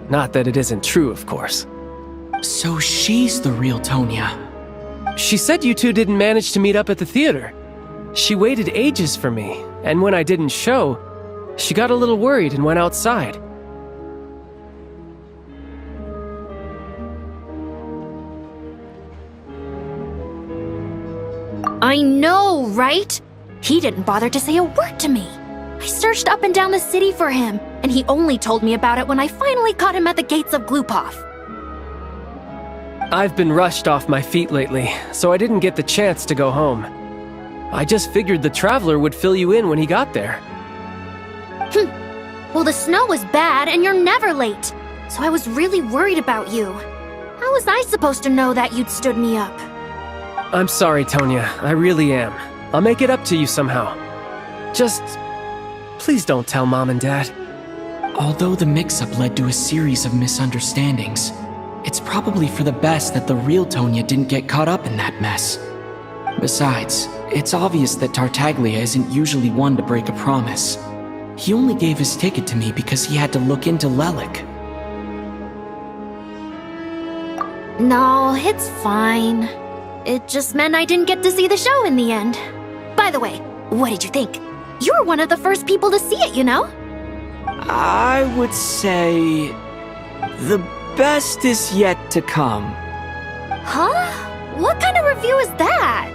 Not that it isn't true, of course. So she's the real Tonya. She said you two didn't manage to meet up at the theater. She waited ages for me, and when I didn't show, she got a little worried and went outside. I know, right? He didn't bother to say a word to me. I searched up and down the city for him, and he only told me about it when I finally caught him at the gates of Glupov. I've been rushed off my feet lately, so I didn't get the chance to go home. I just figured the Traveler would fill you in when he got there. Well, the snow was bad and you're never late. So I was really worried about you. How was I supposed to know that you'd stood me up? I'm sorry, Tonya. I really am. I'll make it up to you somehow. Just... please don't tell Mom and Dad. Although the mix-up led to a series of misunderstandings, it's probably for the best that the real Tonya didn't get caught up in that mess. Besides, it's obvious that Tartaglia isn't usually one to break a promise. He only gave his ticket to me because he had to look into Lelik. No, it's fine. It just meant I didn't get to see the show in the end. By the way, what did you think? You were one of the first people to see it, you know? I would say... the best is yet to come. Huh? What kind of review is that?